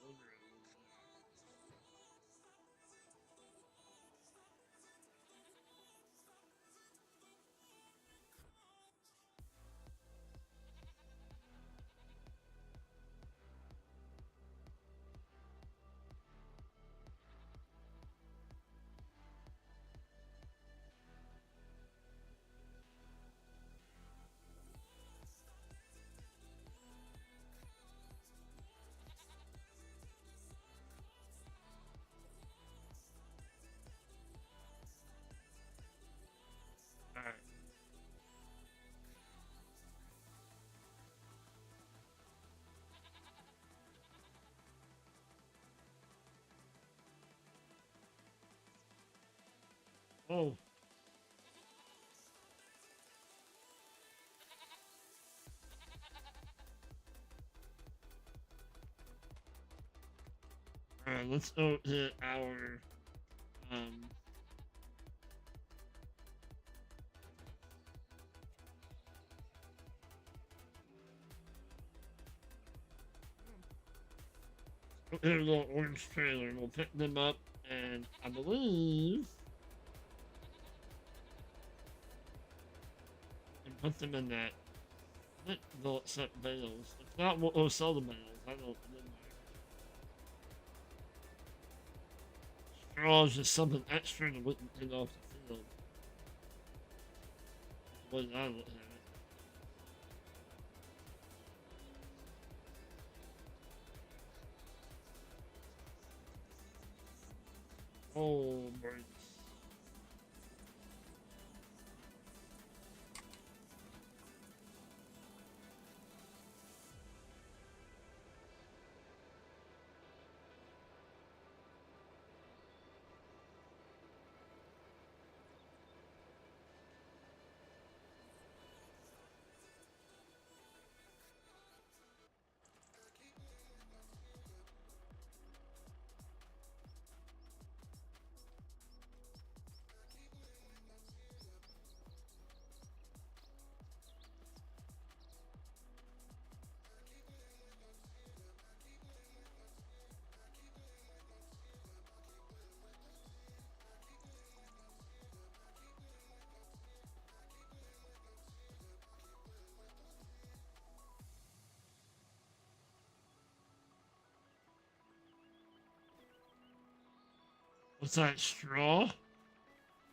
windrow. Alright. Oh. Alright, let's go hit our um hit a little orange trailer. We'll pick them up and I believe and put them in that. I think they'll accept bales. If not, we'll sell the bales. I don't know. Straw is just something extra that wouldn't get off the field. The way I look at it. Oh, birds. What's that, straw?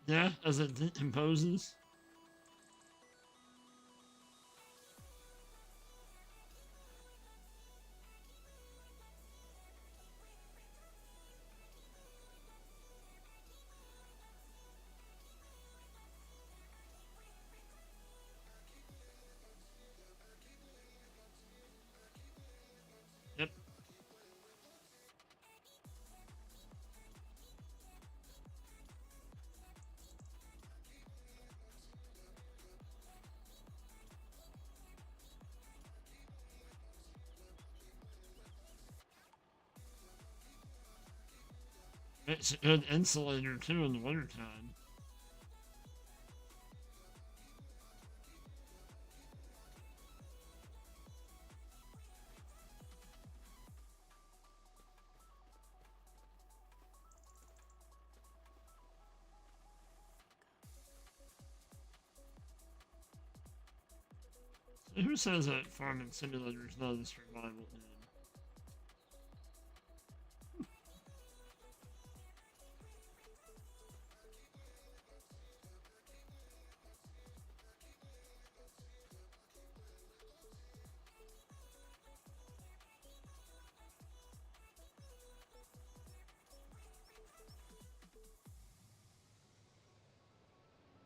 Yeah, as it decomposes. Yep. It's a good insulator too in the wintertime. So who says that farming simulator is not a survival game?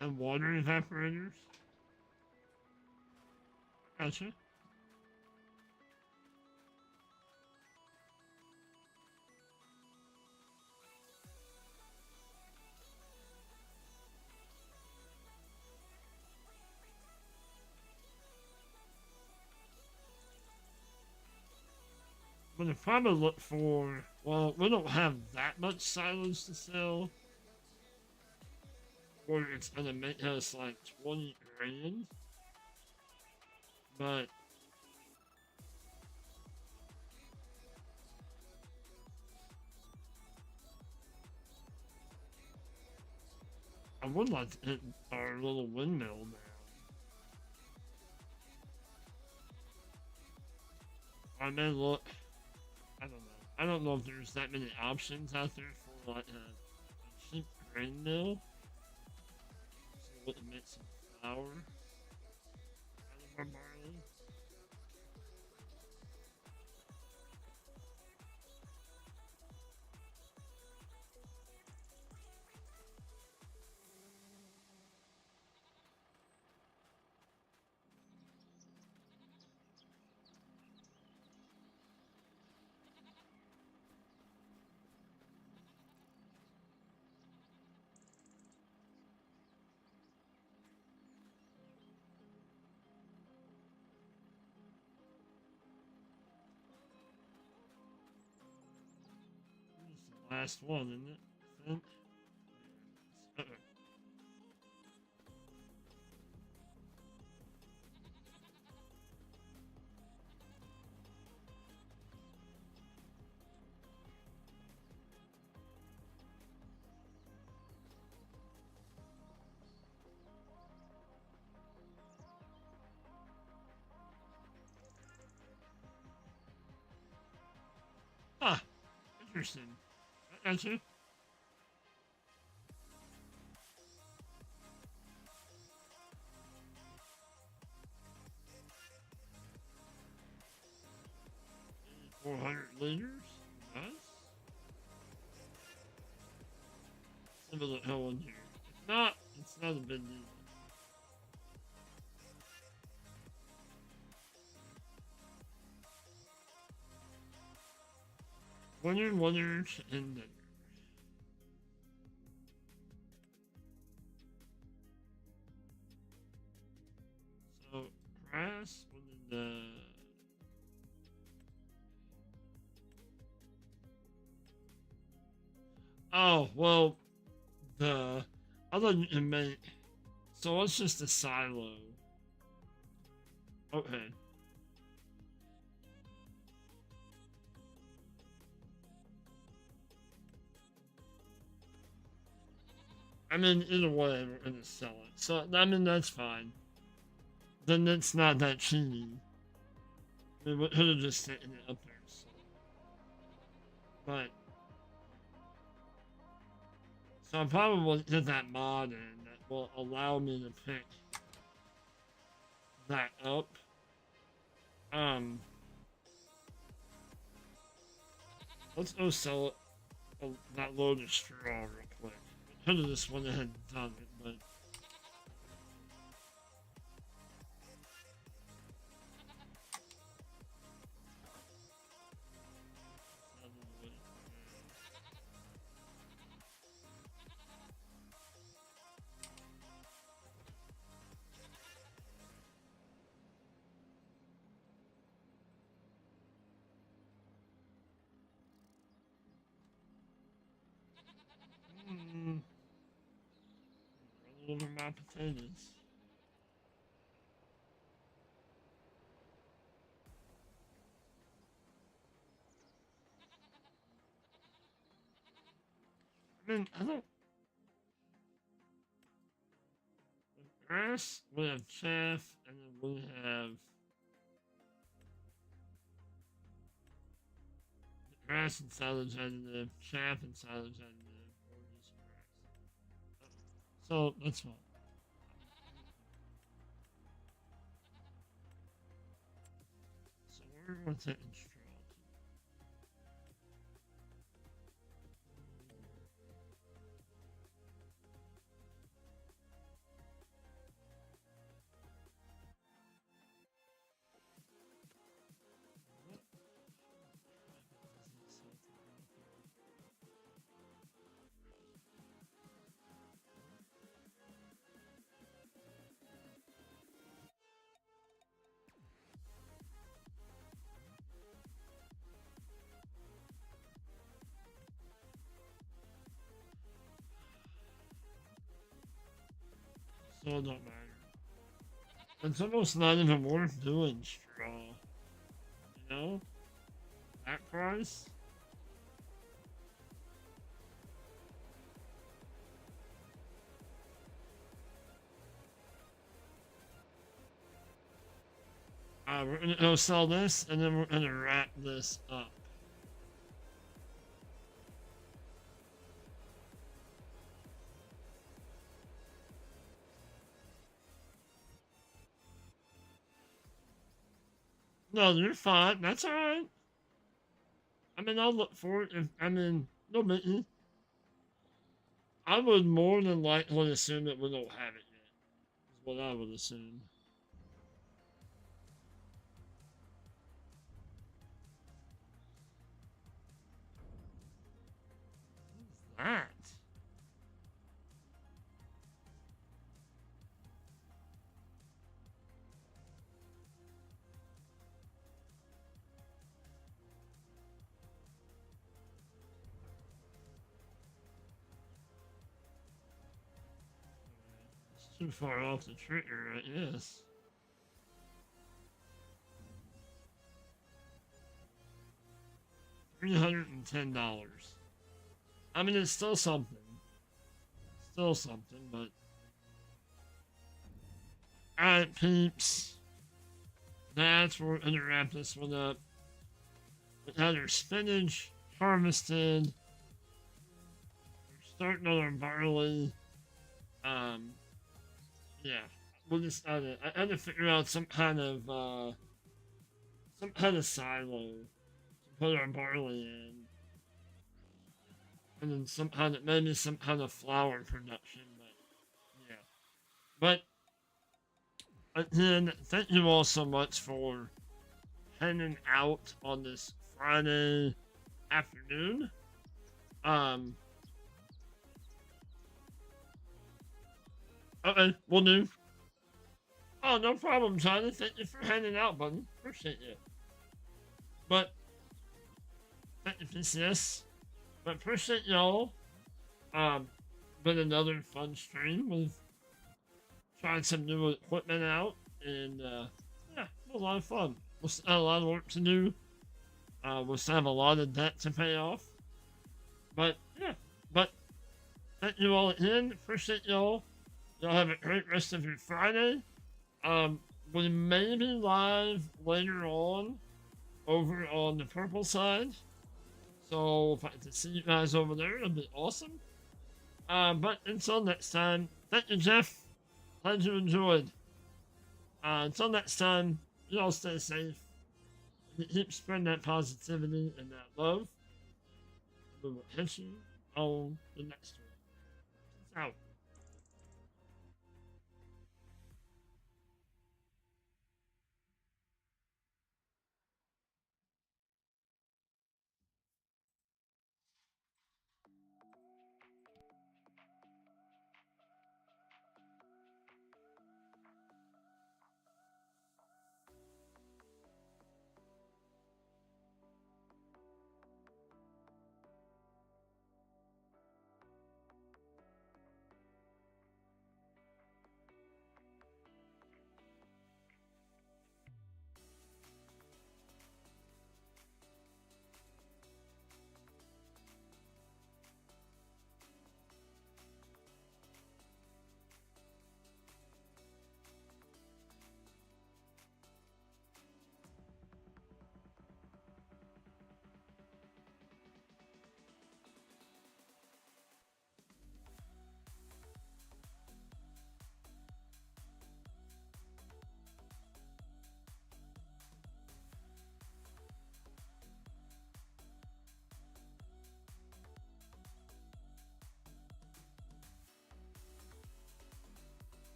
And water evaporators? Gotcha. But if probably look for, well, we don't have that much silage to sell, or it's gonna make us like 20 grand. But I would like to hit our little windmill now. I may look. I don't know. I don't know if there's that many options out there for like a cheap grain mill. So we can make some flour out of our barley. This is the last one, isn't it? I think. Uh-oh. Ah, interesting. I got you. 400 liters. Nice. Similar to hell in here. If not, it's not a big deal. Winners, and dinners. So, grass, when the oh, well, the other than make, so it's just a silo. Okay. I mean, either way, we're gonna sell it. So, I mean, that's fine. Then it's not that cheating. I mean, we could have just taken it up there. So. But, so I probably get that mod in that will allow me to pick that up. Um, let's go sell it, that load of straw real quick. Could have just went ahead and done it, but run over my potatoes. I mean, I don't. With grass, we have chaff, and then we have grass and silage additive, chaff and silage additive, or just grass. So that's fine. So we're going to take straw. So it don't matter. It's almost not even worth doing straw. You know? That price? We're gonna go sell this, and then we're gonna wrap this up. No, you're fine. That's alright. I mean, I'll look for it. No biggie. I would more than likely assume that we don't have it yet. Is what I would assume. What is that? It's too far off the trigger, I guess. $310. I mean, it's still something. Still something, but. Alright, peeps. That's where we're gonna wrap this one up. We had our spinach harvested. We're starting on our barley. Yeah. We'll just I had to figure out some kind of silo to put our barley in. And then maybe some kind of flour production, but yeah. But again, thank you all so much for hanging out on this Friday afternoon. Okay, we'll do. Oh, no problem, Johnny. Thank you for hanging out, buddy. Appreciate you. But thank you, PCS. But appreciate y'all. Been another fun stream with trying some new equipment out, and yeah, a lot of fun. We'll still have a lot of work to do. We'll still have a lot of debt to pay off. But yeah, but thank you all again. Appreciate y'all. Y'all have a great rest of your Friday. We may be live later on over on the purple side. So if I can see you guys over there, it'd be awesome. But until next time, thank you, Jeff. Glad you enjoyed. Until next time, y'all stay safe. Keep spreading that positivity and that love. We will catch you on the next one. Peace out.